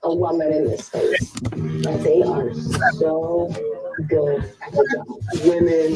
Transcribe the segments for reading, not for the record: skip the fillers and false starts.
a woman in this space. Like, they are so good at the job. Women,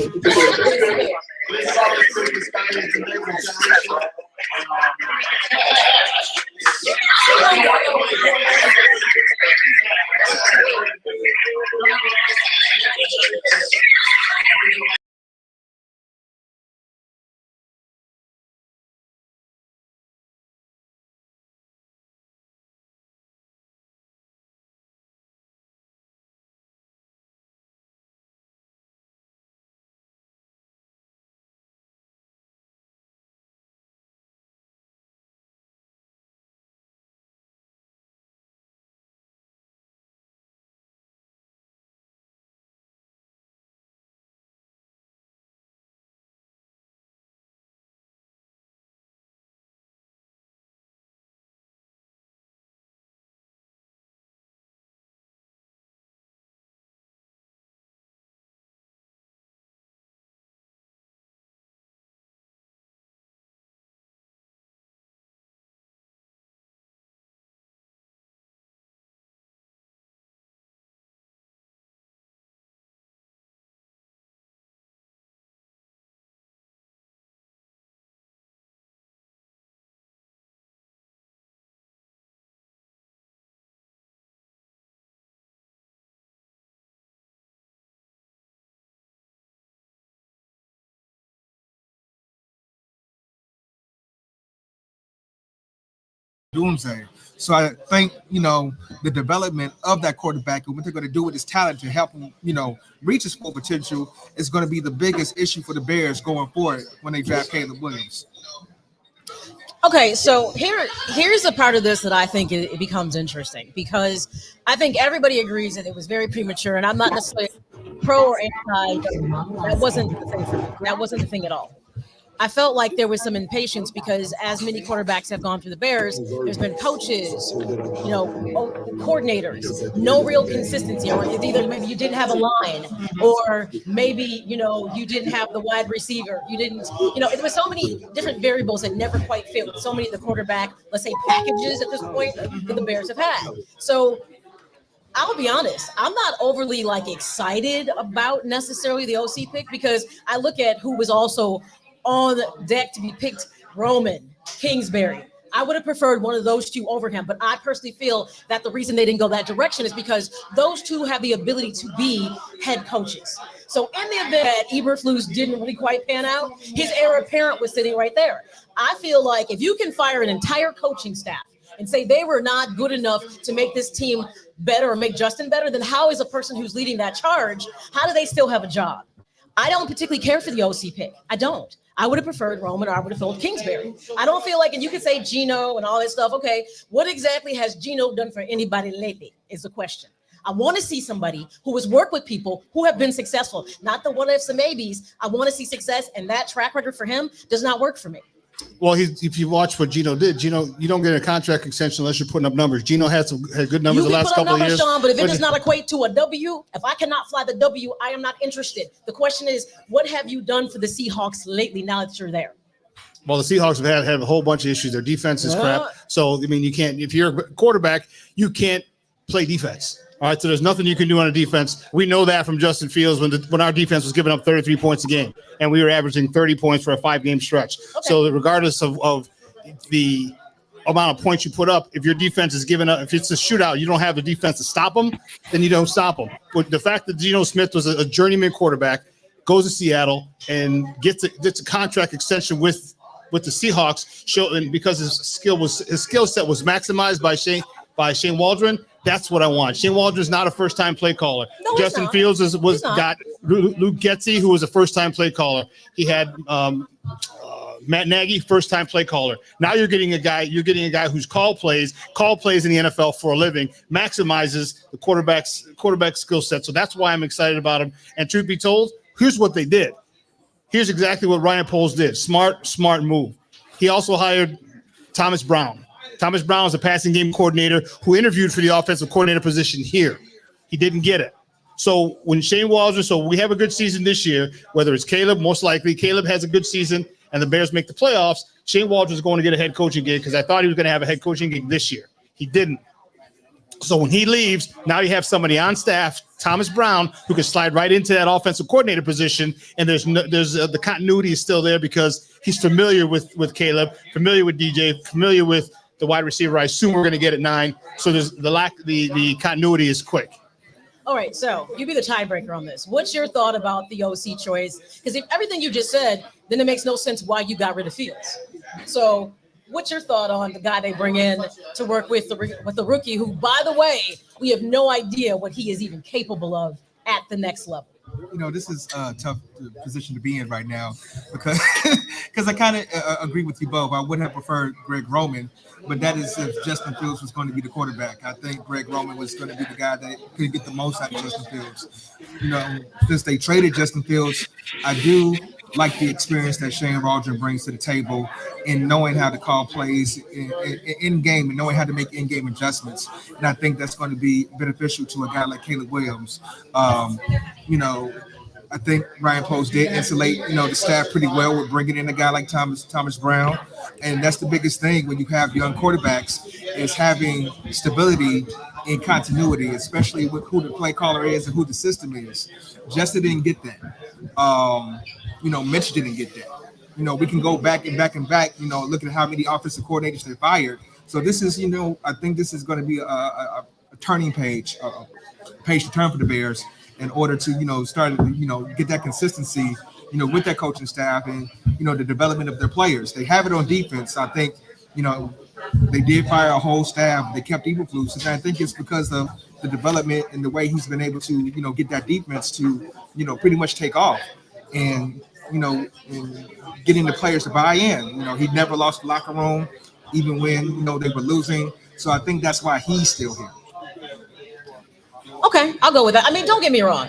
doomsday. So I think, the development of that quarterback and what they're going to do with his talent to help him, reach his full potential is going to be the biggest issue for the Bears going forward when they draft Caleb Williams. Okay, so here's a part of this that I think it becomes interesting, because I think everybody agrees that it was very premature, and I'm not necessarily pro or anti. That wasn't the thing for me. That wasn't the thing at all. I felt like there was some impatience because as many quarterbacks have gone through the Bears, there's been coaches, coordinators, no real consistency. Or it's either maybe you didn't have a line, or maybe, you didn't have the wide receiver. You didn't, there were so many different variables that never quite fit with so many of the quarterback, let's say, packages at this point that the Bears have had. So I'll be honest, I'm not overly excited about necessarily the OC pick, because I look at who was also on deck to be picked, Roman, Kingsbury. I would have preferred one of those two over him, but I personally feel that the reason they didn't go that direction is because those two have the ability to be head coaches. So in the event that Eberflus didn't really quite pan out, his heir apparent was sitting right there. I feel like if you can fire an entire coaching staff and say they were not good enough to make this team better or make Justin better, then how is a person who's leading that charge, how do they still have a job? I don't particularly care for the OC pick. I don't. I would have preferred Roman, or I would have filled Kingsbury. I don't feel like, and you can say Geno and all that stuff. Okay, what exactly has Geno done for anybody lately is the question. I want to see somebody who has worked with people who have been successful, not the what ifs and maybes. I want to see success, and that track record for him does not work for me. Well, if you watch what Geno did, you don't get a contract extension unless you're putting up numbers. Geno had good numbers the last couple of years. Sean, but if it does not equate to a W, if I cannot fly the W, I am not interested. The question is, what have you done for the Seahawks lately now that you're there? Well, the Seahawks have a whole bunch of issues. Their defense is crap. So, you can't – if you're a quarterback, you can't play defense. All right, so there's nothing you can do on a defense. We know that from Justin Fields when our defense was giving up 33 points a game, and we were averaging 30 points for a 5-game stretch. Okay. So regardless of the amount of points you put up, if your defense is giving up, if it's a shootout, you don't have the defense to stop them, then you don't stop them. But the fact that Geno Smith was a journeyman quarterback, goes to Seattle and gets a contract extension with the Seahawks, and because his skill set was maximized by Shane Waldron. That's what I want. Shane Waldron's not a first-time play caller. No, Justin Fields got Luke Getsy, who was a first-time play caller. He had Matt Nagy, first-time play caller. Now you're getting a guy who's call plays in the NFL for a living, maximizes the quarterback skill set. So that's why I'm excited about him. And truth be told, here's what they did. Here's exactly what Ryan Poles did. Smart move. He also hired Thomas Brown. Thomas Brown is a passing game coordinator who interviewed for the offensive coordinator position here. He didn't get it. So when Shane Waldron, so we have a good season this year, whether it's Caleb, most likely Caleb has a good season and the Bears make the playoffs, Shane Waldron is going to get a head coaching gig because I thought he was going to have a head coaching gig this year. He didn't. So when he leaves, now you have somebody on staff, Thomas Brown, who can slide right into that offensive coordinator position. And the continuity is still there because he's familiar with Caleb, familiar with DJ, familiar with the wide receiver. I assume we're going to get at 9. So there's the continuity is quick. All right, so you be the tiebreaker on this. What's your thought about the OC choice? Because if everything you just said, then it makes no sense why you got rid of Fields. So what's your thought on the guy they bring in to work with the rookie who, by the way, we have no idea what he is even capable of at the next level? This is a tough position to be in right now because I kind of agree with you both. I would have preferred Greg Roman, but that is if Justin Fields was going to be the quarterback. I think Greg Roman was going to be the guy that could get the most out of Justin Fields. Since they traded Justin Fields, I do like the experience that Shane Waldron brings to the table in knowing how to call plays in game and knowing how to make in-game adjustments. And I think that's going to be beneficial to a guy like Caleb Williams. I think Ryan Post did insulate, the staff pretty well with bringing in a guy like Thomas Brown. And that's the biggest thing when you have young quarterbacks is having stability and continuity, especially with who the play caller is and who the system is. Justin didn't get that. Mitch didn't get that. We can go back, look at how many offensive coordinators they fired. So this is, I think this is going to be a turning page, a page to turn for the Bears in order to, start to, get that consistency, with that coaching staff and, the development of their players. They have it on defense. I think, they did fire a whole staff. They kept Eberflus. And I think it's because of the development and the way he's been able to, get that defense to, pretty much take off. And and getting the players to buy in. He never lost the locker room, even when, they were losing. So I think that's why he's still here. Okay, I'll go with that. I mean, don't get me wrong.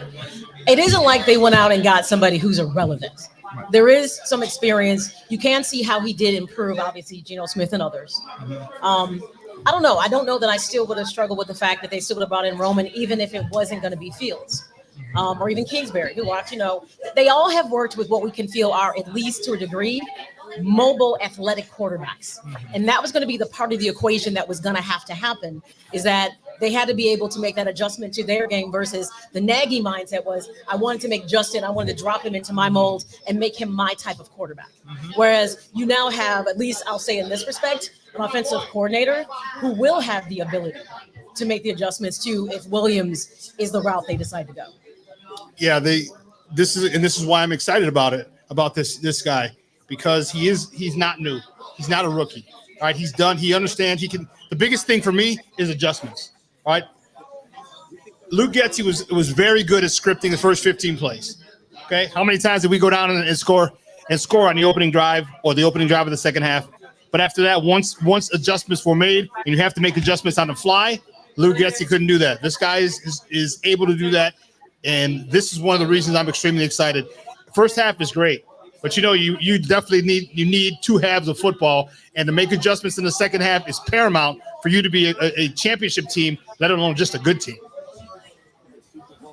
It isn't like they went out and got somebody who's irrelevant. Right. There is some experience. You can see how he did improve, obviously, Geno Smith and others. Mm-hmm. I don't know. I don't know that I still would have struggled with the fact that they still would have brought in Roman, even if it wasn't going to be Fields. Or even Kingsbury, who are, they all have worked with what we can feel are, at least to a degree, mobile athletic quarterbacks. And that was going to be the part of the equation that was going to have to happen, is that they had to be able to make that adjustment to their game versus the Nagy mindset was, I wanted to make Justin, I wanted to drop him into my mold and make him my type of quarterback. Whereas you now have, at least I'll say in this respect, an offensive coordinator who will have the ability to make the adjustments to if Williams is the route they decide to go. Yeah, this is why I'm excited about this guy, because he's not new. He's not a rookie. All right, he's done. He understands. The biggest thing for me is adjustments. All right. Luke Getsy was very good at scripting the first 15 plays. Okay. How many times did we go down and score on the opening drive or the opening drive of the second half? But after that, once adjustments were made and you have to make adjustments on the fly, Luke Getsy couldn't do that. This guy is able to do that. And this is one of the reasons I'm extremely excited. First half is great, but you definitely need 2 halves of football, and to make adjustments in the second half is paramount for you to be a championship team, let alone just a good team.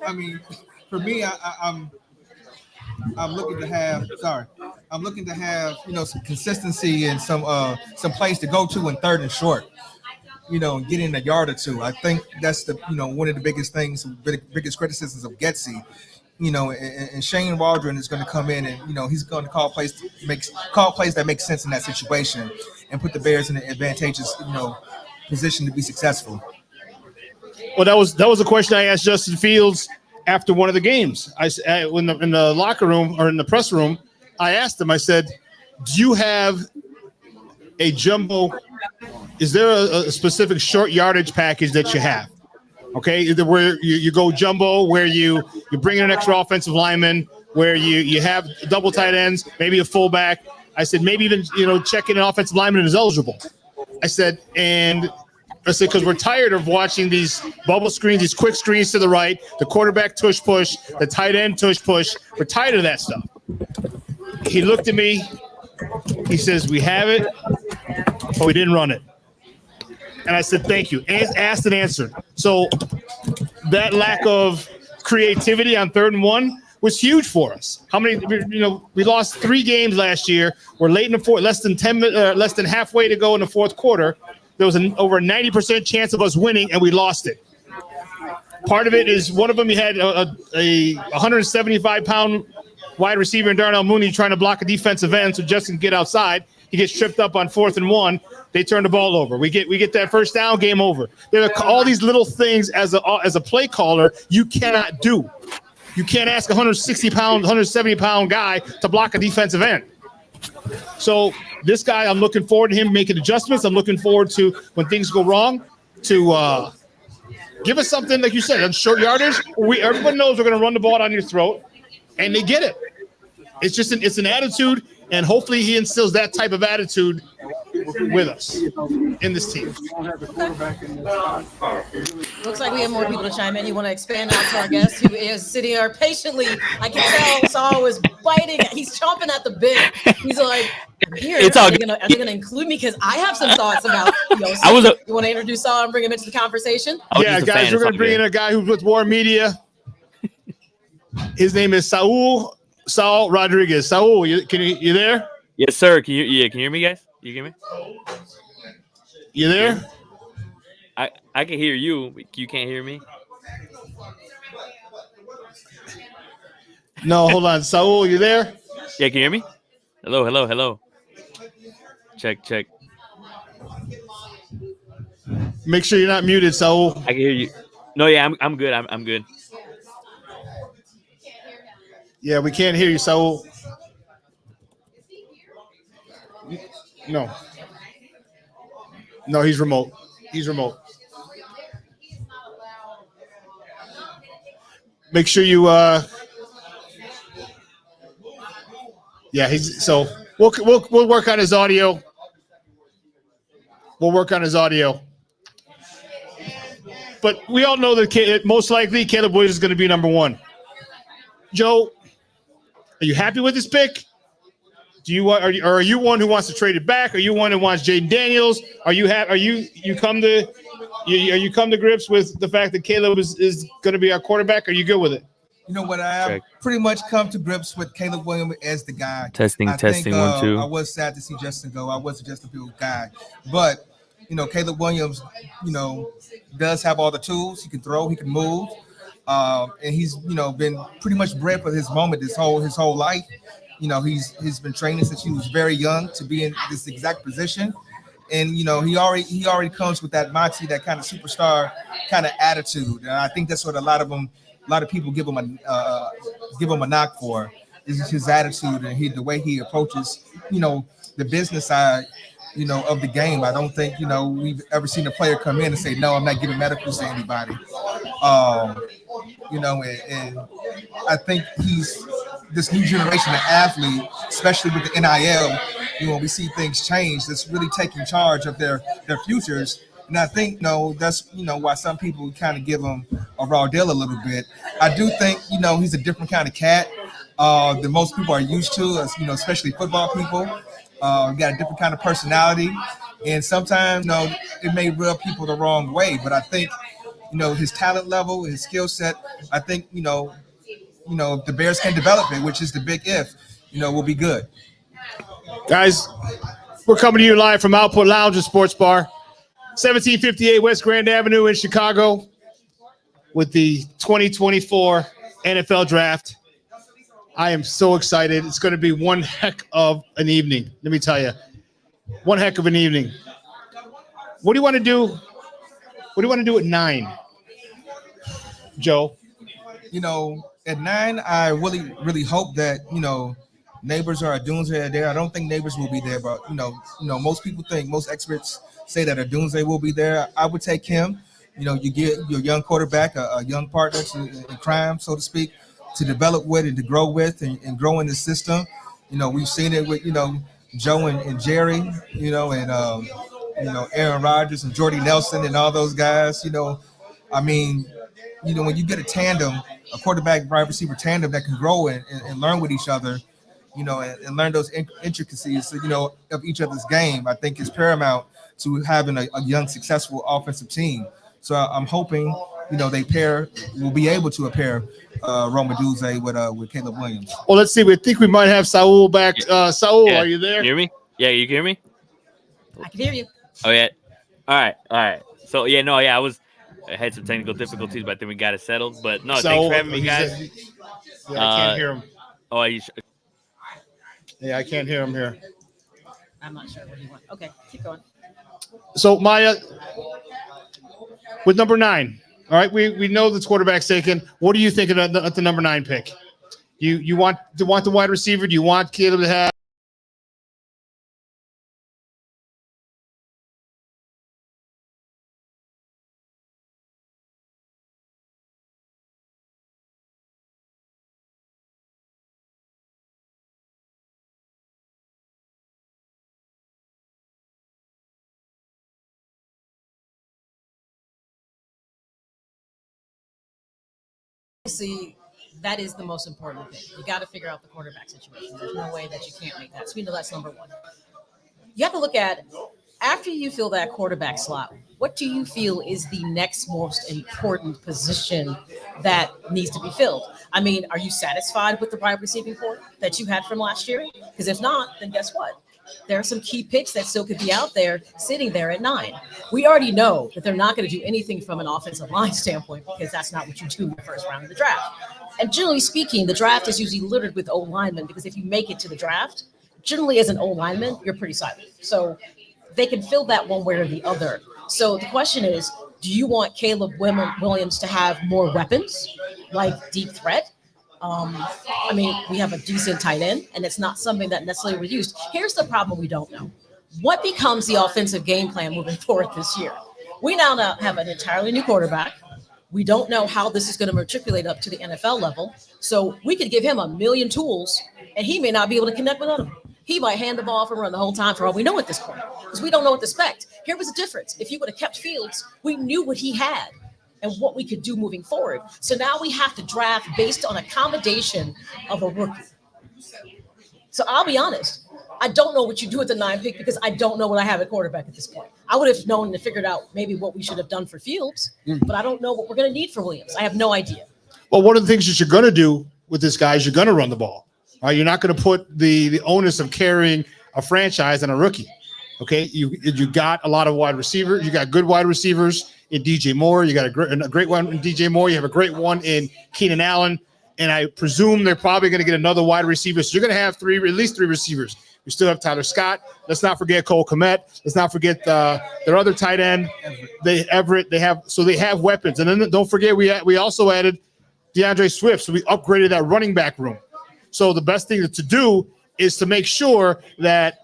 I mean, for me, I'm looking to have some consistency and some place to go to in third and short. Getting a yard or two. I think that's the one of the biggest things, biggest criticisms of Getsy. And Shane Waldron is going to come in and he's going to call plays that make sense in that situation and put the Bears in an advantageous position to be successful. Well, that was a question I asked Justin Fields after one of the games. In the locker room or in the press room, I asked him. I said, "Do you have a jumbo? Is there a specific short yardage package that you have? Okay, either where you go jumbo, where you bring in an extra offensive lineman, where you have double tight ends, maybe a fullback." I said, maybe even checking an offensive lineman is eligible. I said, because we're tired of watching these bubble screens, these quick screens to the right, the quarterback tush push, the tight end tush push. We're tired of that stuff. He looked at me. He says, "We have it, but we didn't run it." And I said, "Thank you." Asked and answered. So that lack of creativity on 3rd and 1 was huge for us. How many? We lost 3 games last year. We're late in the fourth, less than halfway to go in the fourth quarter. there was over a 90% chance of us winning, and we lost it. Part of it is one of them, you had a 175-pound wide receiver in Darnell Mooney trying to block a defensive end so Justin can get outside. He gets tripped up on 4th and 1. They turn the ball over. We get that first down, game over. There are all these little things as a play caller you cannot do. You can't ask a 160-pound, 170-pound guy to block a defensive end. So this guy, I'm looking forward to him making adjustments. I'm looking forward to when things go wrong to give us something, like you said, on short yardage. Everyone knows we're going to run the ball down your throat, and they get it. It's just it's an attitude, and hopefully he instills that type of attitude with us in this team. Looks like we have more people to chime in. You want to expand out to our guest who is sitting there patiently. I can tell Saul was biting. He's chomping at the bit. He's like, here, it's all are they gonna include me? Because I have some thoughts about you want to introduce Saul and bring him into the conversation? Yeah, guys, we're going to bring in a guy who's with War Media. His name is Saul Rodriguez. Saul, you there? Yes, sir. Can you hear me, guys? You hear me? You there? I can hear you, but you can't hear me. No, hold on. Saul, you there? Yeah, can you hear me? Hello. Check. Make sure you're not muted, Saul. I can hear you. No, yeah, I'm good. I'm good. Yeah, we can't hear you, Saul. No, he's remote. Make sure you we'll work on his audio. But we all know that most likely Caleb Williams is going to be number 1. Joe, are you happy with this pick? Are you one who wants to trade it back? Are you one who wants Jaden Daniels? Are you come to grips with the fact that Caleb is going to be our quarterback? Are you good with it? You know what? I have pretty much come to grips with Caleb Williams as the guy. Testing 1 2. I was sad to see Justin go. I was a Justin Fields guy, but Caleb Williams, does have all the tools. He can throw, he can move, and he's been pretty much bred for his moment his whole life. He's been training since he was very young to be in this exact position, and he already comes with that moxie, that kind of superstar kind of attitude, and I think that's what a lot of people give him a knock for, is his attitude and the way he approaches the business side of the game. I don't think we've ever seen a player come in and say, no, I'm not giving medicals to anybody. And I think he's this new generation of athlete, especially with the NIL. We see things change. That's really taking charge of their futures. And I think that's why some people kind of give him a raw deal a little bit. I do think he's a different kind of cat than most people are used to, especially football people. Got a different kind of personality, and sometimes it may rub people the wrong way. But I think his talent level, his skill set, I think if the Bears can develop it, which is the big if, will be good. Guys, we're coming to you live from Output Lounge and Sports Bar, 1758 West Grand Avenue in Chicago, with the 2024 NFL Draft. I am so excited. It's going to be one heck of an evening. Let me tell you, one heck of an evening. What do you want to do? What do you want to do at 9, Joe? At 9, I really hope that Neighbors or Adunze are there. I don't think Neighbors will be there, but most experts say that Adunze will be there. I would take him. You get your young quarterback, a young partner in crime, so to speak, to develop with and to grow with and grow in the system. We've seen it with Joe and Jerry, and Aaron Rodgers and Jordy Nelson and all those guys. When you get a tandem, a quarterback wide receiver tandem that can grow and learn with each other, and learn those intricacies, of each other's game, I think is paramount to having a young, successful offensive team. So I'm hoping, will be able to pair Rome Odunze with Caleb Williams. Well, let's see. We think we might have Saul back. Saul, are you there? Can you hear me? Yeah, you can hear me? I can hear you. Oh, yeah. All right. So yeah, no, yeah, I had some technical difficulties, but I think we got it settled. But no, thanks for So having me, guys. yeah, I can't hear him. Oh, Yeah, I can't hear him here. I'm not sure what you want. Okay, keep going. So Maya, with number 9, all right, we know the quarterback's taken. What are you thinking at the number 9 pick? You want the wide receiver? Do you want Caleb to have? See, that is the most important thing. You got to figure out the quarterback situation. There's no way that you can't make that. So we know that's number one. You have to look at after you fill that quarterback slot, what do you feel is the next most important position that needs to be filled? I mean, are you satisfied with the wide receiving core that you had from last year? Because if not, then guess what? There are some key picks that still could be out there sitting there at 9. We already know that they're not going to do anything from an offensive line standpoint because that's not what you do in the first round of the draft. And generally speaking, the draft is usually littered with old linemen because if you make it to the draft, generally as an old lineman, you're pretty silent. So they can fill that one way or the other. So the question is, do you want Caleb Williams to have more weapons, like deep threat? I mean, we have a decent tight end, and it's not something that necessarily we're used. Here's the problem we don't know. What becomes the offensive game plan moving forward this year? We now have an entirely new quarterback. We don't know how this is going to matriculate up to the NFL level. So we could give him a million tools, and he may not be able to connect with them. He might hand the ball off and run the whole time for all we know at this point, because we don't know what to expect. Here was the difference. If you would have kept Fields, we knew what he had and what we could do moving forward. So now we have to draft based on accommodation of a rookie. So I'll be honest. I don't know what you do at the 9 pick because I don't know what I have at quarterback at this point. I would have known and figured out maybe what we should have done for Fields, but I don't know what we're going to need for Williams. I have no idea. Well, one of the things that you're going to do with this guy is you're going to run the ball. All right, you're not going to put the onus of carrying a franchise on a rookie. Okay, you got a lot of wide receivers. You got good wide receivers in DJ Moore. You got a great one in DJ Moore. You have a great one in Keenan Allen. And I presume they're probably going to get another wide receiver. So you're going to have at least three receivers. You still have Tyler Scott. Let's not forget Cole Kmet. Let's not forget their other tight end, Everett. They have weapons. And then don't forget we also added DeAndre Swift. So we upgraded that running back room. So the best thing to do is to make sure that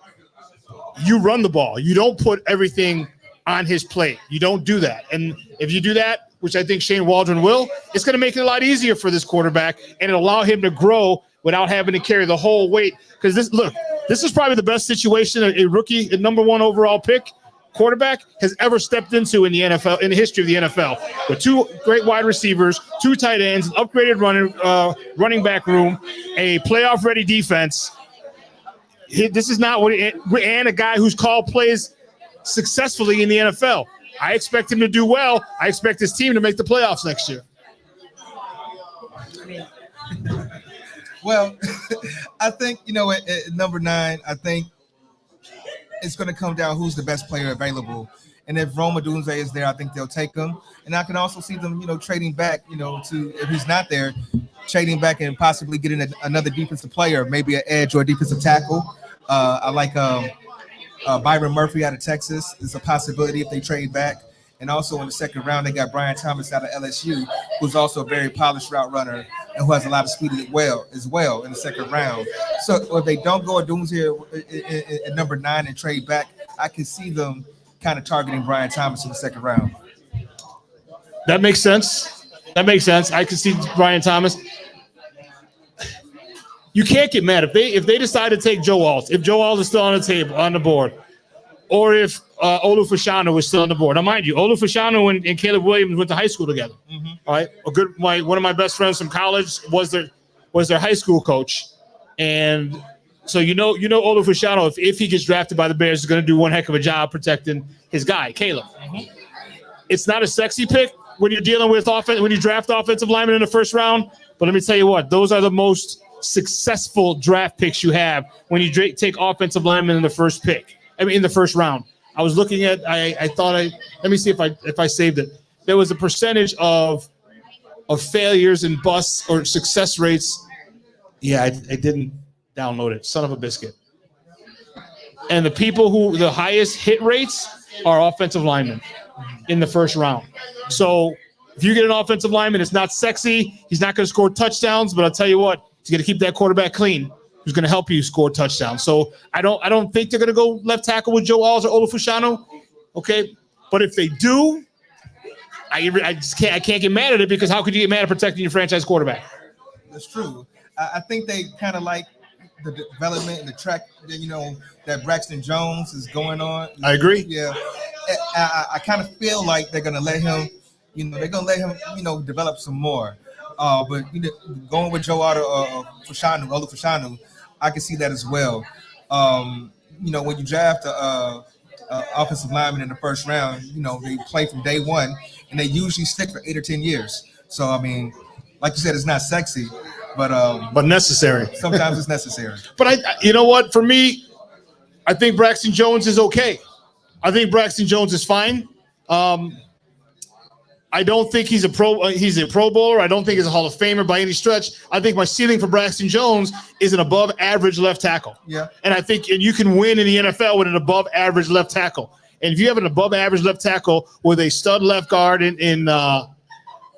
you run the ball. You don't put everything on his plate. You don't do that. And if you do that, which I think Shane Waldron will, it's going to make it a lot easier for this quarterback and it'll allow him to grow without having to carry the whole weight. Because this is probably the best situation a rookie, a number 1 overall pick quarterback has ever stepped into in the NFL, in the history of the NFL, with 2 great wide receivers, 2 tight ends, an upgraded running back room, a playoff-ready defense. This is not what and a guy who's called plays successfully in the NFL. I expect him to do well. I expect his team to make the playoffs next year. Well, I think, at number 9, I think it's going to come down who's the best player available. And if Roma Dunze is there, I think they'll take him. And I can also see them, trading back, to if he's not there, trading back and possibly getting another defensive player, maybe an edge or a defensive tackle. I like Byron Murphy out of Texas. It's a possibility if they trade back. And also in the second round, they got Brian Thomas out of LSU, who's also a very polished route runner and who has a lot of speed as well in the second round. So if they don't go a Dooms here at number 9 and trade back, I can see them kind of targeting Brian Thomas in the second round. That makes sense. I can see Brian Thomas. You can't get mad if they decide to take Joe Alt. If Joe Alt is still on the board, or if Olu Fashanu is still on the board. Now, mind you, Olu Fashanu and Caleb Williams went to high school together. Mm-hmm. All right, one of my best friends from college was their high school coach, and so Olu Fashanu, if he gets drafted by the Bears, is going to do one heck of a job protecting his guy, Caleb. Mm-hmm. It's not a sexy pick when you're dealing with when you draft offensive linemen in the first round, but let me tell you what, those are the most successful draft picks you have when you take offensive linemen in the first round. I was looking at. Let me see if I saved it. There was a percentage of failures and busts or success rates. Yeah, I didn't download it. Son of a biscuit. And the highest hit rates are offensive linemen in the first round. So if you get an offensive lineman, it's not sexy. He's not going to score touchdowns, but I'll tell you what, he's going to keep that quarterback clean. Who's going to help you score touchdowns. So I don't think they're going to go left tackle with Joe Alls or Olufushanu. Okay, but if they do, I can't get mad at it, because how could you get mad at protecting your franchise quarterback? That's true. I think they kind of like the development and the track that, that Braxton Jones is going on. I agree. Yeah. I kind of feel like they're going to let him, develop some more. But going with Joe Otter or Olufushanu, I can see that as well. When you draft a offensive lineman in the first round, they play from day one, and they usually stick for 8 or 10 years. So, I mean, like you said, it's not sexy, but necessary. Sometimes it's necessary. But you know what? For me, I think Braxton Jones is okay. I think Braxton Jones is fine. I don't think he's a Pro Bowler. I don't think he's a Hall of Famer by any stretch. I think my ceiling for Braxton Jones is an above average left tackle. Yeah. And I think you can win in the NFL with an above average left tackle. And if you have an above average left tackle with a stud left guard in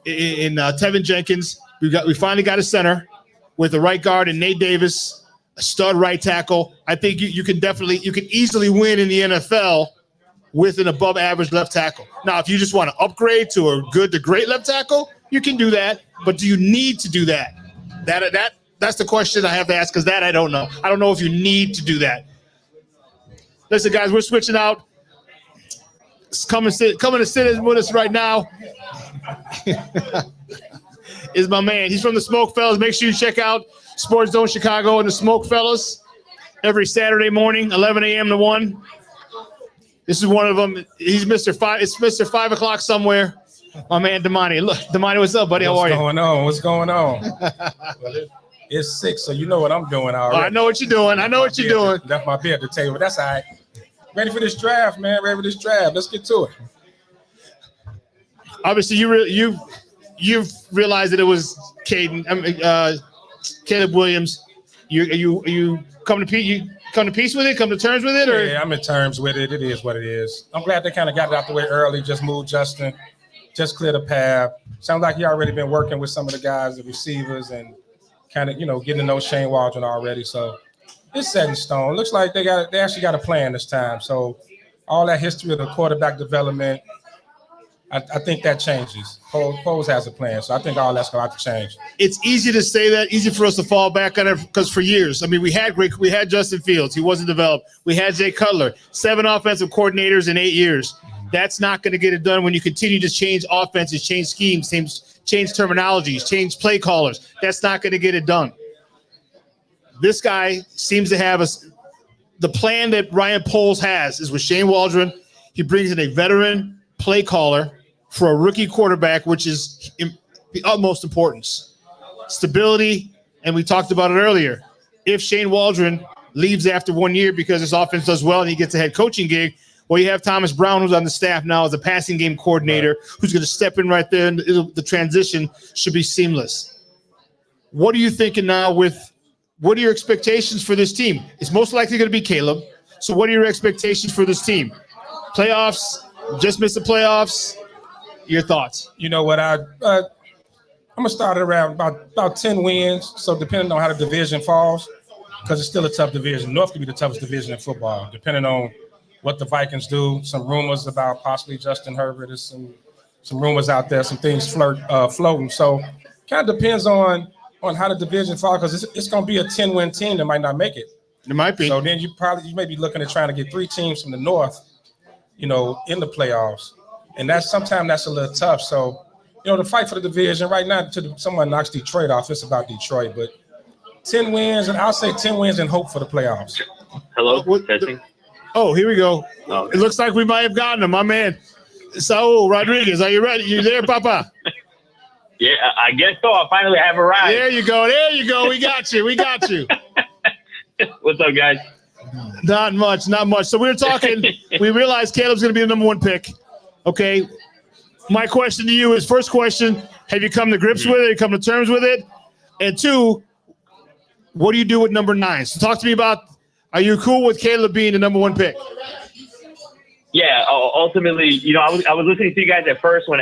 Tevin Jenkins, we finally got a center with the right guard in Nate Davis, a stud right tackle. I think you can easily win in the NFL with an above average left tackle. Now, if you just want to upgrade to a good to great left tackle, you can do that. But do you need to do that? That's the question I have to ask, because I don't know. I don't know if you need to do that. Listen, guys, we're switching out. Coming to sit with us right now is my man. He's from the Smoke Fellas. Make sure you check out SportsZone Chicago and the Smoke Fellas every Saturday morning, 11 a.m. to 1. This is one of them. He's Mr. 5. It's Mr. 5 o'clock somewhere. My man, Damani. Look, Damani, what's up, buddy? How are you? What's going on? Well, it's 6, so you know what I'm doing already. I know what you're doing. Left my beer at the table, but that's all right. Ready for this draft, man. Ready for this draft. Let's get to it. Obviously, you've realized that it was Caleb Williams. You come to peace with it? Come to terms with it? Or? Yeah, I'm in terms with it. It is what it is. I'm glad they kind of got it out the way early. Just moved Justin. Just clear the path. Sounds like you already been working with some of the guys, the receivers, and kind of, getting to know Shane Waldron already. So it's set in stone. Looks like they actually got a plan this time. So all that history of the quarterback development, I think that changes. Poles has a plan, so I think all that's going to have to change. It's easy to say that, easy for us to fall back on it, because for years, I mean, we had Justin Fields. He wasn't developed. We had Jay Cutler, 7 offensive coordinators in 8 years. That's not going to get it done when you continue to change offenses, change schemes, change terminologies, change play callers. That's not going to get it done. This guy seems to have the plan that Ryan Poles has is with Shane Waldron. He brings in a veteran play caller for a rookie quarterback, which is the utmost importance. Stability, and we talked about it earlier. If Shane Waldron leaves after 1 year because his offense does well and he gets a head coaching gig, well, you have Thomas Brown, who's on the staff now as a passing game coordinator, who's going to step in right there, and the transition should be seamless. What are you thinking now what are your expectations for this team? It's most likely going to be Caleb. So what are your expectations for this team? Playoffs, just miss the playoffs? Your thoughts? You know what? I'm going to start around about 10 wins. So depending on how the division falls, because it's still a tough division. North could be the toughest division in football, depending on what the Vikings do. Some rumors about possibly Justin Herbert. There's some rumors out there, some things floating. So kind of depends on how the division falls, because it's going to be a 10-win team that might not make it. It might be. So then you may be looking at trying to get 3 teams from the North, in the playoffs. And sometimes that's a little tough. So, the fight for the division right now, someone knocks Detroit off, it's about Detroit. But 10 wins, and I'll say 10 wins and hope for the playoffs. Hello, testing. Oh, here we go. Oh. It looks like we might have gotten him, my man. Saul Rodriguez, are you ready? You there, Papa? Yeah, I guess so. I finally have arrived. There you go. We got you. What's up, guys? Not much. So we were talking. We realized Caleb's going to be the number 1 pick. Okay. My question to you is: first question, have you come to grips with it? Have you come to terms with it? And 2, what do you do with number 9? So talk to me about: are you cool with Caleb being the number 1 pick? Yeah, ultimately, I was listening to you guys at first when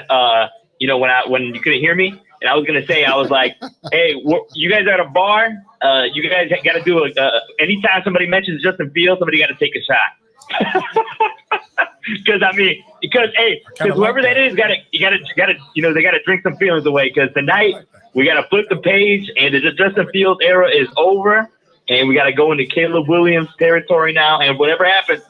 you couldn't hear me, and I was gonna say, I was like, hey, you guys are at a bar. You guys got to do anytime somebody mentions Justin Fields, somebody got to take a shot. Because whoever that is, they got to drink some feelings away. Because tonight we got to flip the page, and the Justin Fields era is over, and we got to go into Caleb Williams territory now. And whatever happens,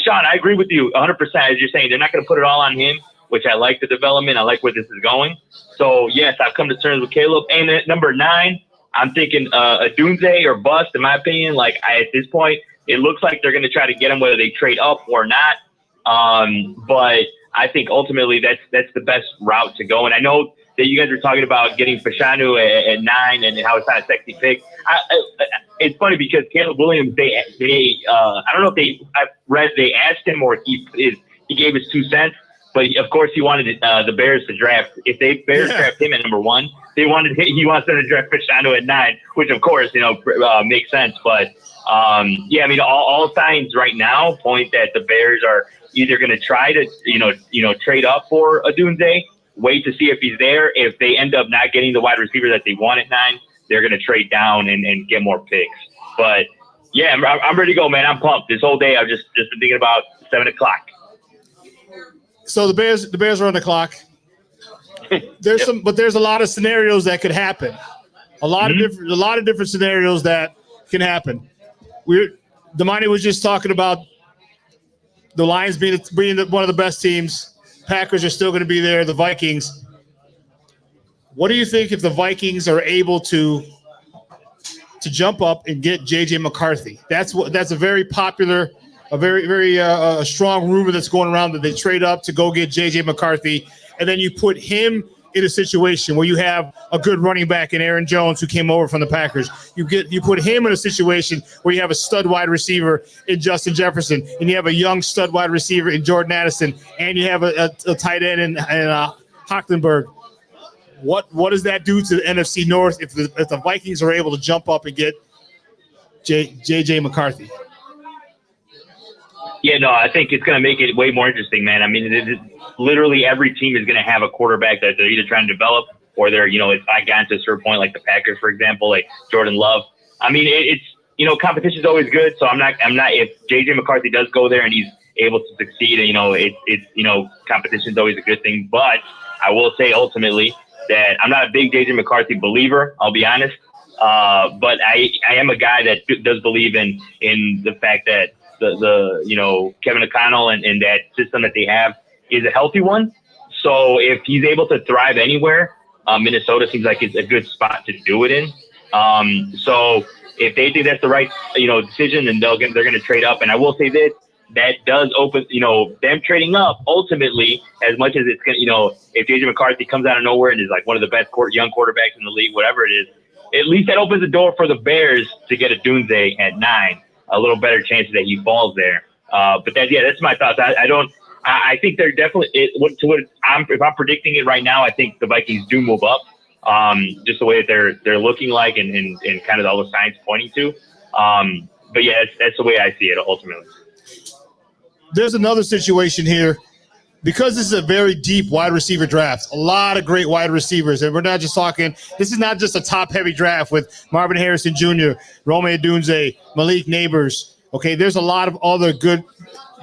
Shawn, I agree with you 100%. As you're saying, they're not going to put it all on him, which I like the development. I like where this is going. So yes, I've come to terms with Caleb. And at number 9, I'm thinking a Dunze or bust. In my opinion, at this point, it looks like they're going to try to get him whether they trade up or not. But I think ultimately that's the best route to go. And I know that you guys were talking about getting Fashanu at 9 and how it's not a sexy pick. It's funny because Caleb Williams, I don't know if I've read they asked him or he gave his 2 cents, but of course he wanted the Bears to draft. If they Bears draft him at number 1, he wants them to draft Fashanu at 9, which of course makes sense. But all signs right now point that the Bears are either going to try to trade up for a Dunze, wait to see if he's there. If they end up not getting the wide receiver that they want at 9, they're going to trade down and get more picks. But yeah, I'm ready to go, man. I'm pumped. This whole day I've just been thinking about 7:00. So the Bears are on the clock. There's there's a lot of scenarios that could happen. A lot of different scenarios that can happen. Damani was just talking about the Lions being one of the best teams. Packers are still going to be there. The Vikings. What do you think if the Vikings are able to jump up and get J.J. McCarthy? That's a very popular, a very strong rumor that's going around that they trade up to go get J.J. McCarthy, and then you put him in a situation where you have a good running back in Aaron Jones who came over from the Packers. You put him in a situation where you have a stud wide receiver in Justin Jefferson, and you have a young stud wide receiver in Jordan Addison, and you have a tight end in Hochtenberg. What does that do to the NFC North if the Vikings are able to jump up and get J.J. McCarthy? Yeah, no, I think it's going to make it way more interesting, man. I mean, literally every team is going to have a quarterback that they're either trying to develop or they're, if I got to a certain point, like the Packers, for example, like Jordan Love. I mean, it's competition's always good. So I'm not, if J.J. McCarthy does go there and he's able to succeed, competition's always a good thing. But I will say ultimately that I'm not a big J.J. McCarthy believer, I'll be honest. But I am a guy that does believe in the fact that the Kevin O'Connell and that system that they have is a healthy one. So if he's able to thrive anywhere, Minnesota seems like it's a good spot to do it in. So if they think that's the right, decision, then they're going to trade up. And I will say this, that does open, them trading up ultimately, as much as it's going to, if J.J. McCarthy comes out of nowhere and is like one of the best young quarterbacks in the league, whatever it is, at least that opens the door for the Bears to get a Dunze at 9. A little better chance that he falls there. But that's my thoughts. I think they're definitely if I'm predicting it right now, I think the Vikings do move up. Just the way that they're looking like and kind of all the signs pointing to. But yeah, that's the way I see it ultimately. There's another situation here. Because this is a very deep wide receiver draft, a lot of great wide receivers, and we're not just talking, this is not just a top-heavy draft with Marvin Harrison Jr., Rome Odunze, Malik Neighbors. Okay, there's a lot of other good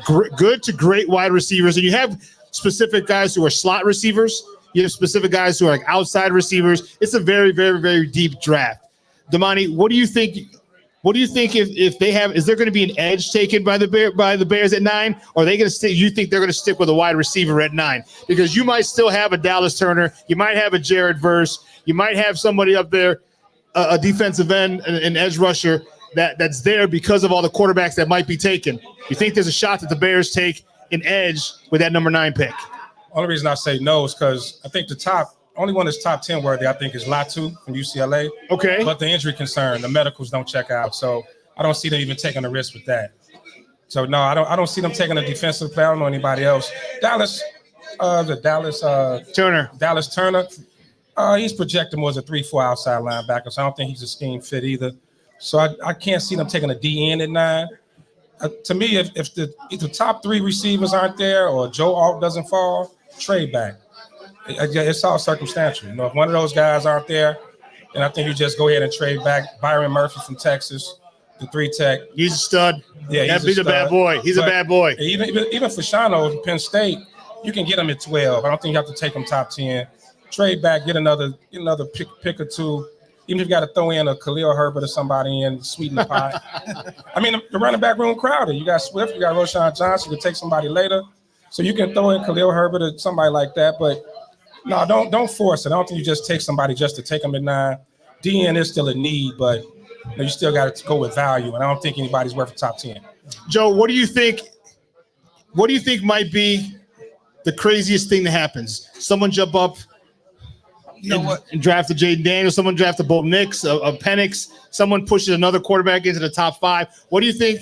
to great wide receivers, and you have specific guys who are slot receivers. You have specific guys who are like outside receivers. It's a very, very, very deep draft. Damani, what do you think? What do you think if they have? Is there going to be an edge taken by the Bears at 9, or are they going to stick? You think they're going to stick with a wide receiver at 9? Because you might still have a Dallas Turner, you might have a Jared Verse, you might have somebody up there, a defensive end, an edge rusher that's there because of all the quarterbacks that might be taken. You think there's a shot that the Bears take an edge with that number 9 pick? Only reason I say no is because I think the only one that's top 10 worthy, I think, is Latu from UCLA. Okay. But the injury concern, the medicals don't check out. So I don't see them even taking a risk with that. So no, I don't see them taking a defensive player. I don't know anybody else. Dallas Turner. Dallas Turner. He's projected more as a 3-4 outside linebacker, so I don't think he's a scheme fit either. So I can't see them taking a DN at 9. To me, if the top 3 receivers aren't there or Joe Alt doesn't fall, trade back. It's all circumstantial. You know, if one of those guys aren't there, then I think you just go ahead and trade back Byron Murphy from Texas, the 3 tech. He's a stud. Yeah, he's a bad boy. He's a bad boy. Even for Shano from Penn State, you can get him at 12. I don't think you have to take him top 10. Trade back, get another pick or 2. Even if you got to throw in a Khalil Herbert or somebody in, sweeten the pot. I mean, the running back room crowded. You got Swift, you got Roshan Johnson. You can take somebody later. So you can throw in Khalil Herbert or somebody like that. But no, don't force it. I don't think you just take somebody just to take them at 9. DN is still a need, but you still got to go with value. And I don't think anybody's worth a top 10. Joe, what do you think? What do you think might be the craziest thing that happens? Someone jump up. You know what? And draft a Jaden Daniels. Someone draft a Bo Nix, a Penix. Someone pushes another quarterback into the top 5. What do you think?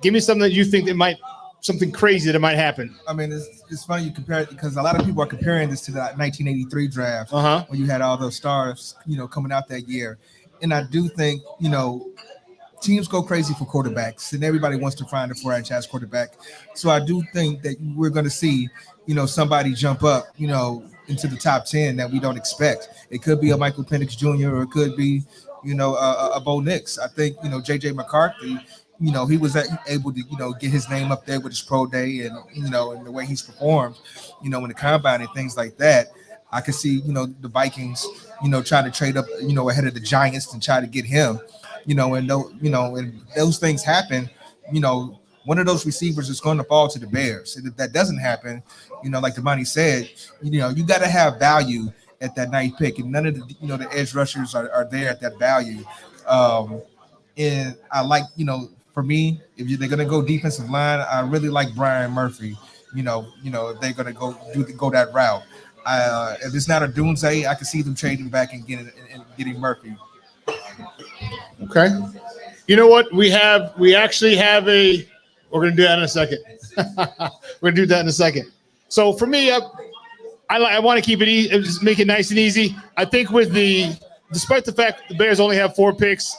Give me something that you think something crazy that might happen. I mean, it's funny you compare it because a lot of people are comparing this to the 1983 draft when you had all those stars, coming out that year. And I do think, teams go crazy for quarterbacks, and everybody wants to find a franchise quarterback. So I do think that we're going to see, somebody jump up, into the top 10 that we don't expect. It could be a Michael Penix Jr. or it could be, a Bo Nix. I think, J.J. McCarthy, he was able to, get his name up there with his pro day and, and the way he's performed, in the combine and things like that. I could see, the Vikings, trying to trade up, ahead of the Giants and try to get him, and those things happen, one of those receivers is going to fall to the Bears. And if that doesn't happen, like Damani said, you got to have value at that 9th pick. And none of the, the edge rushers are there at that value. And I like, for me, if they're going to go defensive line, I really like Brian Murphy, if they're going to go that route. If it's not a doomsday, I can see them trading back and getting Murphy. Okay. You know what? We're going to do that in a second. We're going to do that in a second. So for me, I want to keep it easy, just make it nice and easy. I think despite the fact the Bears only have 4 picks,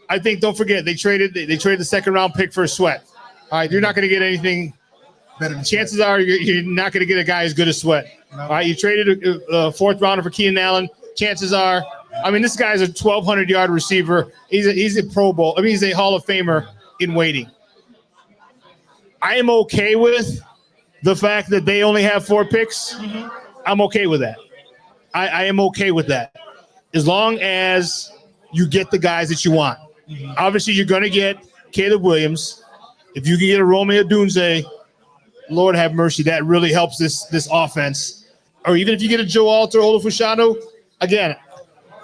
I think, don't forget, they traded the second round pick for a Sweat. All right. You're not going to get anything better. Chances are you're not going to get a guy as good as Sweat. No. All right. You traded a 4th rounder for Keenan Allen. Chances are, this guy's a 1,200-yard receiver. He's a Pro Bowl. He's a Hall of Famer in waiting. I am okay with the fact that they only have 4 picks. Mm-hmm. I'm okay with that. I am okay with that. As long as you get the guys that you want. Mm-hmm. Obviously, you're going to get Caleb Williams. If you can get a Romeo Dunze, Lord have mercy, that really helps this offense. Or even if you get a Joe Alt or Olafashano, again,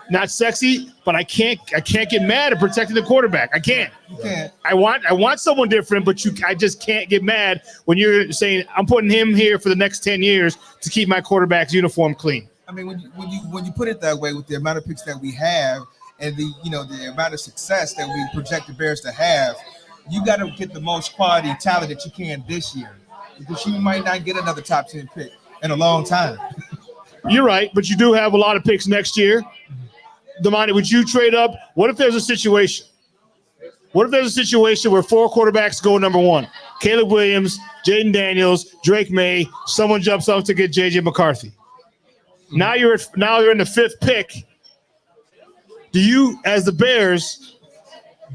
not sexy, but I can't get mad at protecting the quarterback. I can't. You can't. I want someone different, but I just can't get mad when you're saying I'm putting him here for the next 10 years to keep my quarterback's uniform clean. When you put it that way, with the amount of picks that we have and the amount of success that we project the Bears to have, you got to get the most quality talent that you can this year, because you might not get another top 10 pick in a long time. You're right, but you do have a lot of picks next year. Damani, would you trade up? What if there's a situation? What if there's a situation where 4 quarterbacks go number 1? Caleb Williams, Jaden Daniels, Drake May, someone jumps up to get J.J. McCarthy. Now you're in the 5th pick. Do you, as the Bears,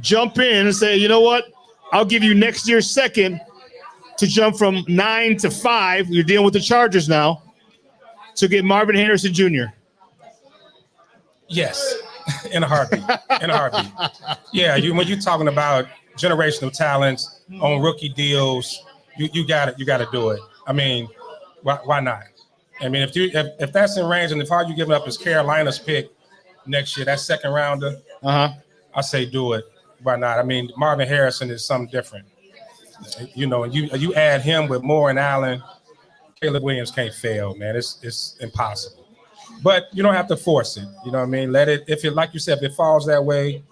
jump in and say, you know what? I'll give you next year's 2nd to jump from 9 to 5. You're dealing with the Chargers now, to get Marvin Harrison Jr. Yes, in a heartbeat. Yeah, when you're talking about generational talents on rookie deals, you got to do it. Why not? If that's in range, and if all you giving up is Carolina's pick next year, that 2nd rounder, I say do it. Why not? Marvin Harrison is something different. And you add him with Moore and Allen, Caleb Williams can't fail, man. It's impossible. But you don't have to force it. You know what I mean? Let it, like you said, if it falls that way,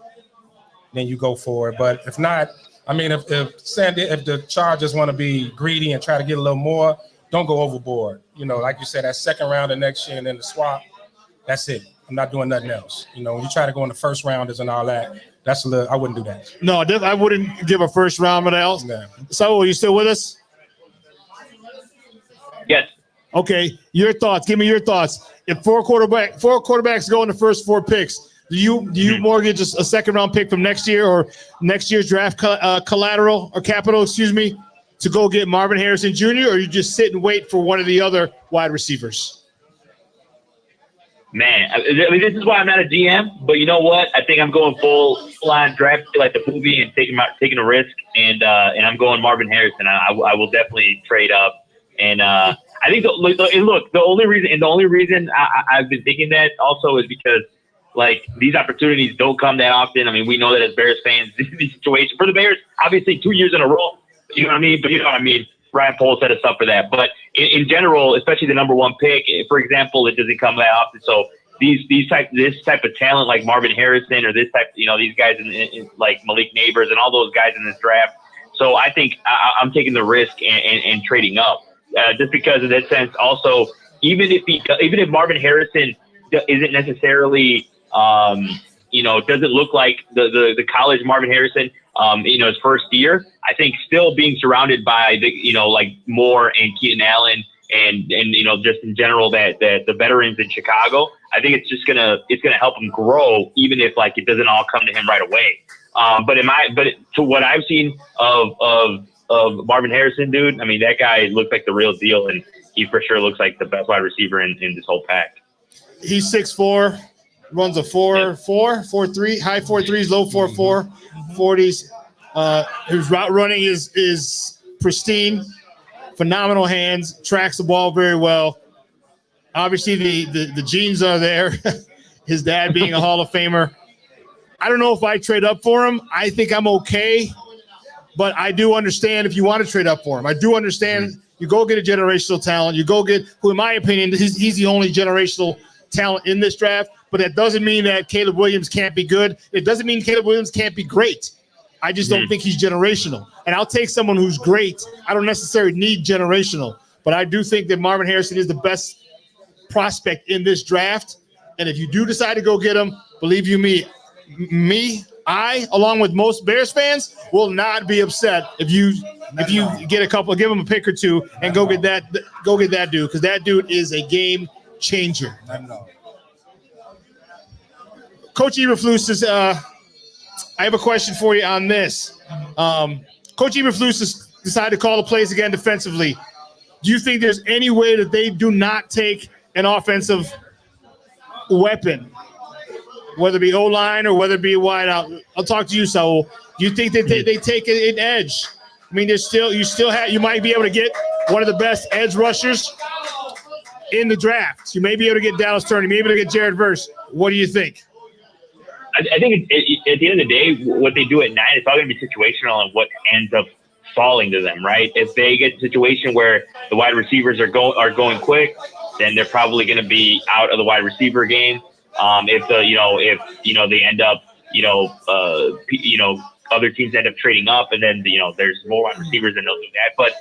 then you go for it. But if not, I mean, if the Chargers want to be greedy and try to get a little more, don't go overboard. You know, like you said, that second round of next year and then the swap, that's it. I'm not doing nothing else. You know, when you try to go in the first rounders and all that, that's a little, I wouldn't do that. No, I wouldn't give a first round else. Yeah. So, are you still with us? Yes. Okay, your thoughts. Give me your thoughts. If four quarterbacks go in the first 4 picks, do you mortgage a second round pick from next year or next year's draft capital, to go get Marvin Harrison Jr., or you just sit and wait for one of the other wide receivers? Man, I mean, this is why I'm not a GM, but you know what? I think I'm going full line draft like the movie and taking a risk, and I'm going Marvin Harrison. I will definitely trade up, and I think the only reason I've been thinking that also is because like these opportunities don't come that often. I mean, we know that as Bears fans, these situations for the Bears, obviously 2 years in a row. You know what I mean? But you know what I mean. Ryan Poles set us up for that. But in general, especially the number 1 pick, for example, it doesn't come that often. So this type of talent like Marvin Harrison or this type, you know, these guys in like Malik Neighbors and all those guys in this draft. So I think I'm taking the risk and trading up just because in that sense. Also, even if Marvin Harrison isn't necessarily doesn't look like the college Marvin Harrison, his first year, I think still being surrounded by like Moore and Keenan Allen and just in general that the veterans in Chicago, I think it's gonna help him grow, even if like it doesn't all come to him right away. But to what I've seen of Marvin Harrison, dude, I mean that guy looks like the real deal, and he for sure looks like the best wide receiver in this whole pack. He's 6'4", runs a 4.3, high 4.3s, low 4.4, 40s. His route running is pristine, phenomenal hands, tracks the ball very well. Obviously, the genes are there. His dad being a Hall of Famer. I don't know if I trade up for him. I think I'm okay, but I do understand if you want to trade up for him. I do understand you go get a generational talent. You go get who, in my opinion, he's the only generational talent in this draft, but that doesn't mean that Caleb Williams can't be good. It doesn't mean Caleb Williams can't be great. I just don't think he's generational. And I'll take someone who's great. I don't necessarily need generational, but I do think that Marvin Harrison is the best prospect in this draft. And if you do decide to go get him, believe you me, I, along with most Bears fans, will not be upset if you get a couple, give him a pick or two and go get that dude, because that dude is a game changer. Coach Eberflus is I have a question for you on this. Coach Eberflus has decided to call the plays again defensively. Do you think there's any way that they do not take an offensive weapon, whether it be O-line or whether it be a wide out? I'll talk to you, Saul. Do you think that they take an edge? I mean, you might be able to get one of the best edge rushers in the draft. You may be able to get Dallas Turner. You may be able to get Jared Verse. What do you think? I think at the end of the day, what they do at 9 is all going to be situational on what ends up falling to them, right? If they get a situation where the wide receivers are going quick, then they're probably going to be out of the wide receiver game. If they end up, other teams end up trading up, and then there's more wide receivers, and they'll do that. But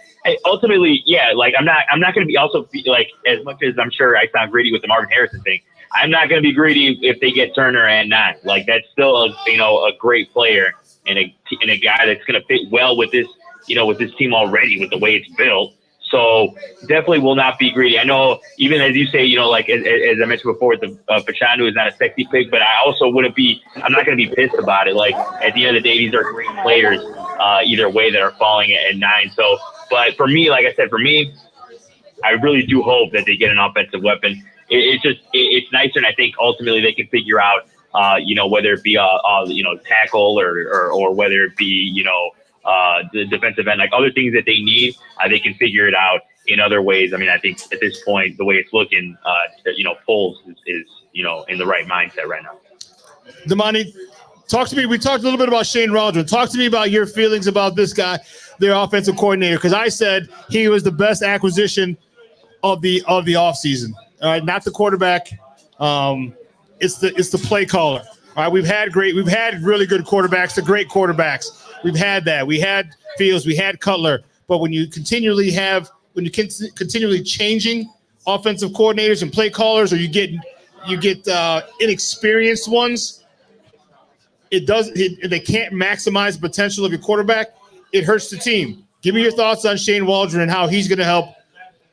ultimately, yeah, like I'm not going to be also like, as much as I'm sure I sound greedy with the Marvin Harrison thing, I'm not going to be greedy if they get Turner at 9. Like that's still a great player and a guy that's going to fit well with this team already with the way it's built. So definitely will not be greedy. I know, even as you say, like as I mentioned before, the Fashanu is not a sexy pick, but I also I'm not going to be pissed about it. Like at the end of the day, these are great players either way that are falling at 9. So, but for me, like I said, I really do hope that they get an offensive weapon. It's nicer, and I think ultimately they can figure out, whether it be a tackle or whether it be the defensive end, like other things that they need, they can figure it out in other ways. I mean, I think at this point, the way it's looking, Poles is in the right mindset right now. Damani, talk to me. We talked a little bit about Shane Waldron. Talk to me about your feelings about this guy, their offensive coordinator, because I said he was the best acquisition of the offseason. All right, not the quarterback. It's the play caller. All right, we've had really good quarterbacks, the great quarterbacks. We've had that. We had Fields, we had Cutler. But when you continually changing offensive coordinators and play callers, or you get inexperienced ones, they can't maximize the potential of your quarterback. It hurts the team. Give me your thoughts on Shane Waldron and how he's going to help,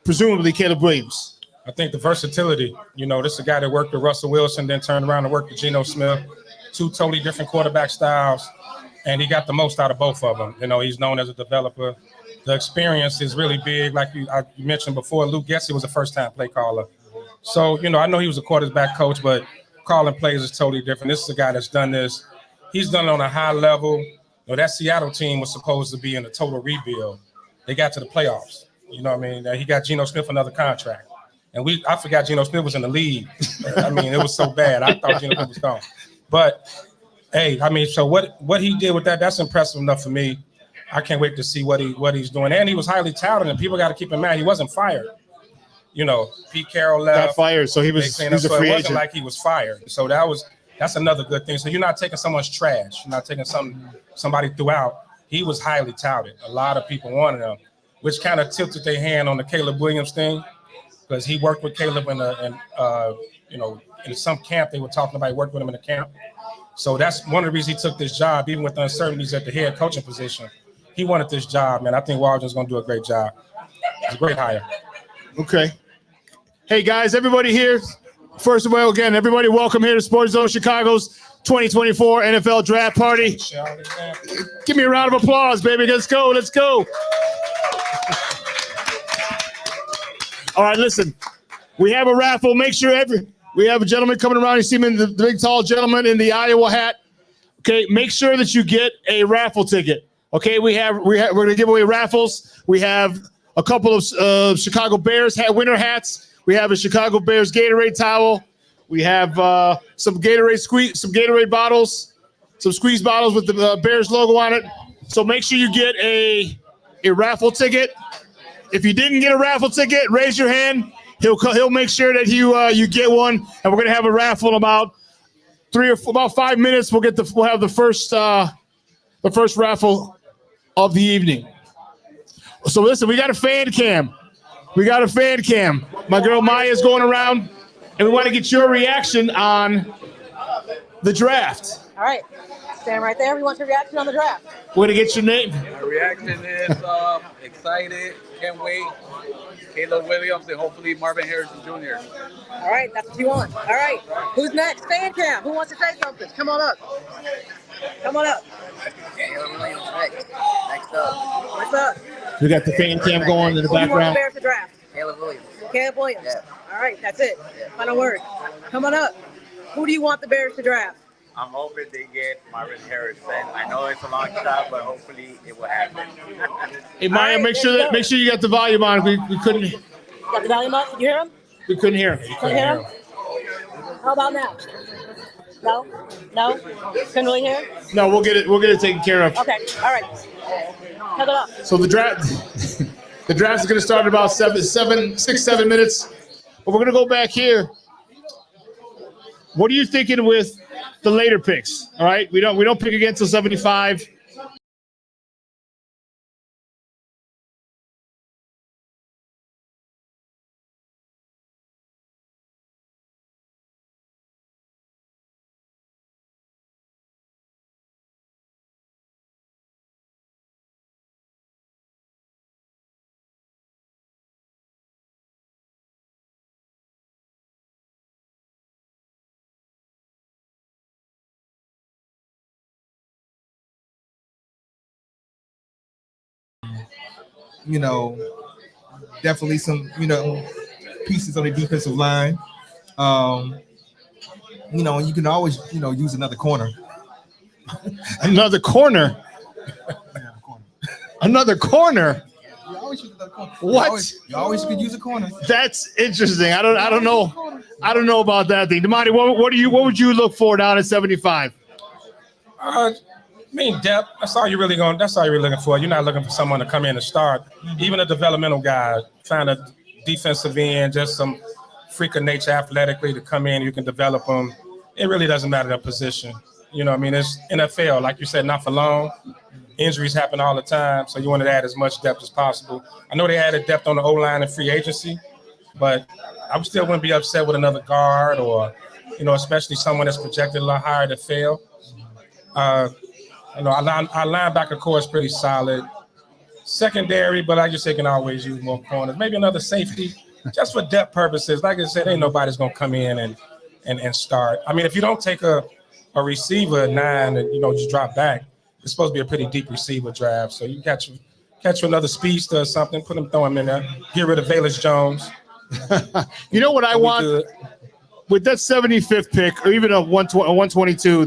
presumably, Caleb Williams. I think the versatility, this is a guy that worked with Russell Wilson, then turned around and worked with Geno Smith, 2 totally different quarterback styles, and he got the most out of both of them. He's known as a developer. The experience is really big. Like you mentioned before, Luke Getsy was a first-time play caller. So, I know he was a quarterback coach, but calling plays is totally different. This is a guy that's done this. He's done it on a high level. That Seattle team was supposed to be in a total rebuild. They got to the playoffs. He got Geno Smith another contract. And I forgot Geno Smith was in the league. It was so bad. I thought Geno Smith was gone. But, hey, so what he did with that's impressive enough for me. I can't wait to see what he's doing. And he was highly touted, and people got to keep in mind he wasn't fired. Pete Carroll left. Got fired, so he was a free agent. It wasn't like he was fired. So that's another good thing. So you're not taking someone's trash. You're not taking somebody throughout. He was highly touted. A lot of people wanted him, which kind of tilted their hand on the Caleb Williams thing, because he worked with Caleb in some camp. They were talking about he worked with him in a camp. So that's one of the reasons he took this job, even with the uncertainties at the head coaching position. He wanted this job, man. I think Waldron's going to do a great job. It's a great hire. Okay. Hey, guys, everybody here. First of all, again, everybody welcome here to SportsZone Chicago's 2024 NFL Draft Party. Give me a round of applause, baby. Let's go. Let's go. All right, listen. We have a raffle. Make sure we have a gentleman coming around. You see him in the big, tall gentleman in the Iowa hat. Okay, make sure that you get a raffle ticket. Okay, we're going to give away raffles. We have a couple of Chicago Bears winter hats. We have a Chicago Bears Gatorade towel. We have some Gatorade bottles, some squeeze bottles with the Bears logo on it. So make sure you get a raffle ticket. If you didn't get a raffle ticket, raise your hand. He'll make sure that you get one, and we're going to have a raffle in about 5 minutes. We'll have the first raffle of the evening. So listen, we got a fan cam. My girl Maya is going around, and we want to get your reaction on the draft. All right. Stand right there. We want your reaction on the draft. We're going to get your name. My reaction is excited. Can't wait. Caleb Williams and hopefully Marvin Harrison Jr. All right. That's what you want. All right. Who's next? Fan cam. Who wants to say something? Come on up. Caleb Williams next up. What's up? We got the fan cam going in the Who do you want the background. Bears to draft? Caleb Williams. Caleb Williams. Yeah. All right. That's it. Final word. Come on up. Who do you want the Bears to draft? I'm hoping they get Marvin Harrison. I know it's a long shot, but hopefully it will happen. Hey Maya, right, make sure you got the volume on. We couldn't. You got the volume up? Did you hear him? We couldn't hear him. Couldn't hear him? How about now? No? Couldn't really hear him? No, we'll get it taken care of. Okay. All right. Cut it up. So the draft is going to start in about 6-7 minutes. But we're going to go back here. What are you thinking with the later picks? All right, we don't pick again till 75. Definitely some, pieces on the defensive line. You can always, use another corner. Another corner. Another corner. You always use another corner. What? You always could use a corner. That's interesting. I don't know about that thing. Damani, what would you look for down at 75? Depth. That's all you're really looking for. You're not looking for someone to come in and start. Even a developmental guy, find a defensive end, just some freak of nature athletically to come in. You can develop them. it really doesn't matter the position. You know, I mean, it's NFL, like you said, not for long. Injuries happen all the time, so you want to add as much depth as possible. I know they added depth on the O-line and free agency, but I still wouldn't be upset with another guard or, you know, especially someone that's projected a lot higher to fail. You know, our linebacker core is pretty solid. Secondary, but like you said, can always use more corners. Maybe another safety, just for depth purposes. Like I said, ain't nobody's gonna come in and start. I mean, if you don't take a receiver at 9 and, you know, just drop back, it's supposed to be a pretty deep receiver draft. So you catch another speedster or something, throw him in there, get rid of Velus Jones. You know what I want with that 75th pick, or even a 122,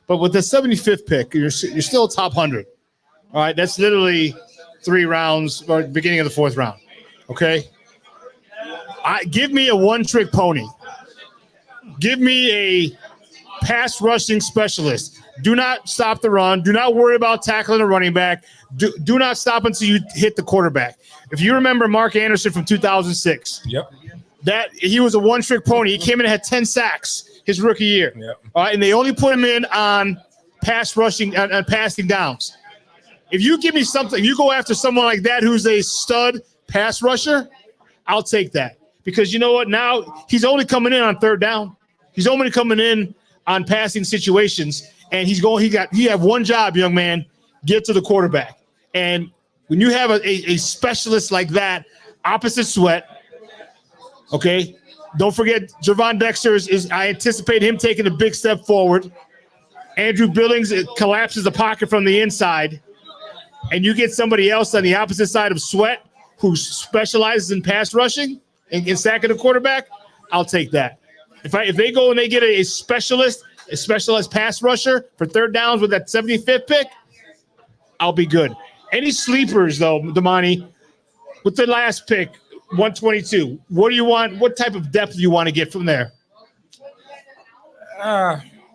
but with the 75th pick, you're still top 100. All right, that's literally 3 rounds or beginning of the 4th round. Okay, give me a one-trick pony. Give me a pass rushing specialist. Do not stop the run. Do not worry about tackling a running back. Do not stop until you hit the quarterback. If you remember Mark Anderson from 2006, yep, that he was a one-trick pony. He came in and had 10 sacks his rookie year. Yep. All right, and they only put him in on pass rushing and passing downs. If you give me something, you go after someone like that who's a stud pass rusher, I'll take that. Because you know what? Now he's only coming in on 3rd down. He's only coming in on passing situations, and he have one job, young man, get to the quarterback. And when you have a specialist like that, opposite Sweat, okay, don't forget Javon Dexter I anticipate him taking a big step forward. Andrew Billings collapses the pocket from the inside, and you get somebody else on the opposite side of Sweat who specializes in pass rushing and sacking the quarterback, I'll take that. If they go and they get a specialized pass rusher for 3rd downs with that 75th pick, I'll be good. Any sleepers, though, Damani, with the last pick, 122, what do you want? What type of depth do you want to get from there?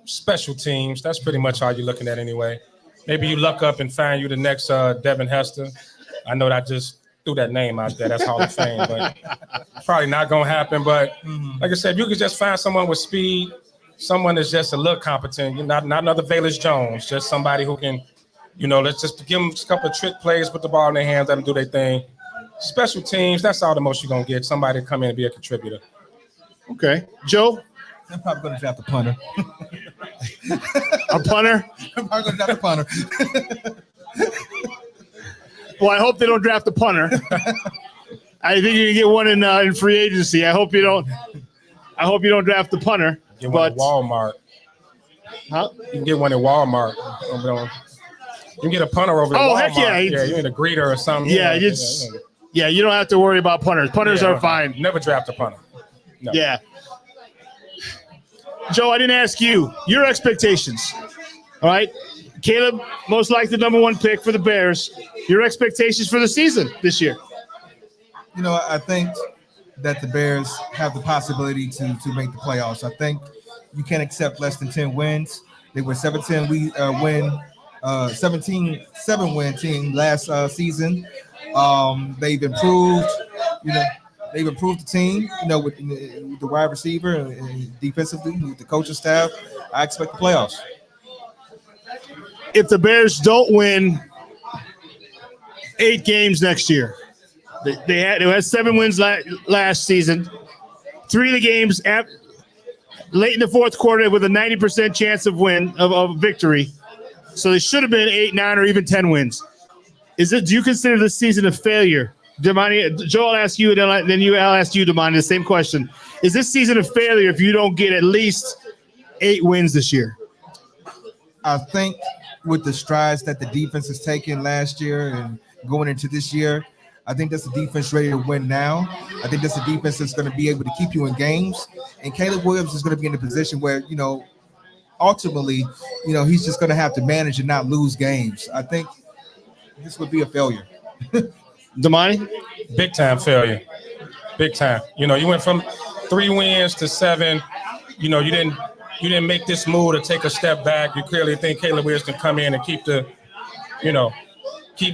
Special teams. That's pretty much all you're looking at anyway. Maybe you luck up and find you the next Devin Hester. I know that I just threw that name out there. That's Hall of Fame, but probably not going to happen. But like I said, you could just find someone with speed, someone that's just a little competent, not another Velus Jones, just somebody who can, you know, let's just give them a couple of trick plays, put the ball in their hands, let them do their thing. Special teams, that's all the most you're going to get, somebody to come in and be a contributor. Okay. Joe? I'm probably going to draft a punter. A punter? I'm probably going to draft a punter. Well, I hope they don't draft a punter. I think you can get one in free agency. I hope you don't draft the punter. Get one at Walmart. Huh? You can get one at Walmart. You can get a punter over at Walmart. Heck yeah. Yeah, you're in a greeter or something. Yeah, you don't have to worry about punters. Punters are fine. Never draft a punter. No. Yeah. Joe, I didn't ask you. Your expectations. All right? Caleb, most likely the number 1 pick for the Bears. Your expectations for the season this year? You know, I think that the Bears have the possibility to make the playoffs. I think you can't accept less than 10 wins. They were 17-7-win team last season. They've improved. You know, they've improved the team. You know, with the wide receiver and defensively with the coaching staff. I expect the playoffs. If the Bears don't win 8 games next year, they had 7 wins last season. 3 of the games late in the 4th quarter with a 90% chance of victory. So they should have been 8, 9, or even 10 wins. Do you consider this season a failure? Damani, Joe, I'll ask you, and then I'll ask you, Damani, the same question. Is this season a failure if you don't get at least 8 wins this year? I think with the strides that the defense has taken last year and going into this year, I think that's the defense ready to win now. I think that's the defense that's going to be able to keep you in games. And Caleb Williams is going to be in a position where, you know, ultimately, you know, he's just going to have to manage and not lose games. I think this would be a failure. Damani? Big time failure. Big time. You know, you went from 3 wins to 7. You know, you didn't make this move to take a step back. You clearly think Caleb Williams can come in and keep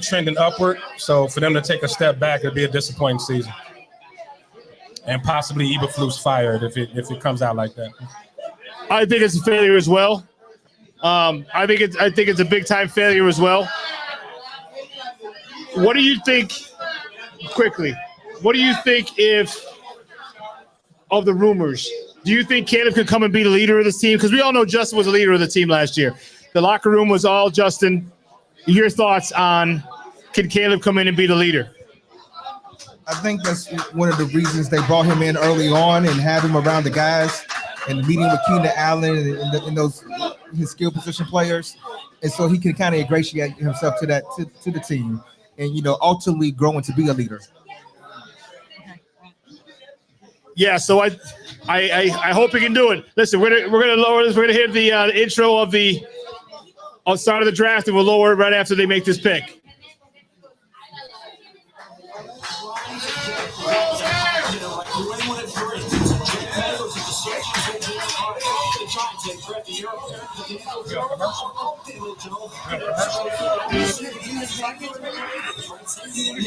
trending upward. So for them to take a step back, it'd be a disappointing season. And possibly Eberflus fired if it comes out like that. I think it's a failure as well. I think it's a big time failure as well. What do you think? Quickly, what do you think if of the rumors? Do you think Caleb could come and be the leader of this team? Because we all know Justin was a leader of the team last year. The locker room was all Justin. Your thoughts on can Caleb come in and be the leader? I think that's one of the reasons they brought him in early on and had him around the guys and meeting with Keenan Allen and those his skill position players, and so he can kind of ingratiate himself to that to the team, and ultimately growing to be a leader. Yeah, so I hope he can do it. Listen, we're gonna lower this. We're gonna hit the intro of the start of the draft, and we'll lower it right after they make this pick.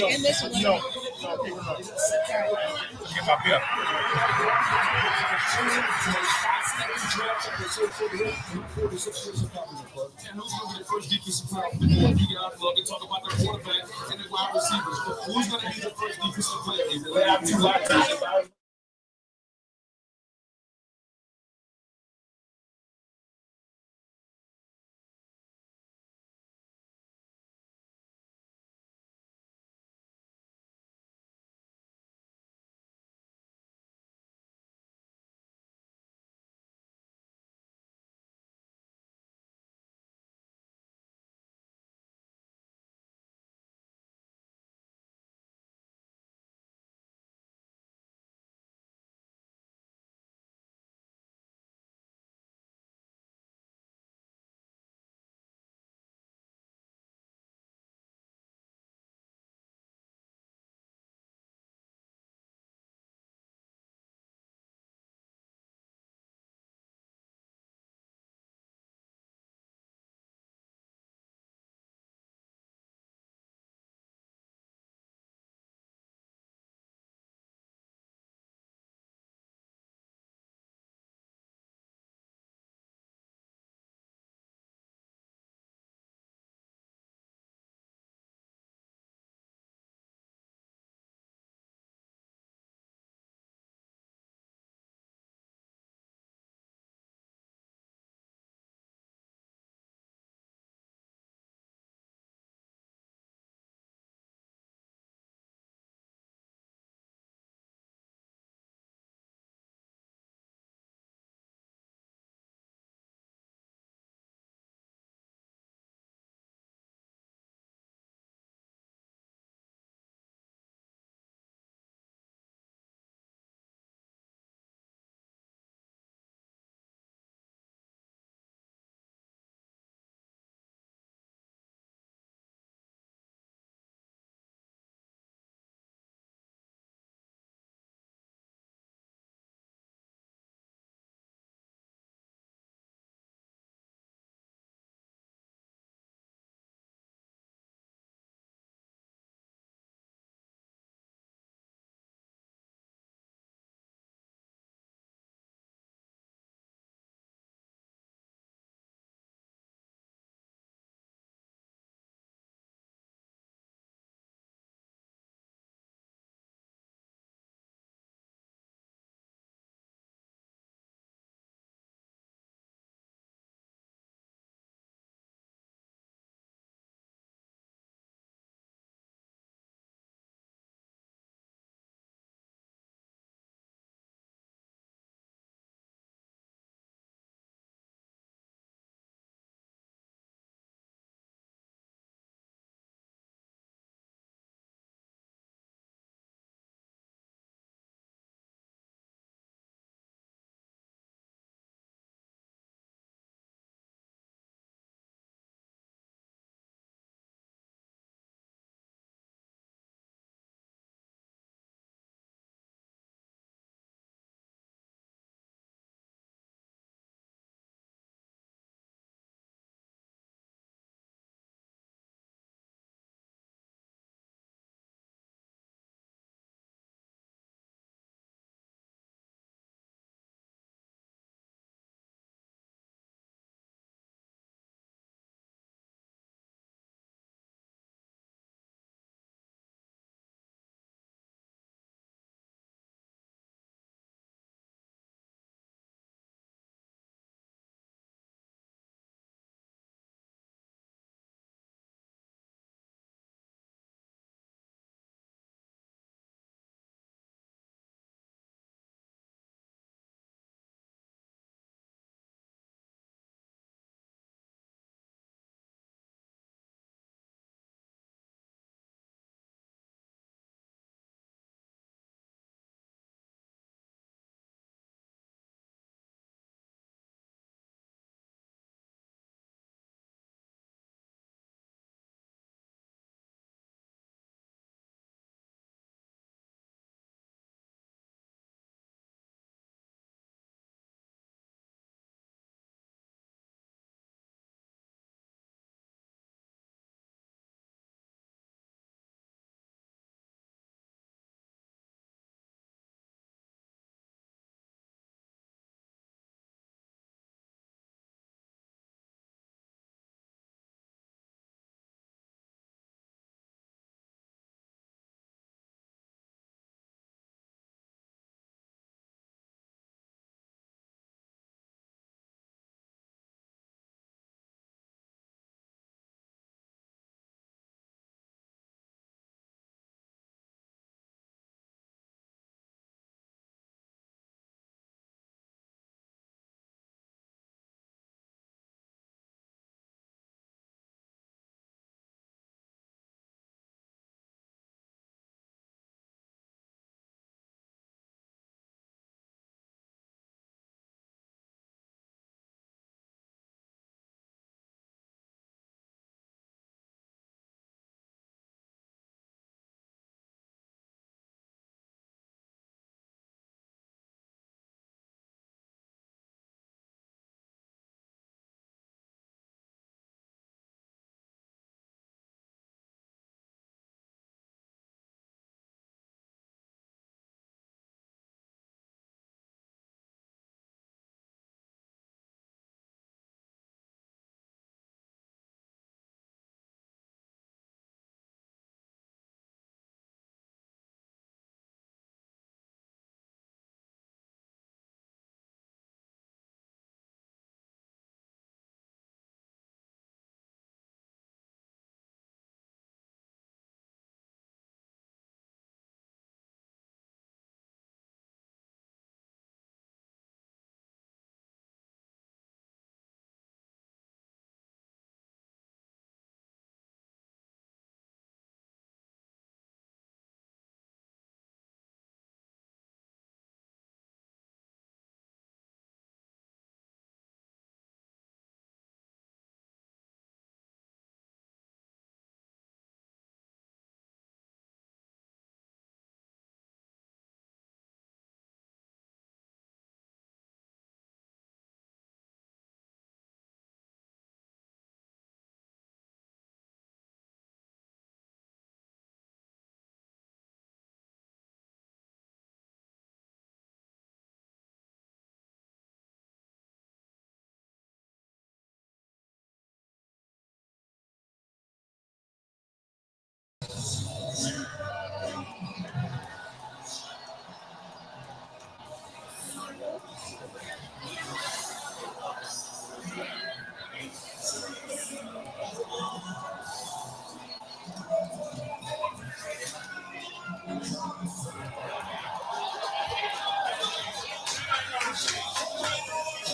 And this one. No. Get my bill. First defensive player. You guys love to talk about the quarterback and the wide receivers. Who's going to be the first defensive player? Is it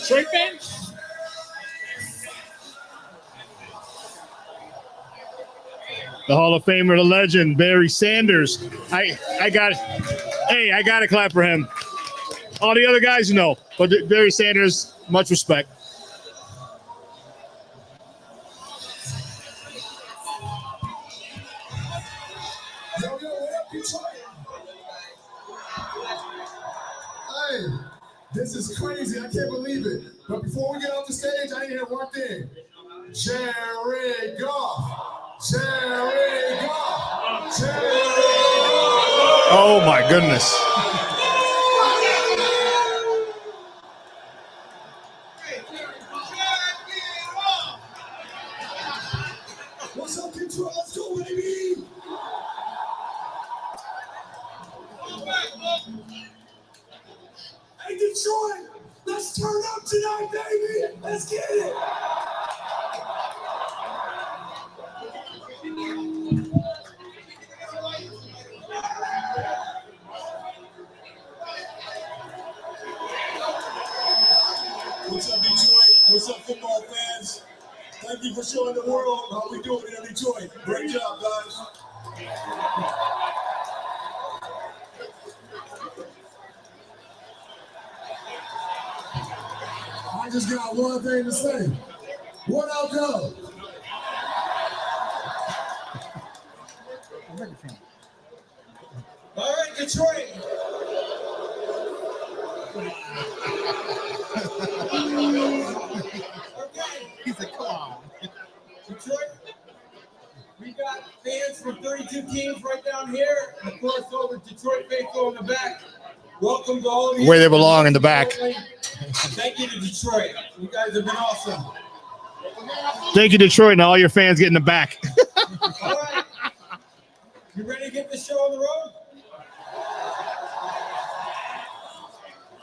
Detroit fans? The Hall of Famer, the legend, Barry Sanders. I got it. Hey, I got to clap for him. All the other guys, no. But Barry Sanders, much respect. Hey, this is crazy. I can't believe it. But before we get off the stage, I need to hear one thing. Jared Goff. Jared Goff. Jared Goff. Oh, my goodness. What's up, Detroit? Let's go, baby. Hey, Detroit, let's turn up tonight, baby. Let's get it. What's up, Detroit? What's up, football fans? Thank you for showing the world how we doing in Detroit. Great job, guys. I just got one thing to say. What up, go? All right, Detroit. Okay. He said, come on. Detroit, we got fans from 32 teams right down here. And of course, all the Detroit faithful in the back. Welcome to all of you. Where they belong, in the back. Thank you to Detroit. You guys have been awesome. Thank you, Detroit, and all your fans get in the back. All right. You ready to get this show on the road?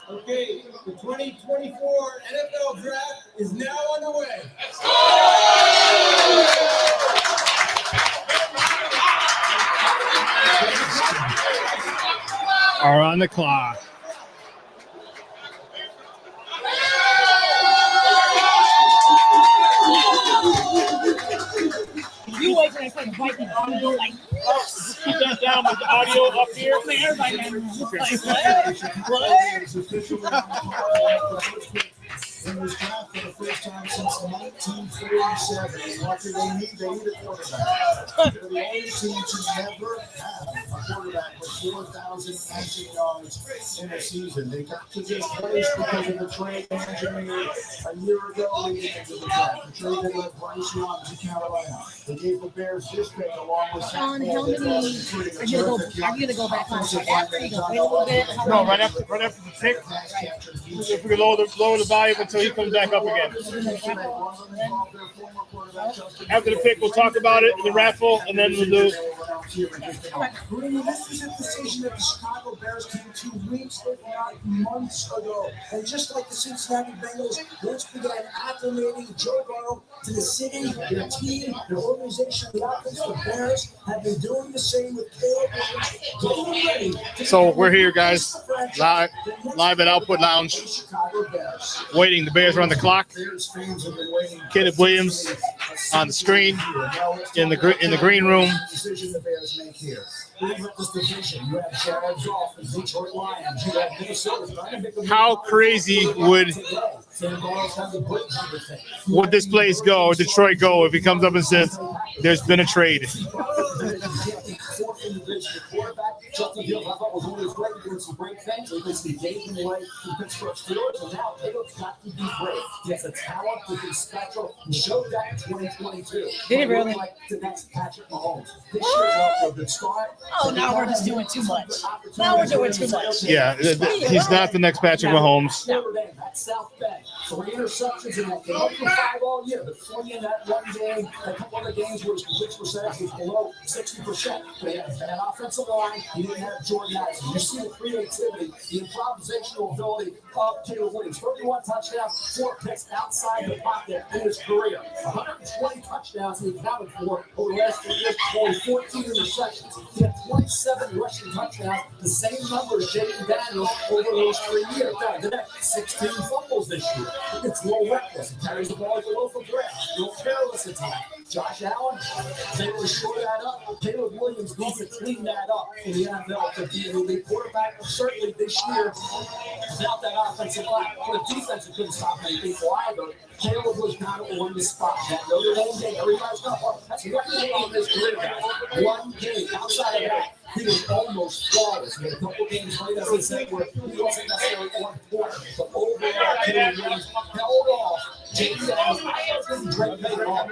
Okay, the 2024 NFL Draft is now underway. Are on the clock. You wait till I start wiping audio like this. Keep that down with the audio up here. Everybody In this draft for the first time since 1947. What do they need? They need a quarterback. They're the only team to never have a quarterback with 4,000 passing yards in a season. They got to this place because of the trade engineer a year ago leading into the draft. The trade that led Bryce Young to Carolina. They gave the Bears this pick along with Sean, how many are you gonna go back on after you go wait a little bit? No, right after the pick. If we can lower the volume until he comes back up again. After the pick, we'll talk about it in the raffle, and then we'll do. This is a decision that the Chicago Bears came to weeks, if not months ago. And just like the Cincinnati Bengals once began acclimating Joe Burrow to the city, their team, their organization, the offense, the Bears have been doing the same with Caleb getting ready. So we're here, guys, live at Output Lounge, waiting. The Bears are on the clock. Kenneth Williams on the screen in the green room. Decision the Bears make here. This division, you have Jared Goff, the Detroit Lions, you have Minnesota. How crazy would this place go, Detroit go, if he comes up and says there's been a trade? Justin Fields, I thought was always great doing some great things. He basically gave him away from Pittsburgh Steelers, and now Caleb's got to be great. He has a talent to be special. He showed that in 2022. Did he really? Like the next Patrick Mahomes. This year's off to a good start. Oh, now we're just doing too much. Now we're doing too much. Yeah, he's not the next Patrick Mahomes. That's South Bend. 3 interceptions in that game. 5 all year, but 40 in that one game. A couple other games where his completion percentage was below 60%. But he had a bad offensive line. He You didn't have Jordan Addison. You see the creativity, the improvisational ability of Caleb Williams. 31 touchdowns, 4 picks outside the pocket in his career. 120 touchdowns he accounted for over the last 3 years, only 14 interceptions. He had 27 rushing touchdowns, the same number as Jaden Daniels over those 3 years. Now, 16 fumbles this year. It's a little reckless. He carries the ball like a loaf of bread. A little careless at times. Josh Allen is able to shore that up. Caleb Williams needs to clean that up in the NFL to be an elite quarterback. Certainly this year, without that offensive line, on the defense, it couldn't stop many people either. Caleb was not on the spot. That Notre Dame game, everybody's got that's one game on his career, guys. One game. Outside of that, he was almost flawless. He had a couple games played, as I said, where he wasn't necessarily on point. But overall, Caleb Williams held off. Drake made it off.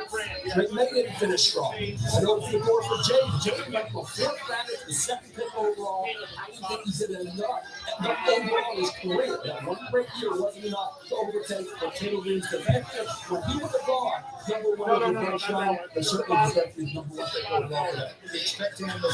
Drake made it and finished strong. I know it's the door for Jay. Jay went from 4th round to the 2nd pick overall. I didn't think he did enough. Overall, his career, that one great year wasn't enough to overtake what Caleb Williams did. When he was the guard, number 1 overall shot, they certainly expect his number 1 pick overall. We expect him to worry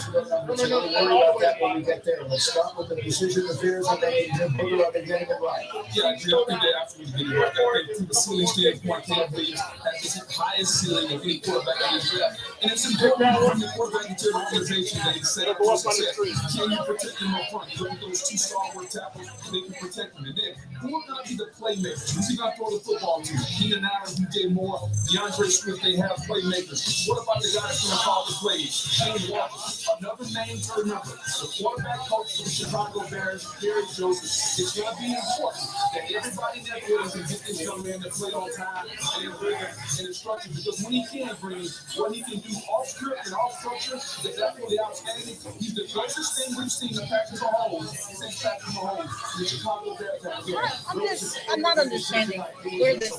about that when we get there. Let's start with the decision the Bears are making. Jim Booger, are they getting it right? Yeah, I think they absolutely getting it right. I think from the ceiling standpoint, Caleb Williams has the highest ceiling of any quarterback in this draft. And it's important when the quarterback into the organization that he's set up for success. Can you protect him up front? With those 2 stalwart tackles, they can protect him. And then, who are going to be the playmakers? Who's he going to throw the football to? Keenan Allen, DJ Moore, DeAndre Swift, they have playmakers. What about the guys who are called the plays? Shane Walker, another name to remember. The quarterback coach for the Chicago Bears, Gary Joseph. It's going to be important that everybody in that building can get this young man to play on time and rigor and instruction, because when he can bring what he can do off script and off structure, that's definitely outstanding. He's the closest thing we've seen to Patrick Mahomes since Patrick Mahomes, the Chicago Bears. I'm not understanding where this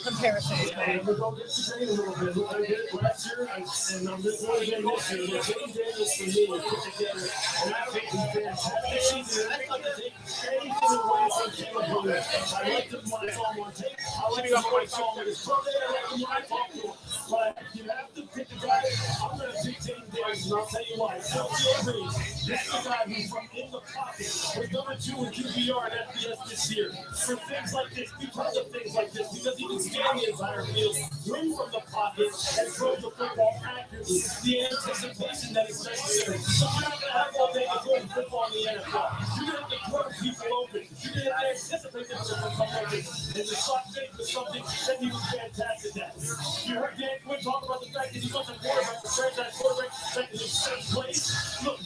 comparison is going. We're going to get to Jay a little bit. We're going to get it last year, and this one again this year. But Jay Daniels for me put together an absolutely fantastic season. And I'd like to take anything away from Caleb Williams. I liked him when I saw him on tape. I liked him when I saw him at his brother. I liked him when I talked to him. But you have to pick a guy. I'm going to pick Jay Daniels, and I'll tell you why. So this is the guy who's from in the pocket. We're number 2 in QBR at FBS this year. For things like this, because of things like this, because he can scan the entire field, win from the pocket, and throw the football accurately. The anticipation that is necessary. So you're not going to have all day to throw football in the NFL. You're going to have to throw people open. You're going to have to anticipate them to come open. And the shot fake was something that he was fantastic at. You heard Dan Quinn talk about the fact that he wasn't quarterback, the franchise quarterback that is in 6th place. Look,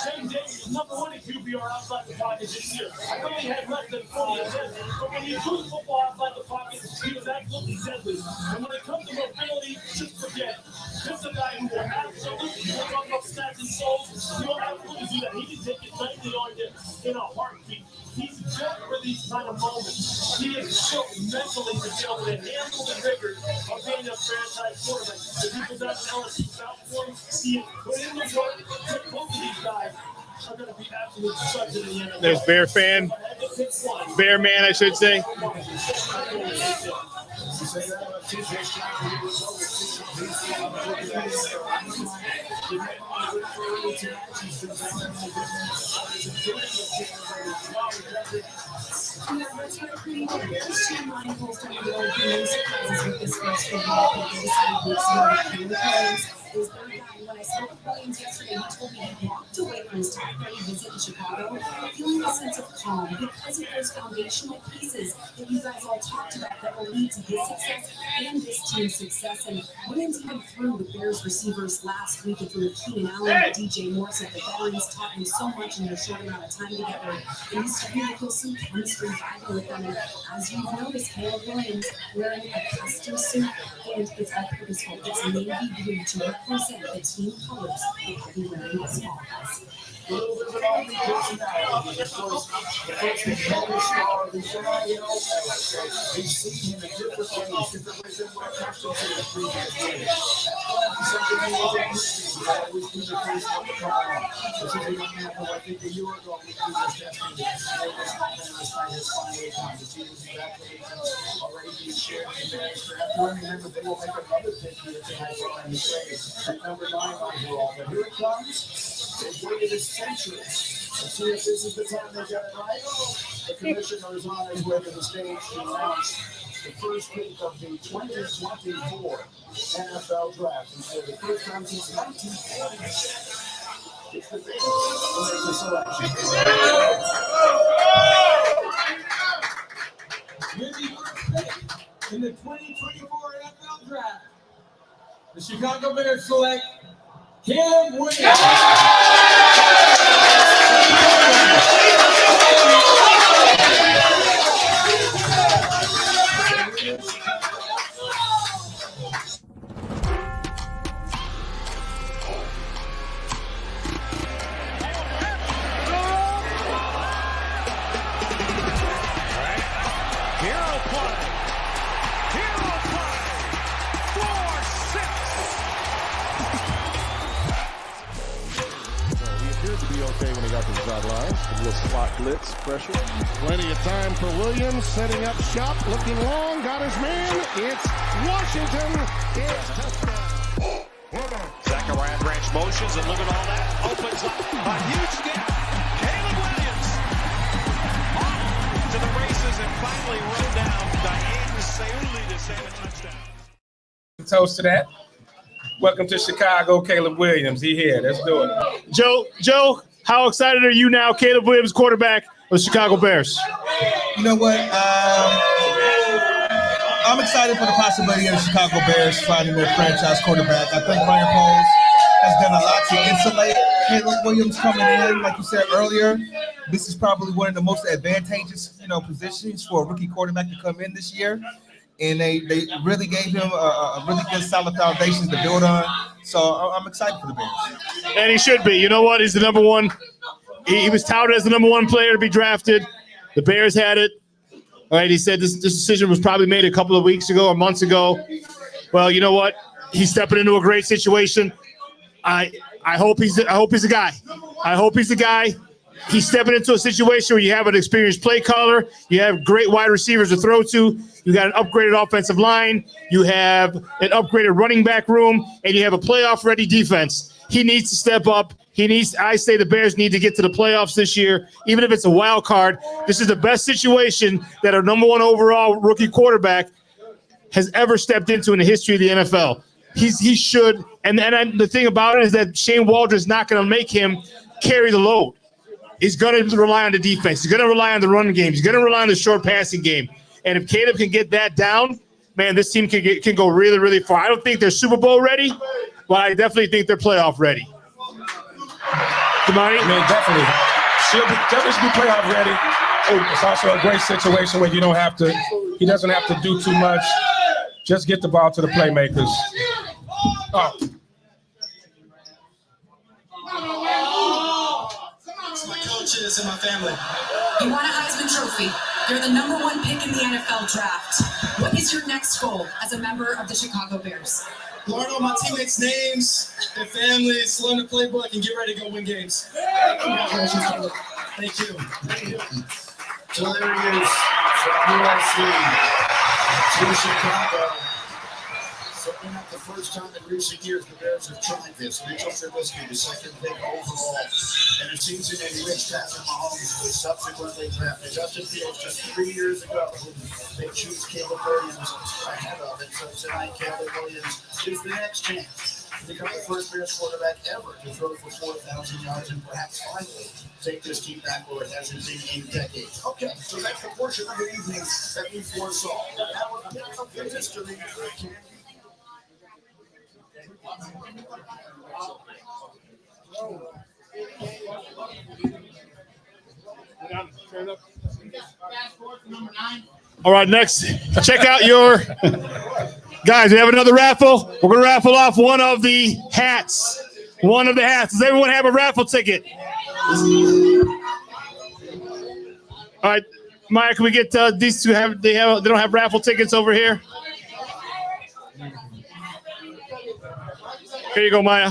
James Davis is number 1 in QBR outside the pocket this year. I know he had less than 40 attempts, but when he threw the football outside the pocket, he was absolutely deadly. And when it comes to mobility, just forget it. This is a guy who will absolutely, we'll talk about stats and souls, he will absolutely do that. He can take it tightly on you in a heartbeat. He's built for these kind of moments. He is built mentally to be able to handle the rigor of being a franchise quarterback. The people that know South Point, he has put in the work. Both of these guys are going to be absolute studs in the NFL. There's Bear fan. Bear man, I should say. Is when I spoke with Williams yesterday, he told me he walked away from his top-rated visit in Chicago feeling a sense of calm because of those foundational pieces that you guys all talked about that will lead to his success and this team's success. And Williams even threw the Bears receivers last week and threw Keenan Allen and DJ Moore, said the veterans taught him so much in their short amount of time together. And he's starting to feel some chemistry vibing with them. And as you've noticed, Caleb Williams wearing a custom suit, and it's all purposeful. It's navy blue to represent the team colors of heavy wearing the small guys. A little bit of an off personality. Of course, the first incredible star of the NIL. We've seen him in different ways than what accustomed to the previous years. That's going to be something he wasn't used to. He always be the first one to come on. This is a young man who I think a year ago we was destined to stay this happened despite his final time. The team was evacuating already being shared in the Bears draft. I remember they will make another pick here tonight for the trade at number 9 overall. But here it comes. They've waited a century. Let's see if this is the time they get it right. The commissioner is on his way to the stage to announce the first pick of the 2024 NFL Draft. And for the first time since 1940, it's the Bears who make the selection. With the first pick in the 2024 NFL Draft, the Chicago Bears select Caleb Williams. Blitz pressure. Plenty of time for Williams, setting up shop, looking long, got his man. It's Washington. It's touchdown. Zachariah branch motions, and look at all that. Opens up a huge gap. Caleb Williams off to the races and finally run down Diane Sayuli to save a touchdown. Toast to that. Welcome to Chicago, Caleb Williams. He here. Let's do it. Joe, how excited are you now, Caleb Williams, quarterback of the Chicago Bears? You know what? I'm excited for the possibility of the Chicago Bears finding their franchise quarterback. I think Ryan Poles has done a lot to insulate Caleb Williams coming in. Like you said earlier, this is probably one of the most advantageous, positions for a rookie quarterback to come in this year. And they really gave him a really good solid foundation to build on. So I'm excited for the Bears. And he should be. You know what? He's the number one. He was touted as the number one player to be drafted. The Bears had it. All right, he said this decision was probably made a couple of weeks ago or months ago. Well, you know what? He's stepping into a great situation. I hope he's a guy. I hope he's a guy. He's stepping into a situation where you have an experienced play caller, you have great wide receivers to throw to, you got an upgraded offensive line, you have an upgraded running back room, and you have a playoff-ready defense. He needs to step up. I say the Bears need to get to the playoffs this year, even if it's a wild card. This is the best situation that our number one overall rookie quarterback has ever stepped into in the history of the NFL. He should, and the thing about it is that Shane Waldron is not going to make him carry the load. He's going to rely on the defense. He's going to rely on the run game. He's going to rely on the short passing game. And if Caleb can get that down, man, this team can go really, really far. I don't think they're Super Bowl ready, but I definitely think they're playoff ready. Damani? I mean, definitely. Definitely should be playoff ready. It's also a great situation where he doesn't have to do too much. Just get the ball to the playmakers. Oh. My coaches and my family. You want a Heisman Trophy. You're the number one pick in the NFL draft. What is your next goal as a member of the Chicago Bears? Learn all my teammates' names, their families, learn the playbook, and get ready to go win games. Congratulations, Caleb. Thank you. So there he is from USC to Chicago. Certainly not the first time in recent years the Bears have tried this. Mitchell Trubisky, the second pick overall, and a season in which Patrick Mahomes was subsequently drafted. Justin Fields just 3 years ago, they choose Caleb Williams ahead of it. So tonight, Caleb Williams is the next chance to become the first Bears quarterback ever to throw for 4,000 yards and perhaps finally take this team back where it hasn't been in decades. Okay, so that's the portion of the evening that we foresaw. Now we're going to the history. All right, next, check out your guys. We have another raffle. We're going to raffle off one of the hats. One of the hats. Does everyone have a raffle ticket? All right, Maya, can we get these two? They don't have raffle tickets over here. Here you go, Maya.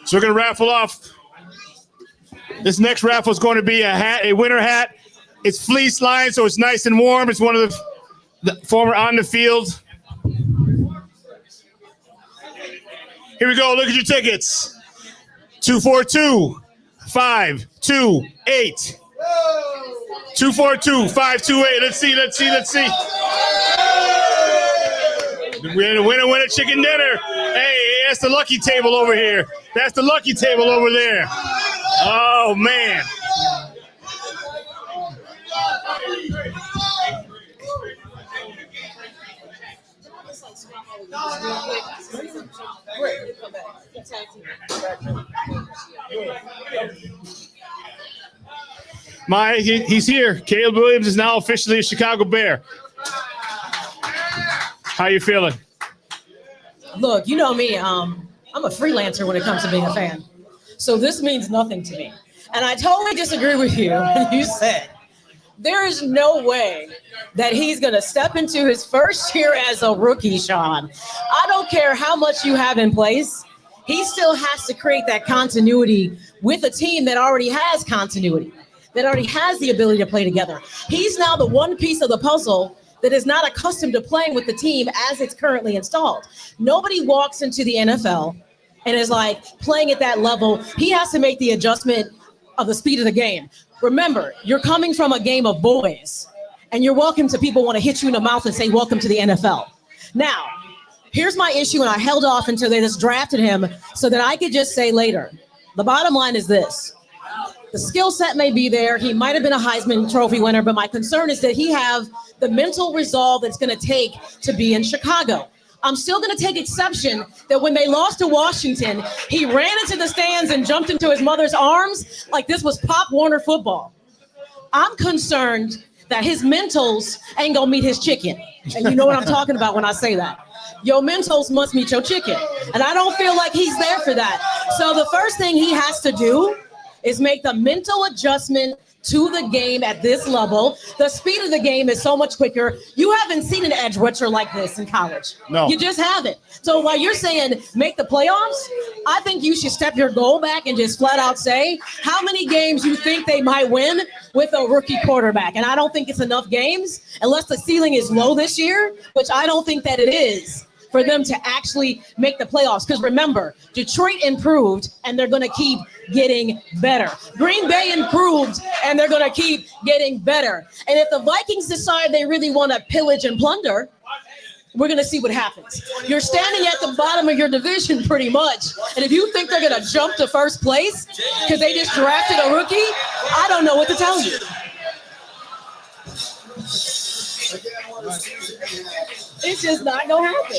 So we're going to raffle off. This next raffle is going to be a winter hat. It's fleece lined, so it's nice and warm. It's one of the former on the field. Here we go. Look at your tickets. 242-528. 242-528. Let's see. We're gonna win a chicken dinner. Hey, that's the lucky table over here. That's the lucky table over there. Oh man. Maya, he's here. Caleb Williams is now officially a Chicago Bear. How you feeling? Look, you know me. I'm a freelancer when it comes to being a fan. So this means nothing to me. And I totally disagree with you when you said there is no way that he's going to step into his first year as a rookie, Shawn. I don't care how much you have in place. He still has to create that continuity with a team that already has continuity, that already has the ability to play together. He's now the one piece of the puzzle that is not accustomed to playing with the team as it's currently installed. Nobody walks into the NFL and is like playing at that level. He has to make the adjustment of the speed of the game. Remember, you're coming from a game of boys, and you're welcome to people want to hit you in the mouth and say, welcome to the NFL. Now, here's my issue, and I held off until they just drafted him so that I could just say later. The bottom line is this. The skill set may be there. He might have been a Heisman Trophy winner, but my concern is that he have the mental resolve that's going to take to be in Chicago. I'm still going to take exception that when they lost to Washington, he ran into the stands and jumped into his mother's arms like this was Pop Warner football. I'm concerned that his mentals ain't going to meet his chicken. And you know what I'm talking about when I say that. Your mentals must meet your chicken. And I don't feel like he's there for that. So the first thing he has to do is make the mental adjustment to the game at this level. The speed of the game is so much quicker. You haven't seen an edge rusher like this in college. No. You just haven't. So while you're saying make the playoffs, I think you should step your goal back and just flat out say how many games you think they might win with a rookie quarterback. And I don't think it's enough games unless the ceiling is low this year, which I don't think that it is, for them to actually make the playoffs. Because remember, Detroit improved, and they're going to keep getting better. Green Bay improved, and they're going to keep getting better. And if the Vikings decide they really want to pillage and plunder, we're going to see what happens. You're standing at the bottom of your division pretty much. And if you think they're going to jump to first place because they just drafted a rookie, I don't know what to tell you. It's just not going to happen.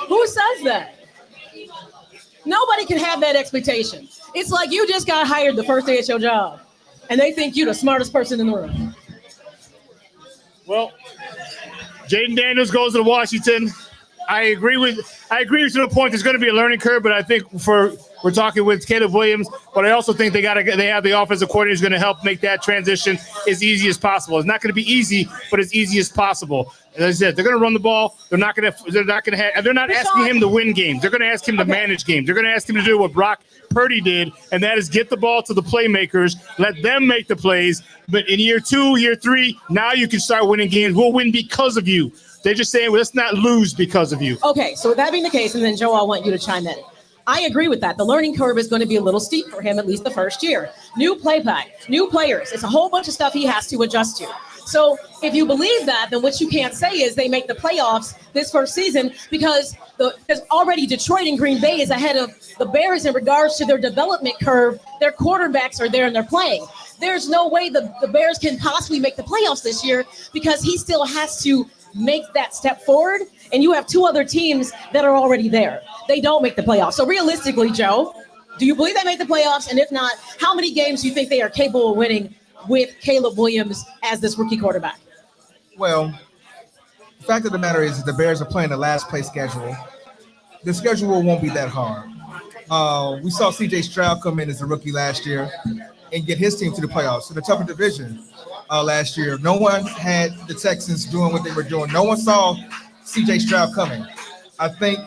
Who says that? Nobody can have that expectation. It's like you just got hired the first day at your job, and they think you're the smartest person in the room. Well, Jaden Daniels goes to Washington. I agree with you to the point there's going to be a learning curve, but I think we're talking with Caleb Williams, but I also think they have the offensive coordinator who's going to help make that transition as easy as possible. It's not going to be easy, but as easy as possible. As I said, they're going to run the ball. They're not asking him to win games. They're going to ask him to manage games. They're going to ask him to do what Brock Purdy did, and that is get the ball to the playmakers, let them make the plays. But in year 2, year 3, now you can start winning games. We'll win because of you. They're just saying, well, let's not lose because of you. Okay, so with that being the case, and then Joe, I want you to chime in. I agree with that. The learning curve is going to be a little steep for him, at least the first year. New playback, new players. It's a whole bunch of stuff he has to adjust to. So if you believe that, then what you can't say is they make the playoffs this first season because already Detroit and Green Bay is ahead of the Bears in regards to their development curve. Their quarterbacks are there and they're playing. There's no way the Bears can possibly make the playoffs this year because he still has to make that step forward, and you have 2 other teams that are already there. They don't make the playoffs. So realistically, Joe, do you believe they make the playoffs? And if not, how many games do you think they are capable of winning with Caleb Williams as this rookie quarterback? Well, the fact of the matter is that the Bears are playing the last place schedule. The schedule won't be that hard. We saw C.J. Stroud come in as a rookie last year and get his team to the playoffs in a tougher division. Last year, no one had the Texans doing what they were doing. No one saw C.J. Stroud coming. I think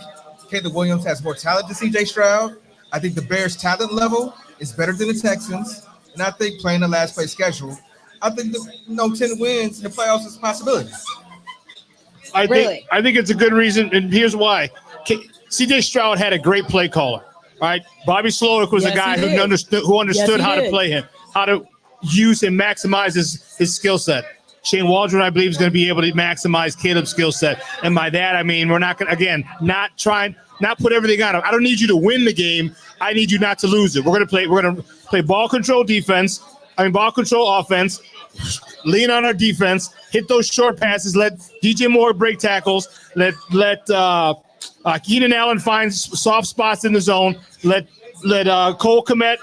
Caleb Williams has more talent than C.J. Stroud. I think the Bears' talent level is better than the Texans, and I think playing the last place schedule, I think 10 wins in the playoffs is a possibility. I think it's a good reason, and here's why. C.J. Stroud had a great play caller. All right, Bobby Slowick was a guy who understood how to play him, how to use and maximize his skill set. Shane Waldron, I believe, is going to be able to maximize Caleb's skill set. And by that, I mean, we're not going to, again, not put everything on him. I don't need you to win the game. I need you not to lose it. We're going to play ball control offense, lean on our defense, hit those short passes, let DJ Moore break tackles, let Keenan Allen find soft spots in the zone, let Cole Kmet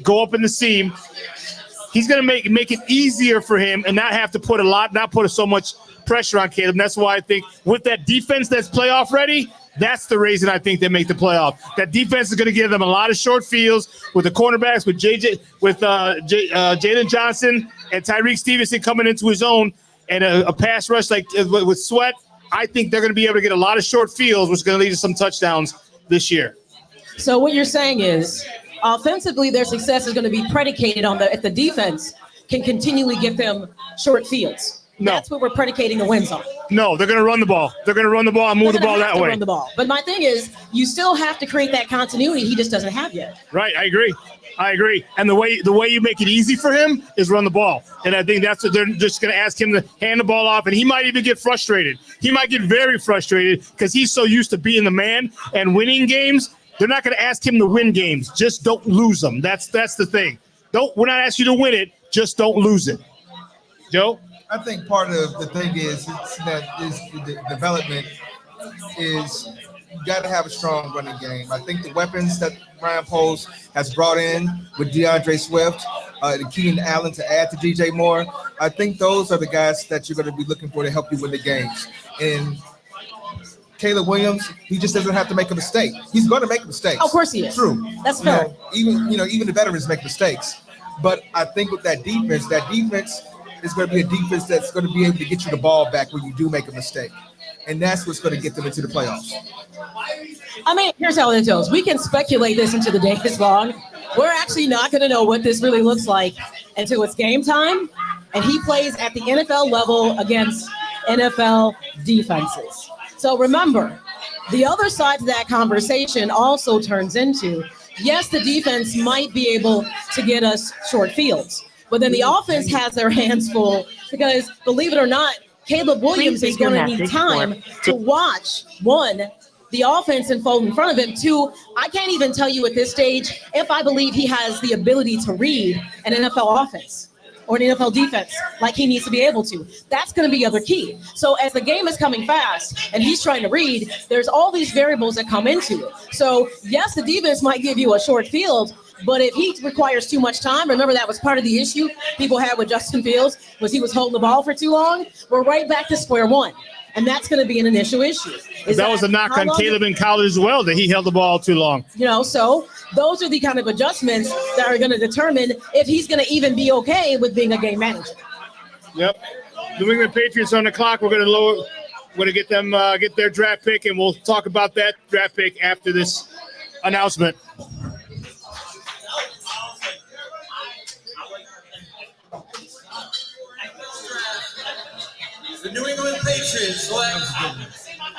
go up in the seam. He's going to make it easier for him and not have to put so much pressure on Caleb. And that's why I think with that defense that's playoff ready, that's the reason I think they make the playoff. That defense is going to give them a lot of short fields with the cornerbacks, with Jalen Johnson and Tyreek Stevenson coming into his own, and a pass rush like with Sweat. I think they're going to be able to get a lot of short fields, which is going to lead to some touchdowns this year. So what you're saying is, offensively, their success is going to be predicated on if the defense can continually get them short fields. No. That's what we're predicating the wins on. No, they're going to run the ball. They're going to run the ball and move the ball that way. Run the ball. But my thing is, you still have to create that continuity he just doesn't have yet. Right, I agree. And the way you make it easy for him is run the ball. And I think that's what they're just going to ask him to hand the ball off. And he might even get frustrated. He might get very frustrated because he's so used to being the man and winning games. They're not going to ask him to win games. Just don't lose them. That's the thing. We're not asking you to win it. Just don't lose it. Joe? I think part of the thing is the development is you got to have a strong running game. I think the weapons that Ryan Poles has brought in with DeAndre Swift, and Keenan Allen to add to DJ Moore, I think those are the guys that you're going to be looking for to help you win the games. And Caleb Williams, he just doesn't have to make a mistake. He's going to make mistakes. Of course he is. True. That's fair. Even the veterans make mistakes. But I think with that defense is going to be a defense that's going to be able to get you the ball back when you do make a mistake. And that's what's going to get them into the playoffs. I mean, here's how it goes. We can speculate this until the day is long. We're actually not going to know what this really looks like until it's game time. And he plays at the NFL level against NFL defenses. So remember, the other side to that conversation also turns into, yes, the defense might be able to get us short fields. But then the offense has their hands full because, believe it or not, Caleb Williams is going to need time to watch, one, the offense unfold in front of him. Two, I can't even tell you at this stage if I believe he has the ability to read an NFL offense or an NFL defense like he needs to be able to. That's going to be the other key. So as the game is coming fast and he's trying to read, there's all these variables that come into it. So, yes, the defense might give you a short field, but if he requires too much time, remember that was part of the issue people had with Justin Fields, was he was holding the ball for too long. We're right back to square one, and that's going to be an initial issue. That was a knock on Caleb in college as well, that he held the ball too long. So those are the kind of adjustments that are going to determine if he's going to even be okay with being a game manager. Yep. New England Patriots on the clock. We're going to get them get their draft pick, and we'll talk about that draft pick after this announcement. The New England Patriots select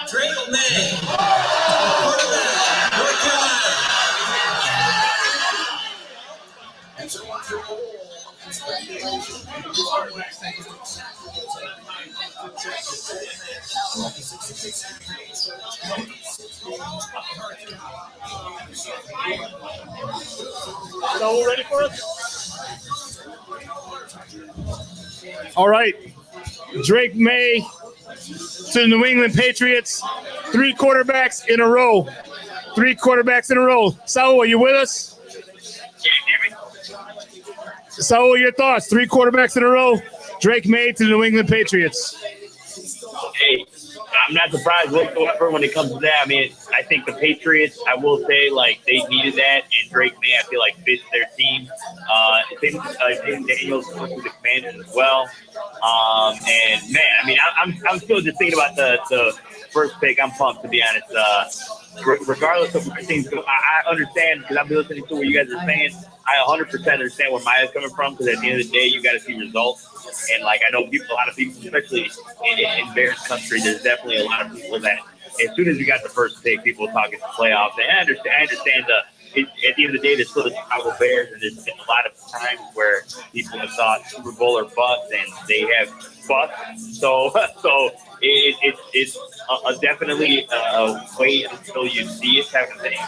Drake May, quarterback, North Carolina. So ready for us? All right. Drake May to the New England Patriots. Three quarterbacks in a row. Saul, are you with us? Saul, your thoughts? Three quarterbacks in a row. Drake May to the New England Patriots. Hey, I'm not surprised whatsoever when it comes to that. I mean, I think the Patriots, I will say, they needed that, and Drake May, I feel like, fits their team. Same Daniels with the Commanders as well. And man, I mean, I'm still just thinking about the first pick. I'm pumped, to be honest. regardless of my team. So I understand because I've been listening to what you guys are saying. I 100% understand where Maya's coming from because at the end of the day, you got to see results. And like I know a lot of people, especially in Bears country, there's definitely a lot of people that as soon as we got the first pick, people were talking playoffs. And I understand at the end of the day, there's still the Chicago Bears, and there's been a lot of times where people have thought Super Bowl or bust, and they have bust. So it's definitely a wait until you see it type of thing.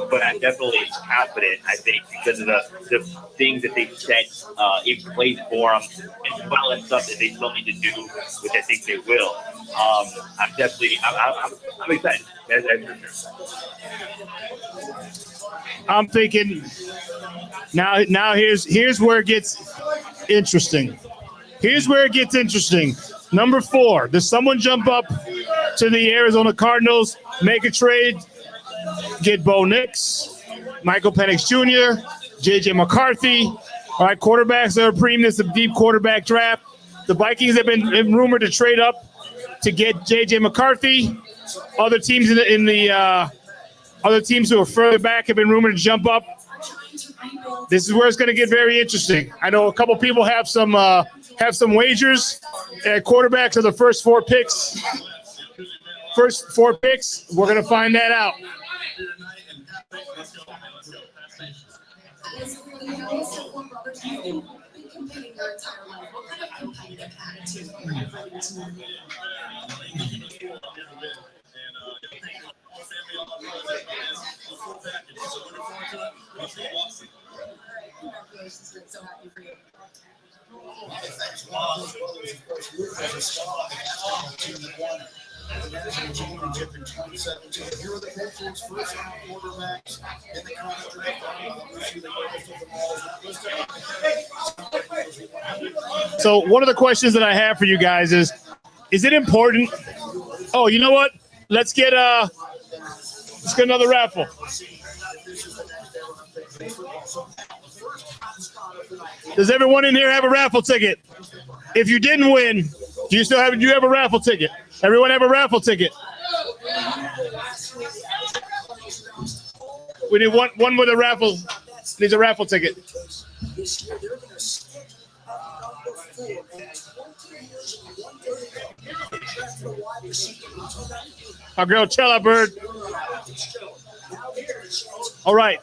But I'm definitely confident, I think, because of the things that they set in place for them, as well as stuff that they still need to do, which I think they will. I'm excited. That's for sure. I'm thinking now here's where it gets interesting. Here's where it gets interesting. Number 4, does someone jump up to the Arizona Cardinals, make a trade, get Bo Nix, Michael Penix Jr., J.J. McCarthy, all right, quarterbacks that are premium, this is a deep quarterback draft. The Vikings have been rumored to trade up to get J.J. McCarthy. Other teams other teams who are further back have been rumored to jump up. This is where it's going to get very interesting. I know a couple people have some wagers at quarterbacks of the first 4 picks. First 4 picks, we're going to find that out. So happy for you. National championship in 2017. Here are the Patriots' first-round quarterbacks in the contract. So one of the questions that I have for you guys is it important? Oh, you know what? Let's get another raffle. Does everyone in here have a raffle ticket? If you didn't win, do you have a raffle ticket? Everyone have a raffle ticket? We need one with a raffle. Needs a raffle ticket. Our girl Chella Bird. All right.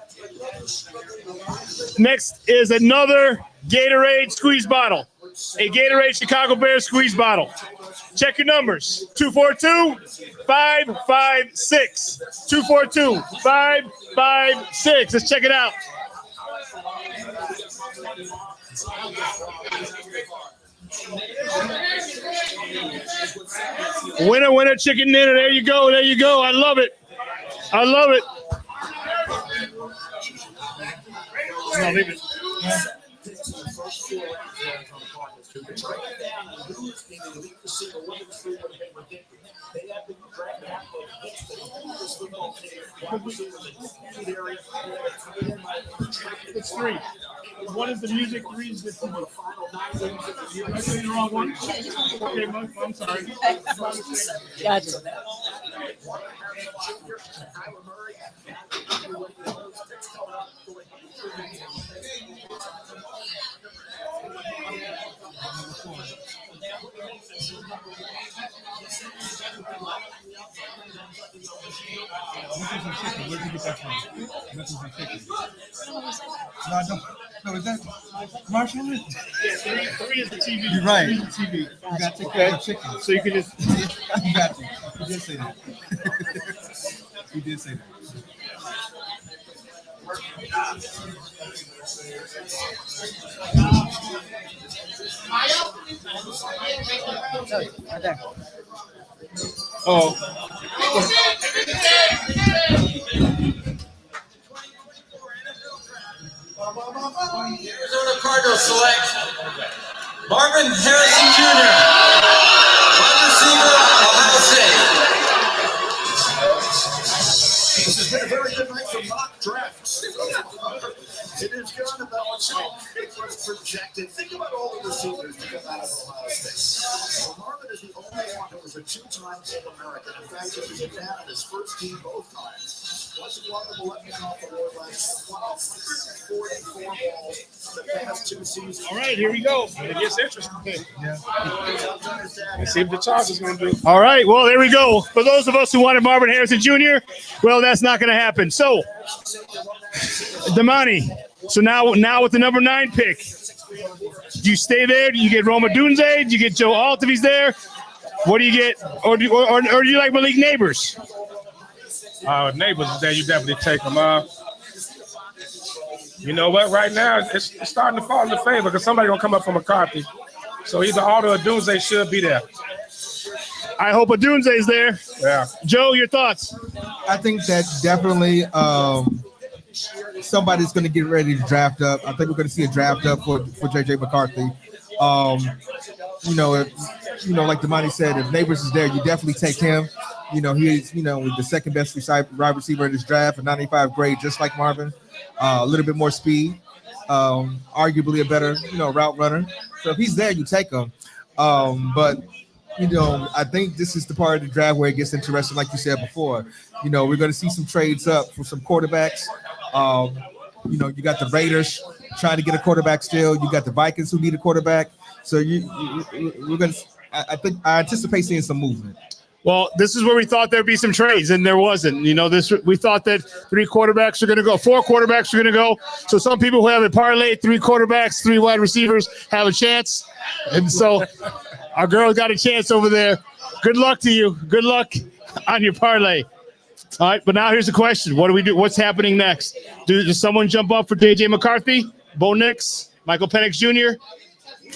Next is another Gatorade squeeze bottle. A Gatorade Chicago Bears squeeze bottle. Check your numbers. 242-556. 242-556. Let's check it out. Winner, chicken dinner. There you go. I love it. No, leave it. It's 3. One is the music, 3 is the TV. Am I saying the wrong one? Okay, I'm sorry. Gotcha. Where'd you get that from? Nothing's in chicken. No, I don't. No, is that Marshall? Yeah, 3 is the TV. You're right. 3 is the TV. You got to take the chicken. So you can just. You got to. You did say that. You did say that. Right there. Oh. Arizona Cardinals select Marvin Harrison Jr., wide receiver, Ohio State. This has been a very good night for mock drafts. It is John Belichick. It was projected. Think about all the receivers that come out of Ohio State. Marvin is the only one who was a two-time All-American. In fact, he was unanimous first team both times. Wasn't won the Biletnikoff Award last year. 144 balls the past 2 seasons. All right, here we go. It gets interesting. Yeah. Let's see what the Chargers going to do. All right, well, there we go. For those of us who wanted Marvin Harrison Jr., well, that's not going to happen. So, Damani, so now with the number 9 pick, do you stay there? Do you get Roma Dunze? Do you get Joe Alt if he's there? What do you get? Or do you like Malik Neighbors? Neighbors is there. You definitely take them. You know what? Right now, it's starting to fall into favor because somebody going to come up from McCarthy. So either Aldo or Dunze should be there. I hope Adunze is there. Yeah. Joe, your thoughts? I think that definitely somebody's going to get ready to draft up. I think we're going to see a draft up for JJ McCarthy. Like Damani said, if Neighbors is there, you definitely take him. He's the second best wide receiver in this draft, a 95 grade, just like Marvin. A little bit more speed, arguably a better route runner. So if he's there, you take him. But I think this is the part of the draft where it gets interesting, like you said before. We're going to see some trades up for some quarterbacks. You got the Raiders trying to get a quarterback still. You got the Vikings who need a quarterback. So we're going to. I anticipate seeing some movement. Well, this is where we thought there'd be some trades, and there wasn't. We thought that 4 quarterbacks are going to go. So some people who have a parlay, 3 quarterbacks, 3 wide receivers have a chance. And so our girl got a chance over there. Good luck to you. Good luck on your parlay. All right, but now here's the question. What do we do? What's happening next? Does someone jump up for JJ McCarthy, Bo Nix, Michael Penix Jr.?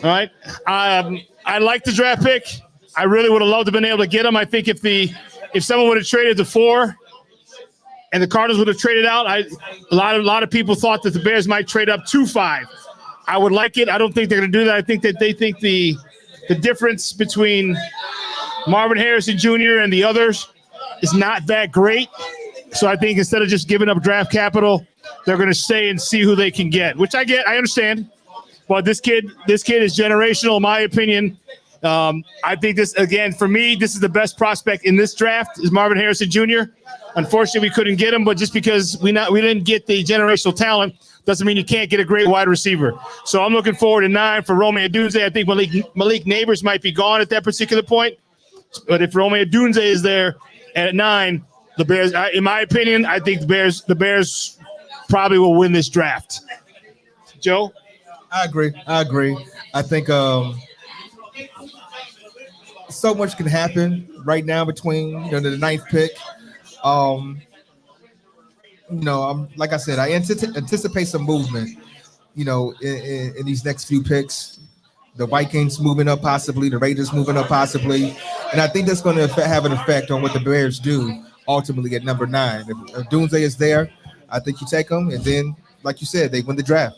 All right. I like the draft pick. I really would have loved to have been able to get him. I think if someone would have traded to 4 and the Cardinals would have traded out, a lot of people thought that the Bears might trade up to 5. I would like it. I don't think they're going to do that. I think that they think the difference between Marvin Harrison Jr. and the others is not that great. So I think instead of just giving up draft capital, they're going to stay and see who they can get, which I understand. But this kid is generational, in my opinion. I think this, again, for me, this is the best prospect in this draft is Marvin Harrison Jr. Unfortunately, we couldn't get him, but just because we didn't get the generational talent doesn't mean you can't get a great wide receiver. So I'm looking forward to 9 for Rome Odunze. I think Malik Neighbors might be gone at that particular point. But if Rome Odunze is there at 9, the Bears, in my opinion, I think the Bears probably will win this draft. Joe? I agree. I think so much can happen right now between the 9th pick. Like I said, I anticipate some movement. In these next few picks, the Vikings moving up possibly, the Raiders moving up possibly, and I think that's going to have an effect on what the Bears do ultimately at number 9. If Dunze is there, I think you take them, and then, like you said, they win the draft.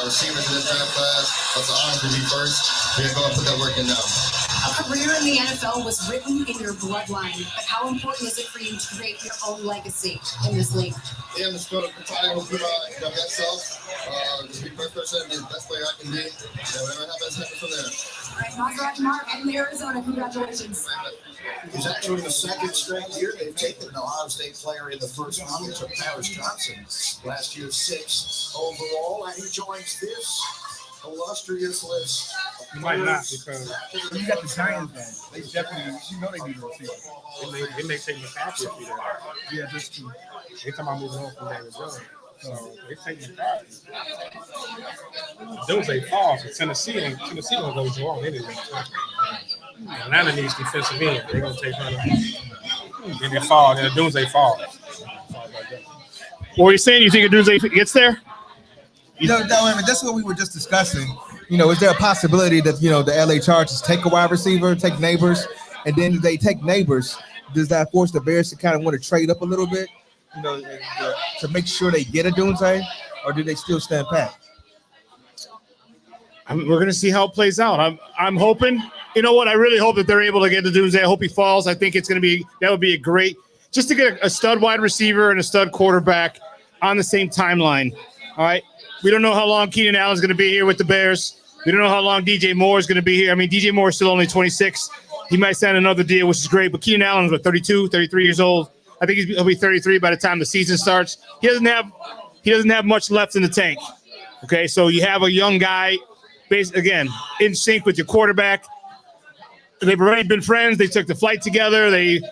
Receivers in this draft class. That's an honor to be first. We're going to put that work in now. A career in the NFL was written in your bloodline, but how important is it for you to create your own legacy in this league? Yeah, I'm just going to try to do my best self. Just be the best person, be the best player I can be. Whatever happens from there. All right, Mark in Arizona, congratulations. It's actually the 2nd straight year they've taken an Ohio State player in the first round. They took Paris Johnson last year, 6th overall, and he joins this illustrious list. You might not because you got the Giants. They definitely, they need a receiver. They may take McCaffrey if there. Yeah, just true. They talking about moving on from Arizona. So they take McCaffrey. Dunze falls. Tennessee don't go wrong anyway. Atlanta needs defensive end. They're gonna take her. Then they fall. Then Dunze falls. What are you saying? You think Dunze gets there? No, I mean, that's what we were just discussing. Is there a possibility that the LA Chargers take a wide receiver, take Neighbors, and then they take Neighbors? Does that force the Bears to kind of want to trade up a little bit, to make sure they get a Dunze, or do they still stand pat? We're going to see how it plays out. I'm hoping. You know what? I really hope that they're able to get the Dunze. I hope he falls. I think that would be a great, just to get a stud wide receiver and a stud quarterback on the same timeline. All right. We don't know how long Keenan Allen's going to be here with the Bears. We don't know how long DJ Moore is going to be here. I mean, DJ Moore is still only 26. He might sign another deal, which is great. But Keenan Allen is, 32, 33 years old. I think he'll be 33 by the time the season starts. He doesn't have much left in the tank. Okay, so you have a young guy, again, in sync with your quarterback. They've already been friends. They took the flight together. They've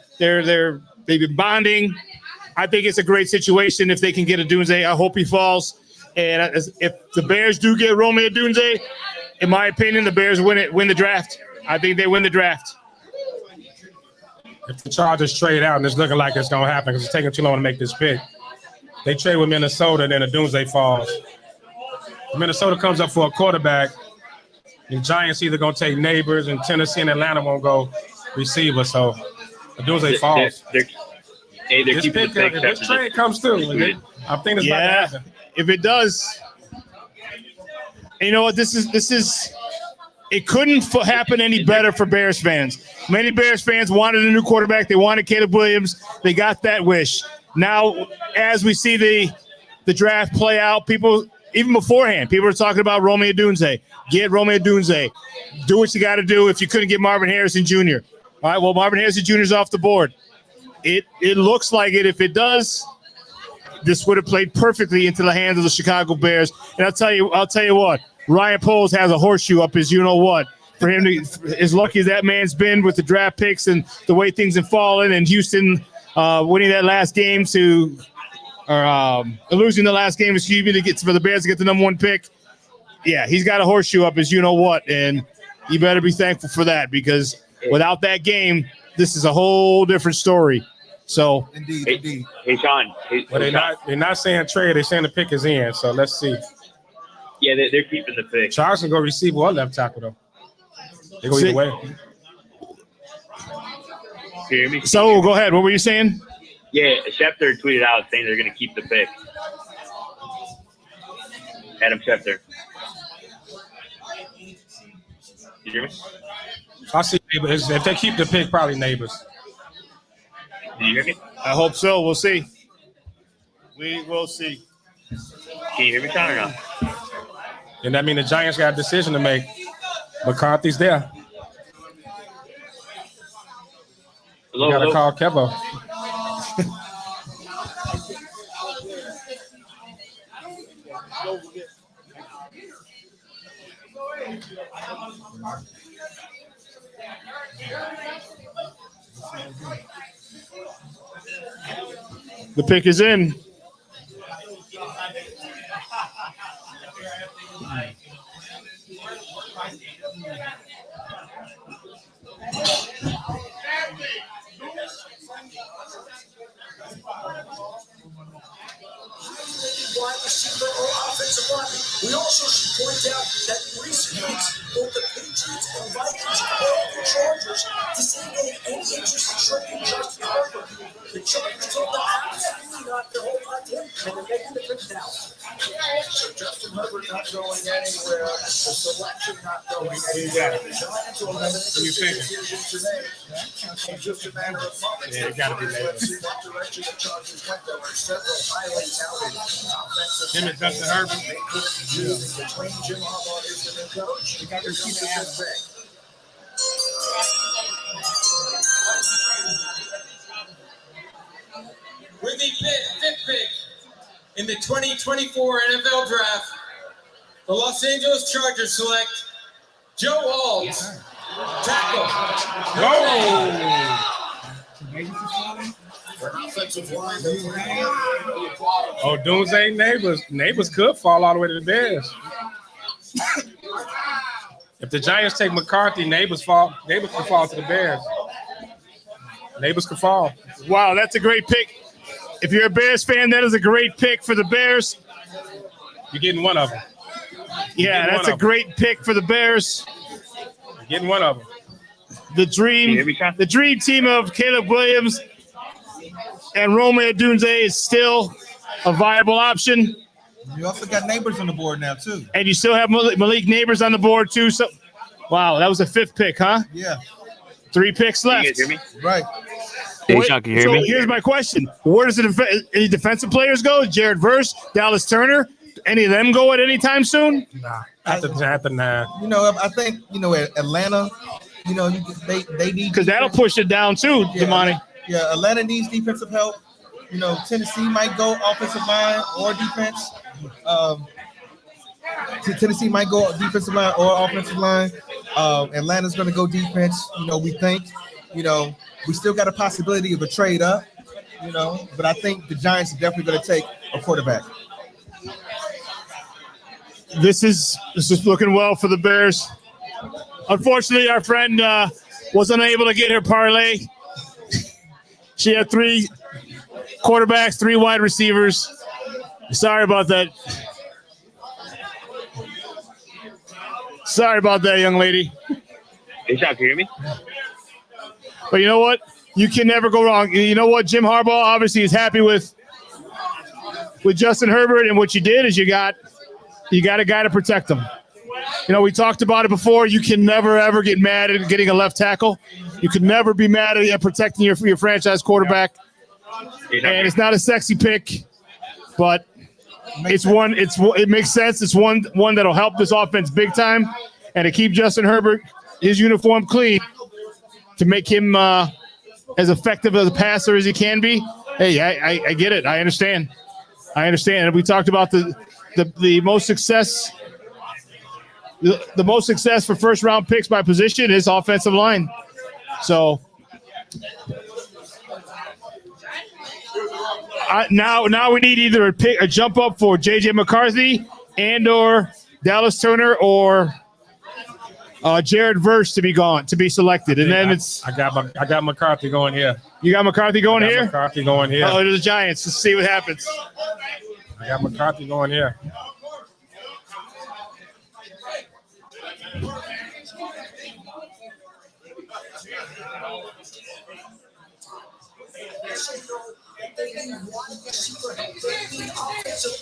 been bonding. I think it's a great situation if they can get a Dunze. I hope he falls. And if the Bears do get Romeo Dunze, in my opinion, the Bears win the draft. I think they win the draft. If the Chargers trade out, and it's looking like it's going to happen because it's taking too long to make this pick, they trade with Minnesota, then the Dunze falls. Minnesota comes up for a quarterback. The Giants either going to take Neighbors, and Tennessee and Atlanta won't go receiver. So the Dunze falls. They're keeping the pick. If this trade comes through, I think it's about to happen. If it does, and you know what? This is. It couldn't happen any better for Bears fans. Many Bears fans wanted a new quarterback. They wanted Caleb Williams. They got that wish. Now, as we see the draft play out, people, even beforehand, people are talking about Romeo Dunze. Get Romeo Dunze. Do what you got to do if you couldn't get Marvin Harrison Jr. All right, well, Marvin Harrison Jr. is off the board. It looks like it. If it does, this would have played perfectly into the hands of the Chicago Bears. And I'll tell you what. Ryan Poles has a horseshoe up his you-know-what. For him to, as lucky as that man's been with the draft picks and the way things have fallen, and Houston winning that last game losing the last game, for the Bears to get the number one pick. Yeah, he's got a horseshoe up his you-know-what, and you better be thankful for that because without that game, this is a whole different story. So, indeed. Hey, Sean. They're not saying trade. They're saying the pick is in. So let's see. Yeah, they're keeping the pick. Charles can go receive or left tackle, though. They go either way. Hear me? So, go ahead. What were you saying? Yeah, Schefter tweeted out saying they're going to keep the pick. Adam Schefter. You hear me? I see Neighbors. If they keep the pick, probably Neighbors. Did you hear me? I hope so. We'll see. We will see. Can you hear me, Sean, or not? And that means the Giants got a decision to make. McCarthy's there. Hello, got to call Kevo. The pick is in. Wide receiver or offensive line. We also should point out that in recent weeks, both the Patriots and Vikings called the Chargers to say they had any interest in trading Justin Herbert. The Chargers told them absolutely not to hold on to him, and they're making the trip now. So Justin Herbert not going anywhere, the selection not going anywhere. The Giants will have a decision today. In just a matter of moments. Yeah, it got to be later. Let's see what direction the Chargers went. There were several highly touted offensive Him and Justin Herbert. they couldn't choose between. Jim Harbaugh is the new coach. Here comes the pick. With the fifth pick in the 2024 NFL Draft, the Los Angeles Chargers select Joe Alt, tackle. Oh, Dunze Neighbors. Neighbors could fall all the way to the Bears. If the Giants take McCarthy, Neighbors could fall to the Bears. Neighbors could fall. Wow, that's a great pick. If you're a Bears fan, that is a great pick for the Bears. You're getting one of them. Yeah, that's a great pick for the Bears. You're getting one of them. The dream team of Caleb Williams and Romeo Dunze is still a viable option. You also got Neighbors on the board now, too. And you still have Malik Neighbors on the board, too. So, wow, that was a fifth pick, huh? Yeah. 3 picks left. You guys hear me? Right. Hey, Sean, can you hear me? Here's my question. Where does any defensive players go? Jared Verse, Dallas Turner, any of them go at any time soon? Nah, after 9. You know, I think Atlanta. You know, they need because that'll push it down too, Damani. Yeah, Atlanta needs defensive help. You know, Tennessee might go offensive line or defense. Tennessee might go defensive line or offensive line. Atlanta's going to go defense. You know, we think. You know, we still got a possibility of a trade up. You know, but I think the Giants are definitely going to take a quarterback. This is looking well for the Bears. Unfortunately, our friend was unable to get her parlay. She had 3 quarterbacks, 3 wide receivers. Sorry about that. Sorry about that, young lady. Hey, Sean, can you hear me? But you know what? You can never go wrong. You know what? Jim Harbaugh obviously is happy with Justin Herbert, and what you did is you got a guy to protect him. You know, we talked about it before. You can never, ever get mad at getting a left tackle. You can never be mad at protecting your franchise quarterback. And it's not a sexy pick, but it makes sense. It's one that'll help this offense big time, and to keep Justin Herbert, his uniform clean, to make him as effective as a passer as he can be. Hey, I get it. I understand. And we talked about the most success. The most success for first round picks by position is offensive line. So now we need either a jump up for JJ McCarthy and or Dallas Turner or Jared Verse to be selected. And then I got McCarthy going here. You got McCarthy going here? McCarthy going here. Oh, to the Giants. Let's see what happens. I got McCarthy going here. They need one super offensive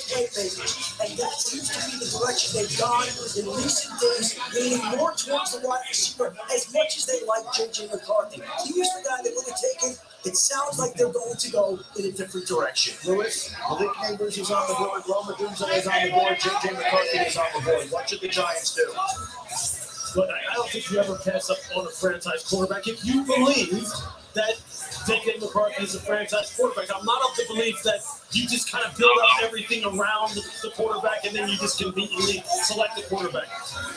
playmakers, and that seems to be the direction they've gone in recent days, leaning more towards the wide receiver as much as they like JJ McCarthy. He was the guy they would have taken. It sounds like they're going to go in a different direction. Lewis, Malik Neighbors is on the board, Roma Dunza is on the board, JJ McCarthy is on the board. What should the Giants do? Look, I don't think you ever pass up on a franchise quarterback if you believe that JJ McCarthy is a franchise quarterback. I'm not of the belief that you just kind of build up everything around the quarterback and then you just conveniently select the quarterback.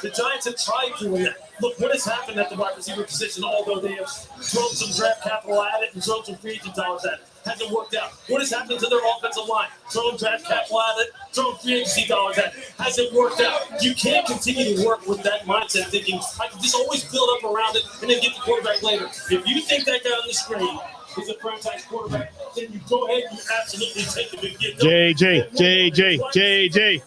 The Giants have tried doing that. Look, what has happened at the wide receiver position, although they have thrown some draft capital at it and thrown some free agent dollars at it, hasn't worked out. What is happening to their offensive line? Throwing draft capital at it, throwing free agency dollars at it, hasn't worked out. You can't continue to work with that mindset thinking, I can just always build up around it and then get the quarterback later. If you think that guy on the screen is a franchise quarterback, then you go ahead and you absolutely take the big get. JJ.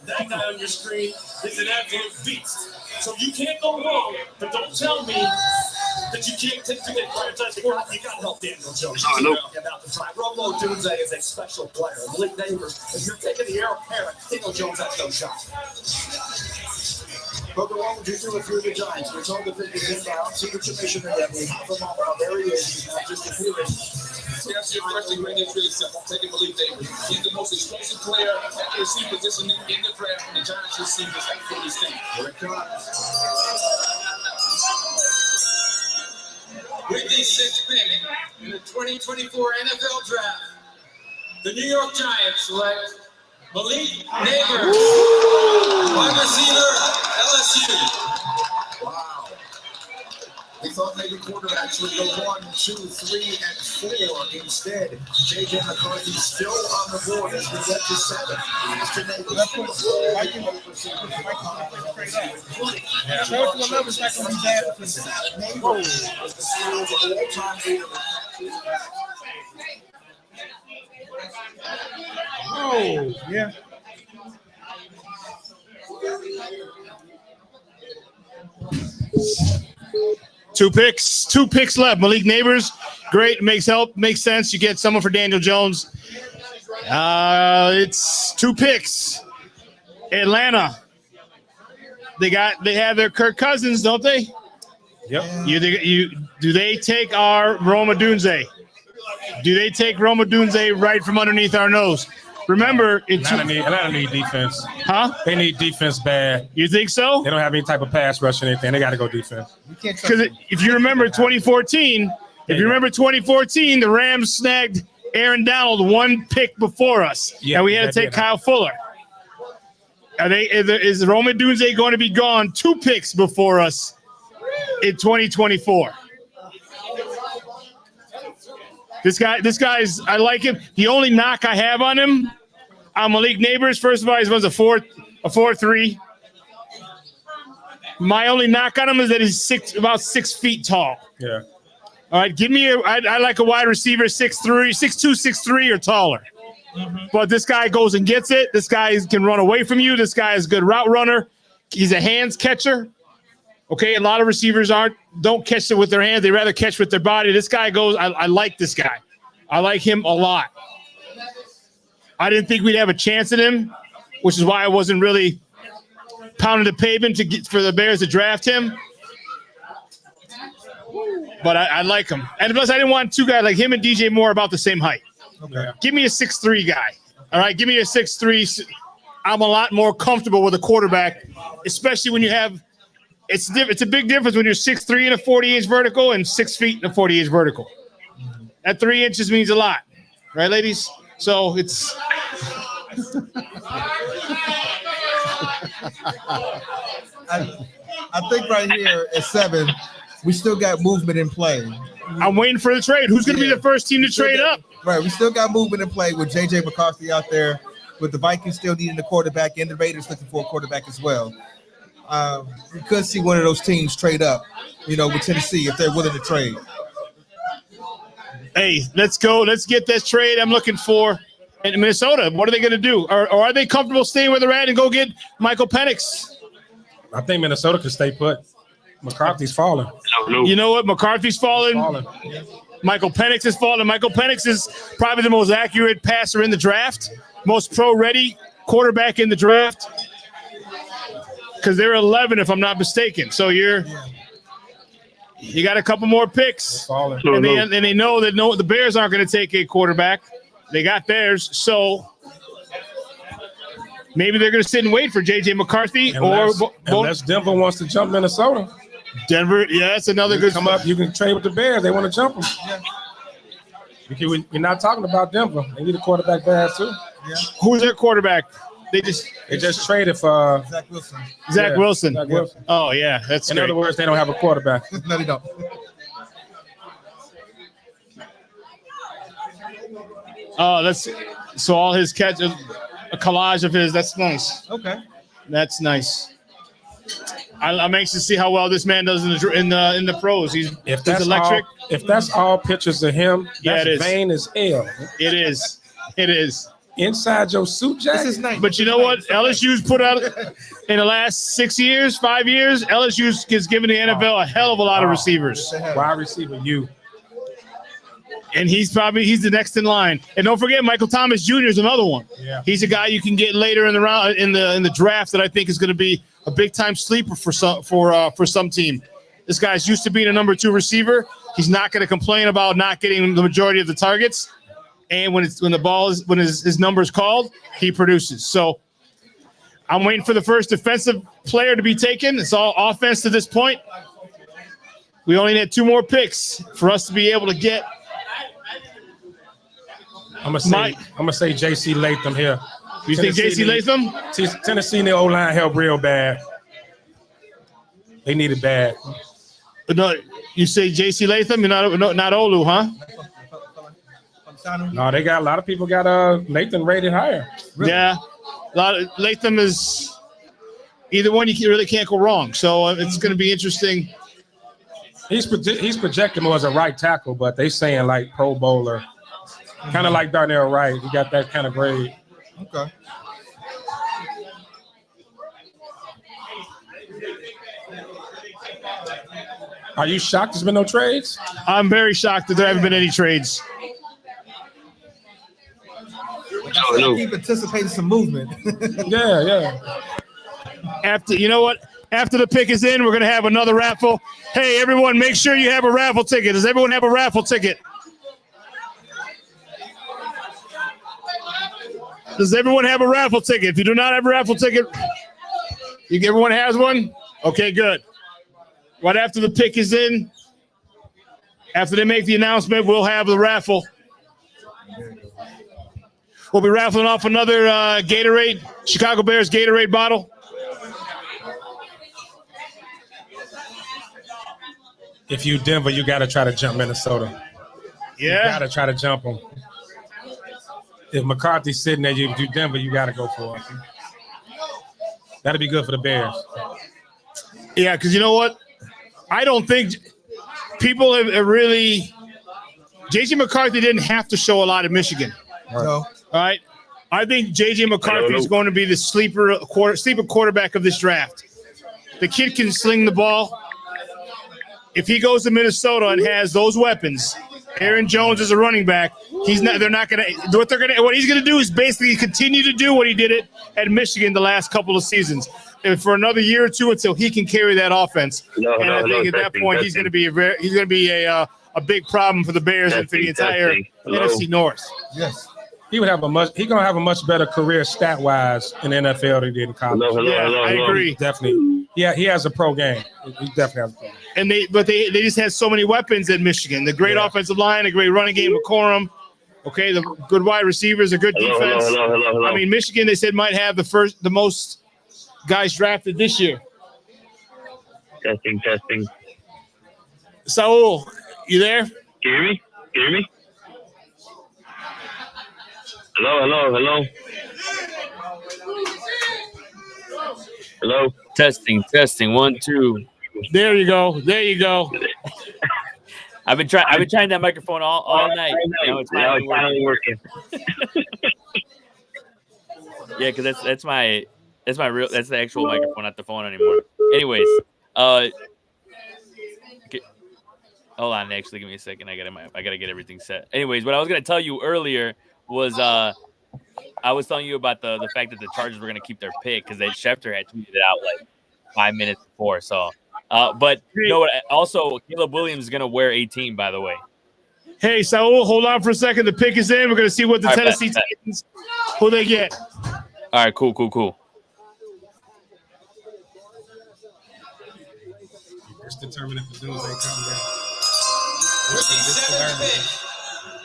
That guy on your screen is an absolute beast. So you can't go wrong, but don't tell me that you can't take the franchise quarterback. You got to help Daniel Jones. About the time. Romo Dunze is a special player. Malik Neighbors, if you're taking the air apparent, Daniel Jones has no shot. Booker, what would you do if you're the Giants? We're told to pick his inbound, see what your mission is. We have him on. There he is. He's not just appearing. To answer your question, Randy, it's really simple. I'm taking Malik Neighbors. He's the most explosive player at the receiver position in the draft, and the Giants receivers have for this team. Here it comes. With the 6th pick in the 2024 NFL Draft, the New York Giants select Malik Neighbors, wide receiver, LSU. Wow. We thought maybe quarterbacks would go 1, 2, 3, and 4. Instead, JJ McCarthy still on the board as we get to 7. Mr. Neighbors. Oh, yeah. Two picks left. Malik Neighbors, great. Makes sense. You get someone for Daniel Jones. It's 2 picks. Atlanta. They have their Kirk Cousins, don't they? Yep. Do they take our Roma Dunze? Do they take Roma Dunze right from underneath our nose? Remember, Atlanta need defense. Huh? They need defense bad. You think so? They don't have any type of pass rush or anything. They got to go defense. Because if you remember 2014, the Rams snagged Aaron Donald 1 pick before us, and we had to take Kyle Fuller. Is Roman Dunze going to be gone 2 picks before us in 2024? This guy's, I like him. The only knock I have on him, Malik Neighbors. First of all, he runs a 4.3. My only knock on him is that he's about 6 feet tall. Yeah. All right, I like a wide receiver 6'3", 6'2", 6'3", or taller. But this guy goes and gets it. This guy can run away from you. This guy is a good route runner. He's a hands catcher. Okay, a lot of receivers don't catch it with their hands. They rather catch with their body. This guy goes, I like this guy. I like him a lot. I didn't think we'd have a chance at him, which is why I wasn't really pounding the pavement for the Bears to draft him. But I like him. And plus, I didn't want 2 guys like him and DJ Moore about the same height. Okay. Give me a 6'3" guy. All right, give me a 6'3". I'm a lot more comfortable with a quarterback, especially when you have it's a big difference when you're 6'3" and a 40-inch vertical and 6 feet and a 40-inch vertical. That 3 inches means a lot. Right, ladies? So it's I think right here at 7, we still got movement in play. I'm waiting for the trade. Who's going to be the first team to trade up? Right, we still got movement in play with J.J. McCarthy out there, with the Vikings still needing a quarterback and the Raiders looking for a quarterback as well. We could see one of those teams trade up, with Tennessee if they're willing to trade. Hey, let's go. Let's get this trade I'm looking for. In Minnesota, what are they going to do? Or are they comfortable staying where they're at and go get Michael Penix? I think Minnesota could stay put. McCarthy's falling. You know what? McCarthy's falling. Michael Penix is falling. Michael Penix is probably the most accurate passer in the draft, most pro-ready quarterback in the draft, because they're 11, if I'm not mistaken. So you got a couple more picks, and they know that the Bears aren't going to take a quarterback. They got theirs, so maybe they're going to sit and wait for J.J. McCarthy unless Denver wants to jump Minnesota. Denver, yeah, that's another good come up. You can trade with the Bears. They want to jump them. Yeah. You're not talking about Denver. They need a quarterback bad too. Yeah. Who's their quarterback? They just traded for Zach Wilson. Zach Wilson. Oh yeah, that's in other words, they don't have a quarterback. No, they don't. Oh, so all his catches, a collage of his. That's nice. Okay, that's nice. I'm anxious to see how well this man does in the pros. He's electric. If that's all pictures of him, that's vain as hell. It is. Inside your suit jacket. This is nice. But you know what? LSU's put out in the last 5 years, LSU has given the NFL a hell of a lot of receivers. Wide receiver, and he's the next in line. And don't forget, Michael Thomas Jr. is another one. Yeah. He's a guy you can get later in the round in the draft that I think is going to be a big time sleeper for some team. This guy's used to being a number 2 receiver. He's not going to complain about not getting the majority of the targets. And when his number is called, he produces. So I'm waiting for the first defensive player to be taken. It's all offense to this point. We only need 2 more picks for us to be able to get. I'm gonna say J.C. Latham here. You think J.C. Latham? Tennessee and the O-line helped real bad. They need it bad. But no, you say J.C. Latham? You're not Olu, huh? No, they got a lot of people got Latham rated higher. Really? Yeah, Latham is either one. You really can't go wrong. So it's going to be interesting. He's projected more as a right tackle, but they saying like Pro Bowler, kind of like Darnell Wright. He got that kind of grade. Okay. Are you shocked there's been no trades? I'm very shocked that there haven't been any trades. Keep anticipating some movement. Yeah. After the pick is in, we're going to have another raffle. Hey, everyone, make sure you have a raffle ticket. Does everyone have a raffle ticket? Does everyone have a raffle ticket? If you do not have a raffle ticket, everyone has one? Okay, good. Right after the pick is in, after they make the announcement, we'll have the raffle. We'll be raffling off another Gatorade, Chicago Bears Gatorade bottle. If you Denver, you got to try to jump Minnesota. Yeah. You got to try to jump them. If McCarthy's sitting there, you Denver, you got to go for it. That'd be good for the Bears. Yeah, because you know what? I don't think people have really – J.J. McCarthy didn't have to show a lot in Michigan. No. All right? I think J.J. McCarthy is going to be the sleeper quarterback of this draft. The kid can sling the ball. If he goes to Minnesota and has those weapons, Aaron Jones is a running back. He's not. They're not going to. What he's going to do is basically continue to do what he did at Michigan the last couple of seasons, and for another year or two until he can carry that offense. I think at that point he's going to be a big problem for the Bears and for the entire NFC North. Yes. He's gonna have a much better career stat wise in the NFL than he did in college. I agree. Definitely. Yeah, he has a pro game. He definitely has a pro game. And they just had so many weapons at Michigan. The great offensive line, a great running game with Corum. Okay, the good wide receivers, a good defense. Hello. I mean, Michigan, they said, might have the most guys drafted this year. Testing. Saul, you there? Can you hear me? Hello. Hello. Testing. 1, 2. There you go. I've been trying that microphone all night. Now it's finally working. Yeah, because that's the actual microphone, not the phone anymore. Anyways, hold on. Actually, give me a second. I gotta get everything set. Anyways, what I was gonna tell you earlier was I was telling you about the fact that the Chargers were gonna keep their pick because Schefter had tweeted it out like 5 minutes before. So, but you know what? Also, Caleb Williams is gonna wear 18. By the way. Hey, Saul, hold on for a second. The pick is in. We're gonna see what the Tennessee Titans who they get. All right, cool. It's determined if the dudes ain't coming down. With the 7th pick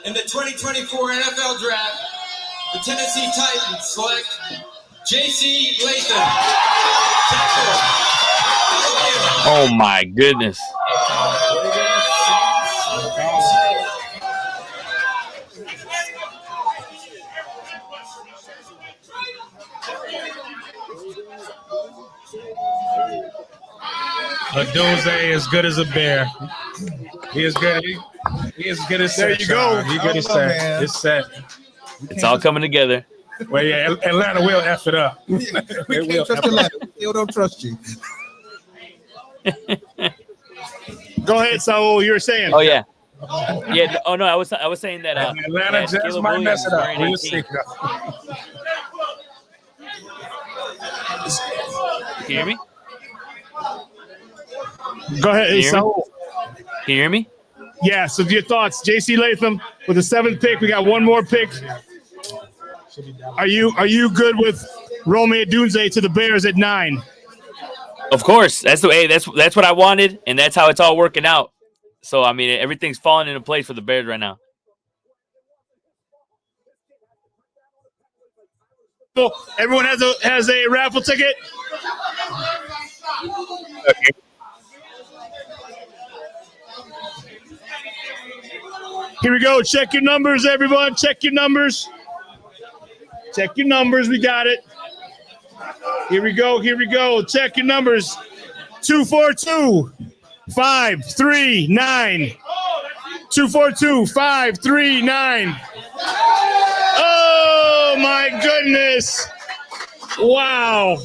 in the 2024 NFL Draft, the Tennessee Titans select J.C. Latham. Oh my goodness. Adunze is good as a bear. He is good. He is good as there set. You go. He good as set. It's set. It's all coming together. Well, yeah, Atlanta will F it up. We can't trust Atlanta. We still don't trust you. Go ahead, Saul. You were saying. Oh yeah. Yeah. Oh no, I was saying that Atlanta just Caleb might Williams mess it up. wearing We'll 18. see. Can you hear me? Go ahead, hey, Saul. Can you hear me? Yeah. So your thoughts, J.C. Latham with the 7th pick. We got one more pick. Are you good with Rome Odunze to the Bears at 9? Of course. That's what I wanted, and that's how it's all working out. So I mean, everything's falling into place for the Bears right now. Everyone has a raffle ticket. Okay. Here we go. Check your numbers, everyone. Check your numbers. Check your numbers. We got it. Here we go. Check your numbers. 242 539. 242 539. Oh my goodness. Wow.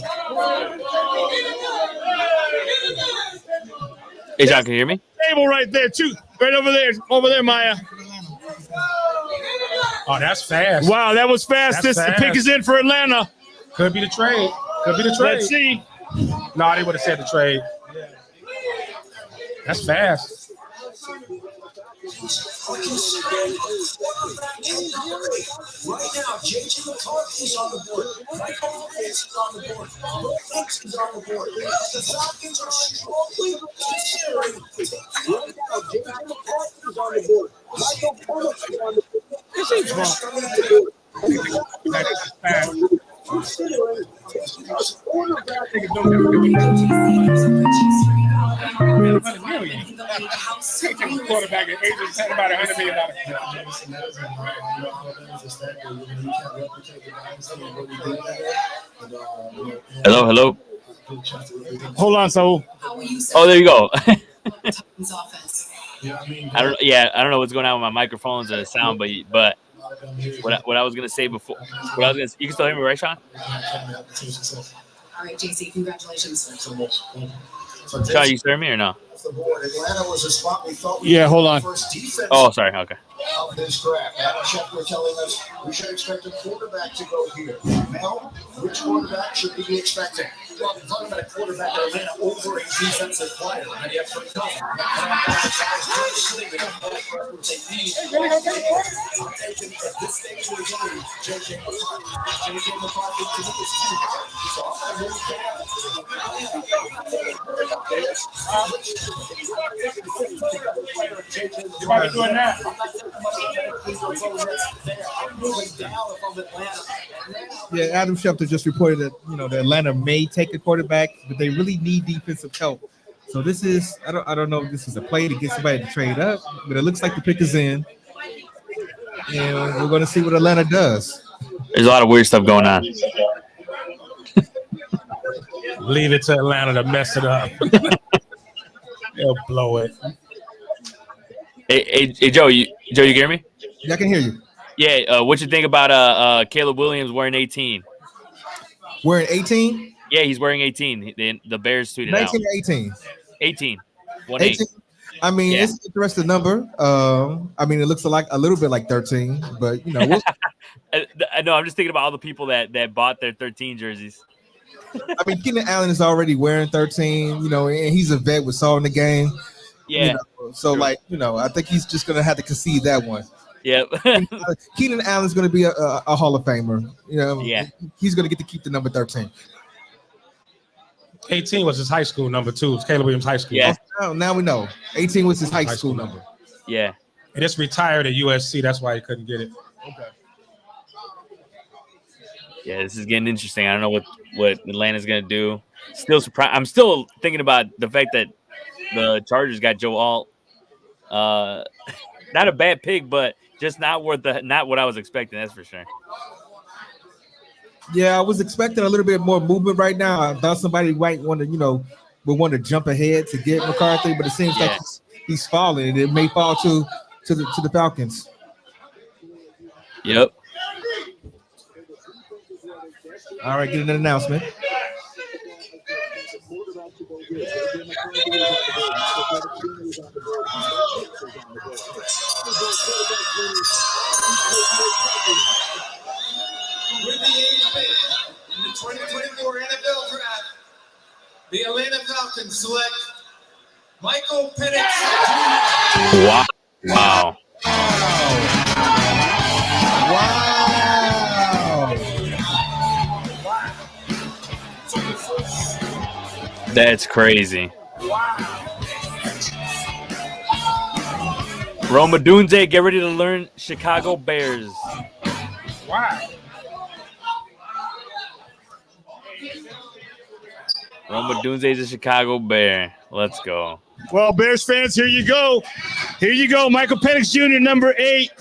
Hey John, can you hear me? Table right there, right over there, Maya. Oh, that's fast. Wow, that was fast. The pick is in for Atlanta. Could be the trade. Let's see. No, they would have said the trade. That's fast. Right now, JJ McCarthy's on the board. Michael Penix is on the board. Bo Nix is on the board. The Falcons are strongly considering Right now, JJ McCarthy's on the board. Michael Penix is on the board. This is wrong. Considering taking a quarterback. Quarterback at Asians had about $100 million. Hello. Hold on, Saul. Oh, there you go. I don't know what's going on with my microphones or the sound, but what I was gonna say before, you can still hear me, right, Shawn? All right, JC, congratulations. Shawn, you hear me or no? Atlanta was a spot we thought Yeah, hold on. first defense Oh, sorry. Okay. of this draft. Adam Schefter telling us we should expect a quarterback to go here. Mel, which quarterback should we be expecting? Well, we're talking about a quarterback in Atlanta over a defensive player. And you have to come. You might be doing that. Yeah, Adam Schefter just reported that that Atlanta may take a quarterback, but they really need defensive help. So this is I don't know if this is a play to get somebody to trade up, but it looks like the pick is in, and we're going to see what Atlanta does. There's a lot of weird stuff going on. Leave it to Atlanta to mess it up. They'll blow it. Hey, Joe, you hear me? Yeah, I can hear you. Yeah, what you think about Caleb Williams wearing 18? Wearing 18? Yeah, he's wearing 18. The Bears tweeted 19 out. or 18? 18. 18. I mean, Yeah. it's an interesting number. I mean, it looks a little bit like 13, but we'll I know. I'm just thinking about all the people that bought their 13 jerseys. I mean, Keenan Allen is already wearing 13, and he's a vet with Saul in the game. Yeah. So, I think he's just going to have to concede that one. Yep. Keenan Allen's going to be a Hall of Famer. Yeah. He's going to get to keep the number 13. 18 was his high school number, too. It's Caleb Williams High School. Yeah. Now we know. 18 was his high school number. Yeah. And it's retired at USC. That's why he couldn't get it. Okay. Yeah, this is getting interesting. I don't know what Atlanta's gonna do. Still surprised. I'm still thinking about the fact that the Chargers got Joe Alt. Not a bad pick, but just not what I was expecting. That's for sure. Yeah, I was expecting a little bit more movement right now. I thought somebody might want to, would want to jump ahead to get McCarthy, but it seems like he's falling, and it may fall to the Falcons. Yep. All right, get an announcement. With the 8th pick in the 2024 NFL Draft, the Atlanta Falcons select Michael Penix Jr. Wow. Wow. That's crazy. Roma Dunze, get ready to learn Chicago Bears. Wow. Roma Dunze is a Chicago Bear. Let's go. Well, Bears fans, here you go. Here you go. Michael Penix Jr., number 8,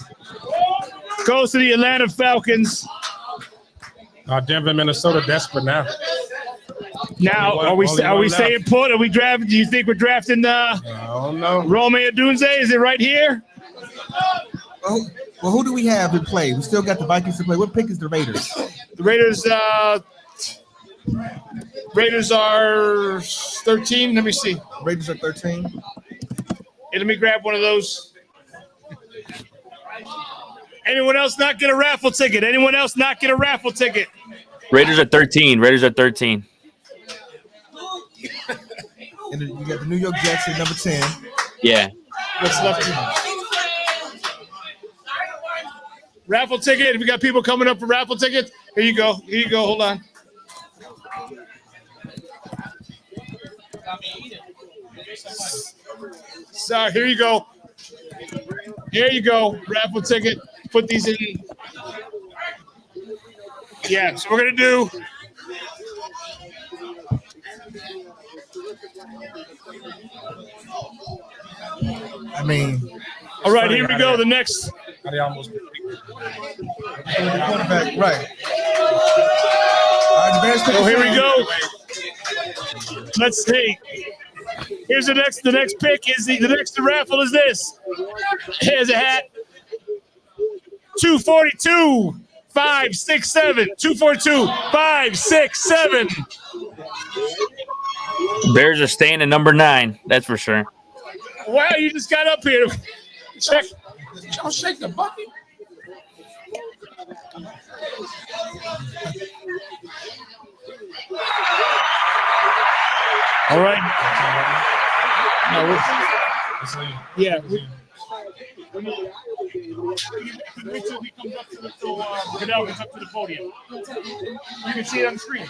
goes to the Atlanta Falcons. Denver, Minnesota, desperate now. Now, are we staying put? Are we drafting? Do you think we're drafting I don't know. Rome Odunze? Is it right here? Well, who do we have in play? We still got the Vikings to play. What pick is the Raiders? The Raiders are 13. Let me see. Raiders are 13. Hey, let me grab one of those. Anyone else not get a raffle ticket? Anyone else not get a raffle ticket? Raiders are 13. Raiders are 13. And you got the New York Jets at number 10. Yeah. What's left? Raffle ticket. We got people coming up for raffle tickets. Here you go. Here you go. Hold on. Sorry, here you go. Here you go. Raffle ticket. Put these in. Yeah, so we're going to do. I mean, all right, here we go. The next. They almost quarterback, right. All right, the Bears pick. So here we go. Let's see. Here's the next. The next pick is the next raffle is this. Here's a hat. 242, 567. 242, 567. Bears are staying at number 9. That's for sure. Wow, you just got up here. Check. Y'all shake the bucket. All right. No, yeah. Wait till he comes up to the Goodell gets up to the podium. You can see it on the screen.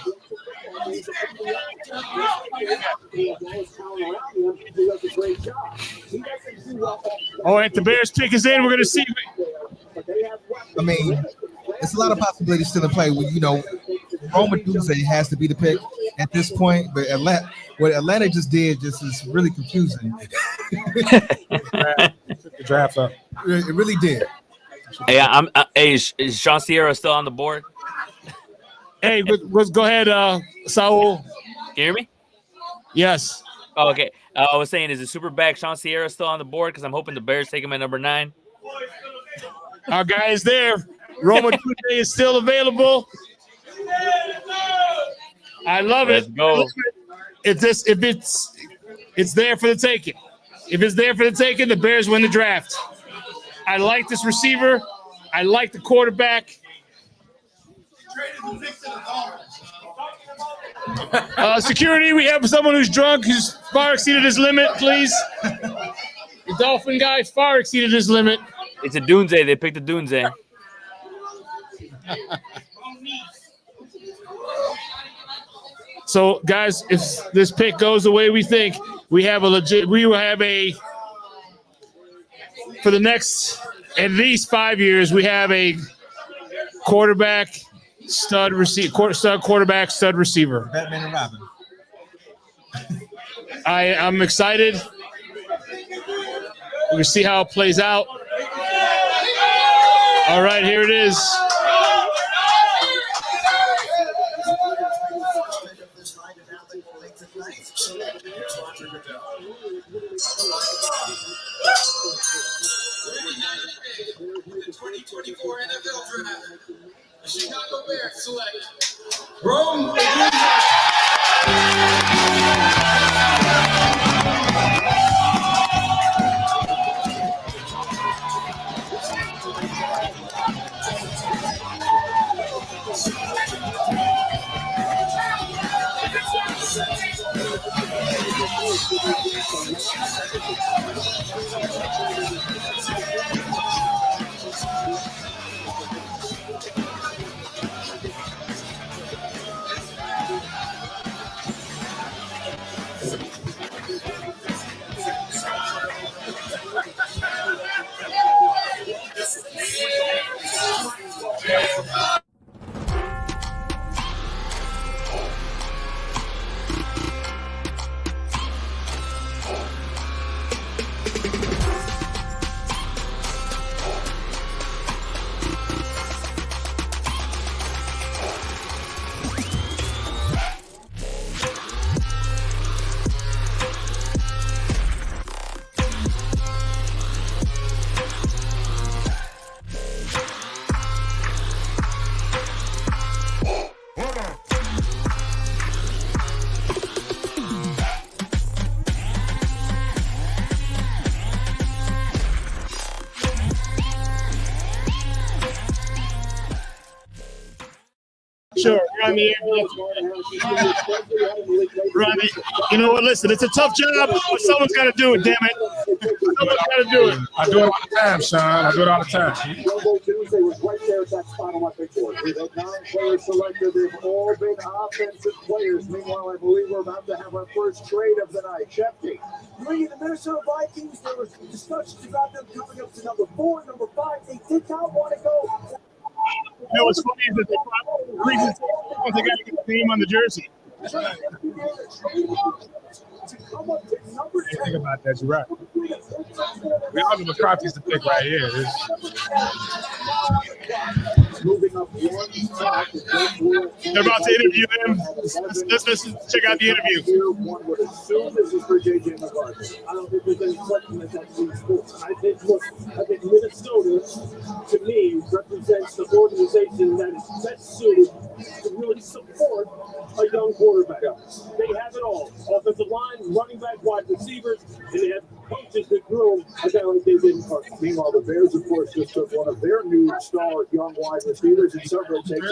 All right, the Bears pick is in. We're going to see. I mean, it's a lot of possibilities still in play. You know, Roma Duse has to be the pick at this point, but what Atlanta just did just is really confusing. The draft up. It really did. Hey, is Sean Sierra still on the board? Hey, let's go ahead, Saul. Can you hear me? Yes. Oh, okay. I was saying, is the super back Sean Sierra still on the board? Because I'm hoping the Bears take him at number 9. Our guy is there. Roma Duse is still available. I love it. Let's go. It's there for the taking. If it's there for the taking, the Bears win the draft. I like this receiver. I like the quarterback. Security, we have someone who's drunk, who's far exceeded his limit, please. The Dolphin guy far exceeded his limit. It's a Dunze. They picked a Dunze. So, guys, if this pick goes the way we think, we will have a, for the next at least 5 years, we have a quarterback, stud quarterback, stud receiver. Batman and Robin. I'm excited. We're going to see how it plays out. All right, here it is. The 2024 NFL Draft. The Chicago Bears select Rome. Sure, we're on the air. We're on the, you know what? Listen, it's a tough job, but someone's got to do it. Damn it! Someone's got to do it. I do it all the time, Sean. I do it all the time. Global Tuesday was right there at that spot on my pick board. We've had 9 players selected. They've all been offensive players. Meanwhile, I believe we're about to have our first trade of the night. Shefty, bringing the Minnesota Vikings. There was discussions about them coming up to number 4, number 5. They did not want to go. You know what's funny is that the reason they got to get the name on the jersey. Think about that. You're right. We all know McCarthy's the pick right here. They're about to interview him. Let's check out the interview. One would assume this is for J.J. McCarthy. I don't think there's any question that that's being sports. I think Minnesota, to me, represents the organization that is best suited to really support a young quarterback. They have it all. Offensive line, running back, wide receivers, and they have coaches that groom a guy like J.J. McCarthy. Meanwhile, the Bears, of course, just took one of their new star young wide receivers, and several takes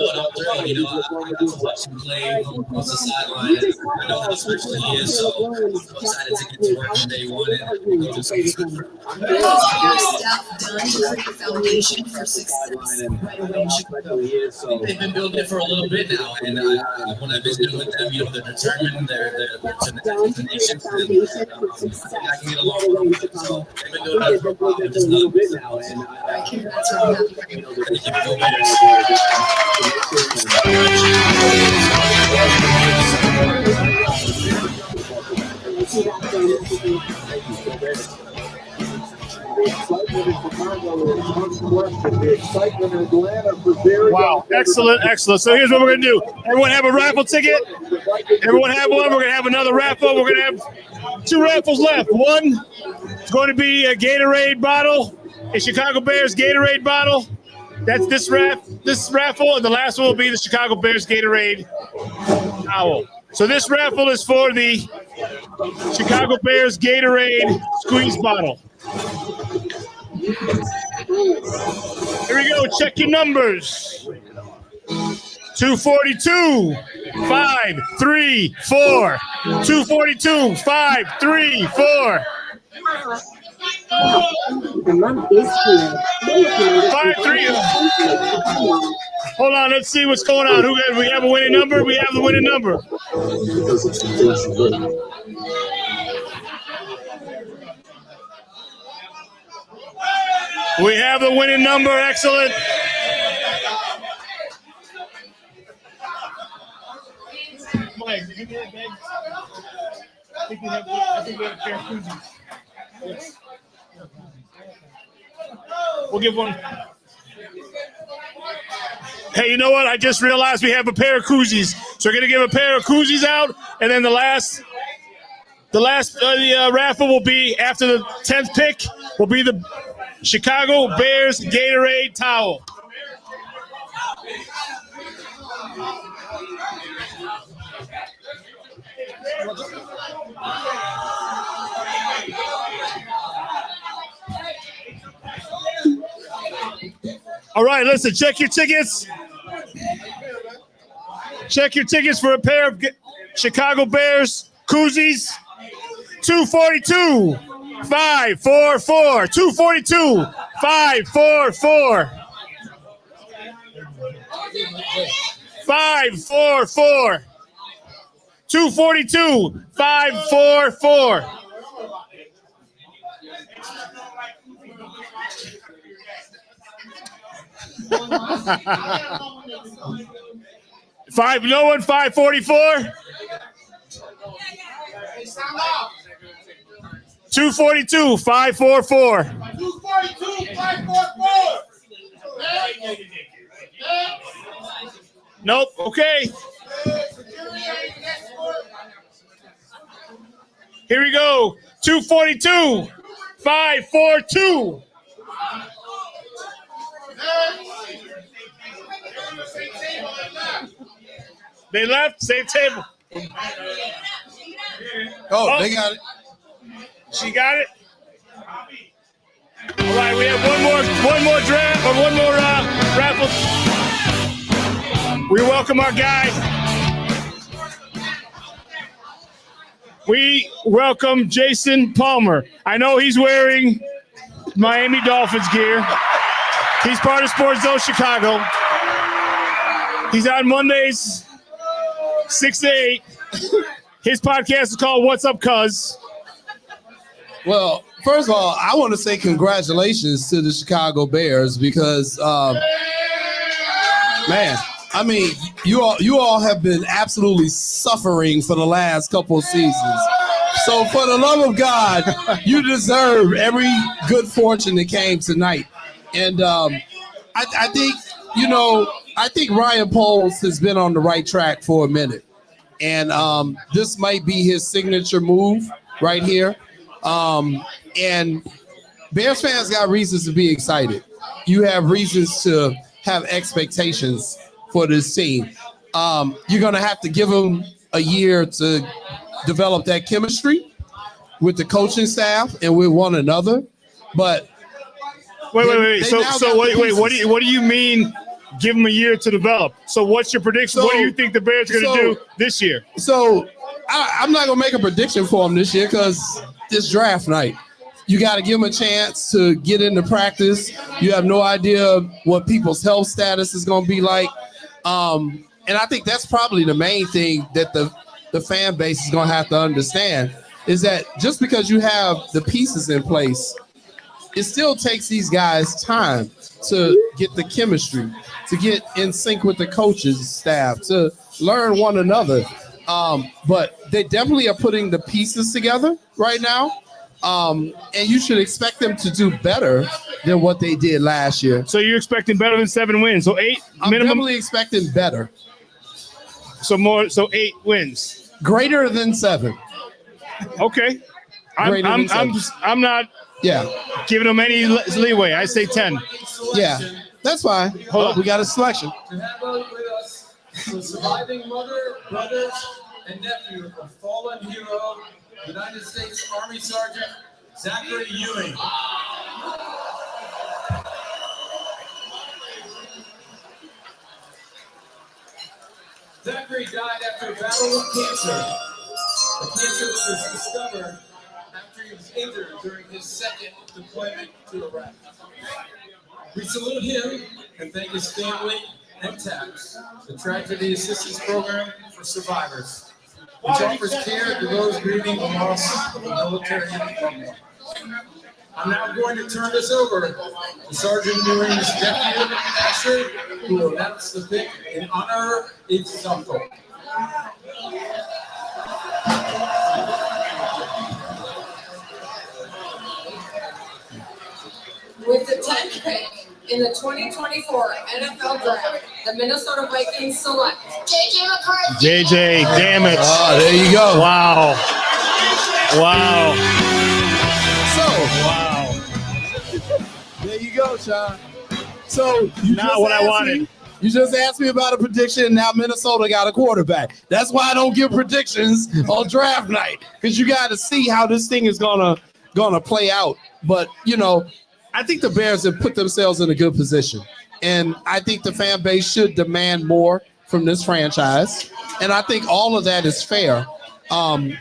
Play across the sideline. I know how special he is, so I'm excited to get to work on day one and go to some Step done to create a foundation for success right away in Chicago. They've been building it for a little bit now, and when I visited with them, they're determined, they're tenacious, and I can get along with them. So they've been doing it for a little bit now, and congrats on that. Wow, excellent. So here's what we're going to do. Everyone have a raffle ticket? Everyone have one? We're going to have another raffle. We're going to have 2 raffles left. One is going to be a Gatorade bottle, a Chicago Bears Gatorade bottle. That's this raffle, and the last one will be the Chicago Bears Gatorade towel. So this raffle is for the Chicago Bears Gatorade squeeze bottle. Here we go. Check your numbers. 242, 5, 3, 4. 242, 5, 3, 4. 5, 3. Hold on, let's see what's going on. We have a winning number? We have the winning number. We have the winning number. Excellent. Mike, give me that bag. I think we have a pair of koozies. Yes. We'll give one. Hey, you know what? I just realized we have a pair of koozies. So we're going to give a pair of koozies out, and then the last raffle will be after the 10th pick will be the Chicago Bears Gatorade towel. All right, listen, check your tickets. Check your tickets for a pair of Chicago Bears koozies. 242, 544. 242, 544. 544. 242, 544. No one, 544. 242, 544. 242, 544. Nope. Okay. Here we go. 242, 542. They left. Same table. Oh, they got it. She got it. All right, we have one more draft or one more raffle. We welcome our guy. we welcome Jason Palmer. I know he's wearing Miami Dolphins gear. He's part of SportsZone Chicago. He's on Mondays, 6 to 8. His podcast is called What's Up, Cuz? Well, first of all, I want to say congratulations to the Chicago Bears because, man, I mean, you all have been absolutely suffering for the last couple of seasons. So for the love of God, you deserve every good fortune that came tonight. And I think, I think Ryan Poles has been on the right track for a minute. And this might be his signature move right here. And Bears fans got reasons to be excited. You have reasons to have expectations for this team. You're going to have to give them a year to develop that chemistry with the coaching staff and with one another. But wait. So what do you mean? Give them a year to develop. So what's your prediction? What do you think the Bears are going to do this year? So I'm not going to make a prediction for them this year because it's draft night. You got to give them a chance to get into practice. You have no idea what people's health status is going to be like. And I think that's probably the main thing that the fan base is going to have to understand is that just because you have the pieces in place, it still takes these guys time to get the chemistry, to get in sync with the coaches, staff, to learn one another. But they definitely are putting the pieces together right now. And you should expect them to do better than what they did last year. So you're expecting better than 7 wins. So 8 I'm minimum. definitely expecting better. So 8 wins. Greater than 7. Okay. I'm not giving them any leeway. I say 10. Yeah, that's fine. Hold on, we got a selection. To have with us the surviving mother, brothers, and nephew of fallen hero, United States Army Sergeant Zachary Ewing. Zachary died after a battle with cancer. The cancer was discovered after he was injured during his second deployment to Iraq. We salute him and thank his family and TAPS, the Tragedy Assistance Program for Survivors, which offers care to those grieving the loss of a military family. I'm now going to turn this over to Sergeant Ewing's nephew, Asher, who will announce the pick in honor of its uncle. With the 10th pick in the 2024 NFL Draft, the Minnesota Vikings select JJ McCarthy. JJ, damn it. Oh, there you go. Wow. There you go, Sean. So you not what I wanted. You just asked me about a prediction. Now Minnesota got a quarterback. That's why I don't give predictions on draft night, because you got to see how this thing is gonna play out. But I think the Bears have put themselves in a good position, and I think the fan base should demand more from this franchise. And I think all of that is fair. And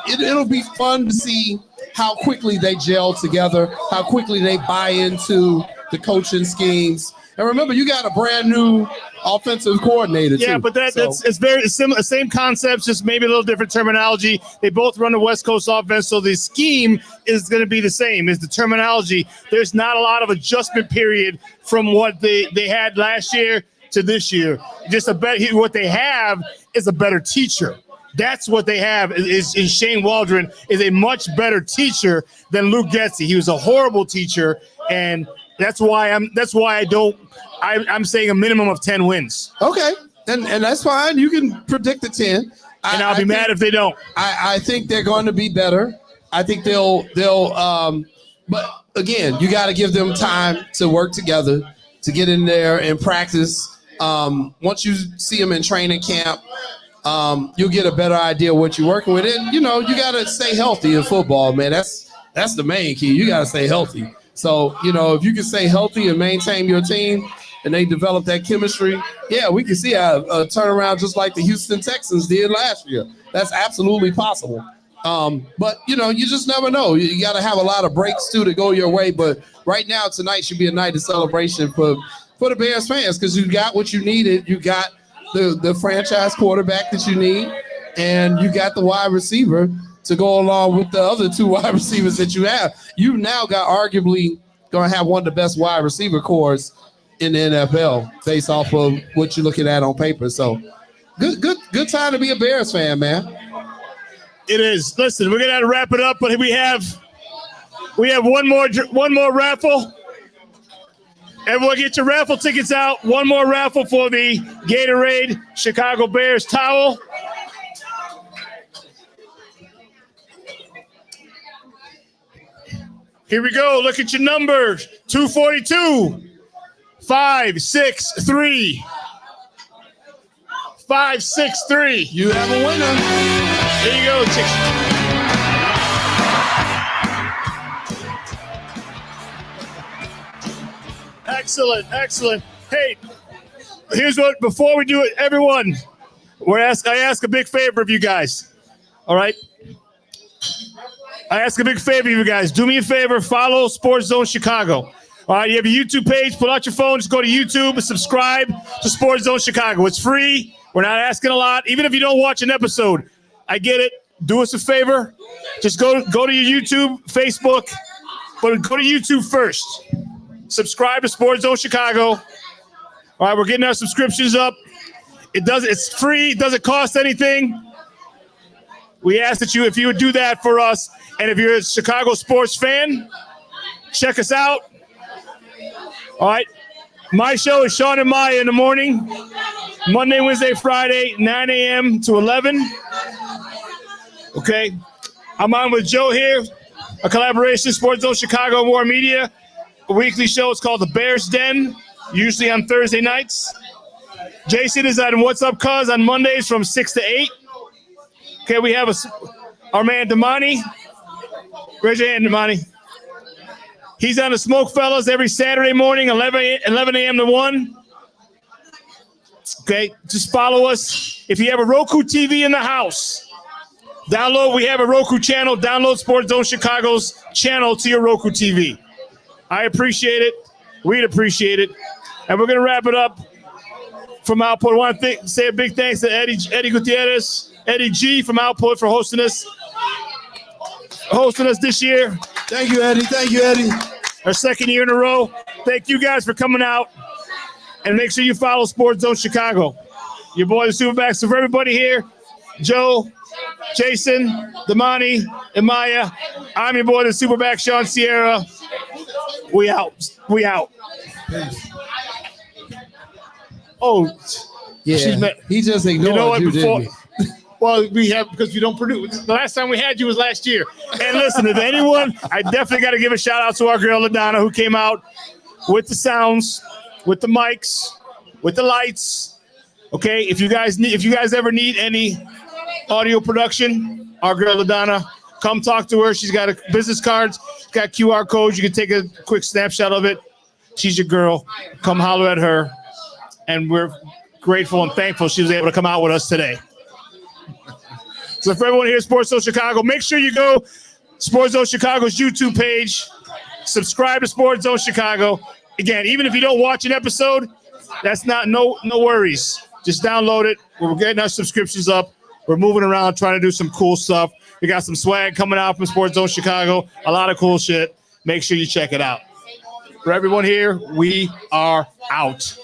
it'll be fun to see how quickly they gel together, how quickly they buy into the coaching schemes. And remember, you got a brand new offensive coordinator too. Yeah, but it's very similar, same concepts, just maybe a little different terminology. They both run the West Coast offense, so the scheme is going to be the same. Is the terminology? There's not a lot of adjustment period from what they had last year to this year. Just what they have is a better teacher. That's what they have is Shane Waldron is a much better teacher than Luke Getsy. He was a horrible teacher, and that's why I'm saying a minimum of 10 wins. Okay, and that's fine. You can predict the 10. And I'll be mad if they don't. I think they're going to be better. I think they'll but again, you got to give them time to work together, to get in there and practice. Once you see them in training camp, you'll get a better idea of what you're working with. And, you got to stay healthy in football, man. That's the main key. You got to stay healthy. So, if you can stay healthy and maintain your team and they develop that chemistry, yeah, we can see a turnaround just like the Houston Texans did last year. That's absolutely possible. But you just never know. You got to have a lot of breaks too to go your way. But right now, tonight should be a night of celebration for the Bears fans because you got what you needed. You got the franchise quarterback that you need, and you got the wide receiver to go along with the other two wide receivers that you have. You now got arguably going to have one of the best wide receiver cores in the NFL based off of what you're looking at on paper. So good time to be a Bears fan, man. It is. Listen, we're gonna have to wrap it up, but we have one more raffle. Everyone get your raffle tickets out. One more raffle for the Gatorade Chicago Bears towel. Here we go. Look at your numbers. 242, 563. 563. You have a winner. There you go, chicks. Excellent. Hey, here's what, before we do it, everyone, I ask a big favor of you guys. All right? I ask a big favor of you guys. Do me a favor, follow SportsZone Chicago. All right, you have a YouTube page. Pull out your phone. Just go to YouTube and subscribe to SportsZone Chicago. It's free. We're not asking a lot. Even if you don't watch an episode, I get it. Do us a favor. Just go to your YouTube, Facebook, but go to YouTube first. Subscribe to SportsZone Chicago. All right, we're getting our subscriptions up. It's free. It doesn't cost anything. We ask that if you would do that for us, and if you're a Chicago sports fan, check us out. All right. My show is Shawn and Maya in the morning, Monday, Wednesday, Friday, 9 a.m. to 11. Okay. I'm on with Joe here, a collaboration, SportsZone Chicago and War Media. A weekly show is called The Bears Den, usually on Thursday nights. Jason is on What's Up, Cuz on Mondays from 6 to 8. Okay, we have our man Damani. Raise your hand, Damani. He's on the Smoke Fellas every Saturday morning, 11 a.m. to 1. Okay, just follow us. If you have a Roku TV in the house, we have a Roku channel. Download SportsZone Chicago's channel to your Roku TV. I appreciate it. We'd appreciate it. And we're going to wrap it up from Output. I want to say a big thanks to Eddie Gutierrez, Eddie G from Output for hosting us this year. Thank you, Eddie. Our second year in a row. Thank you guys for coming out. And make sure you follow SportsZone Chicago. Your boy, the Superbacks. So for everybody here, Joe, Jason, Damani, and Maya, I'm your boy, the Superback, Sean Sierra. We out. Oh, yeah. He just ignored you, didn't he? Well, we have, because we don't produce. The last time we had you was last year. And listen, if anyone, I definitely got to give a shout out to our girl LaDonna, who came out with the sounds, with the mics, with the lights. Okay, if you guys ever need any audio production, our girl LaDonna, come talk to her. She's got a business cards, she's got QR codes. You can take a quick snapshot of it. She's your girl. Come holler at her. And we're grateful and thankful she was able to come out with us today. So for everyone here at SportsZone Chicago, make sure you go SportsZone Chicago's YouTube page. Subscribe to SportsZone Chicago. Again, even if you don't watch an episode, that's no worries. Just download it. We're getting our subscriptions up. We're moving around trying to do some cool stuff. We got some swag coming out from SportsZone Chicago. A lot of cool shit. Make sure you check it out. For everyone here, we are out.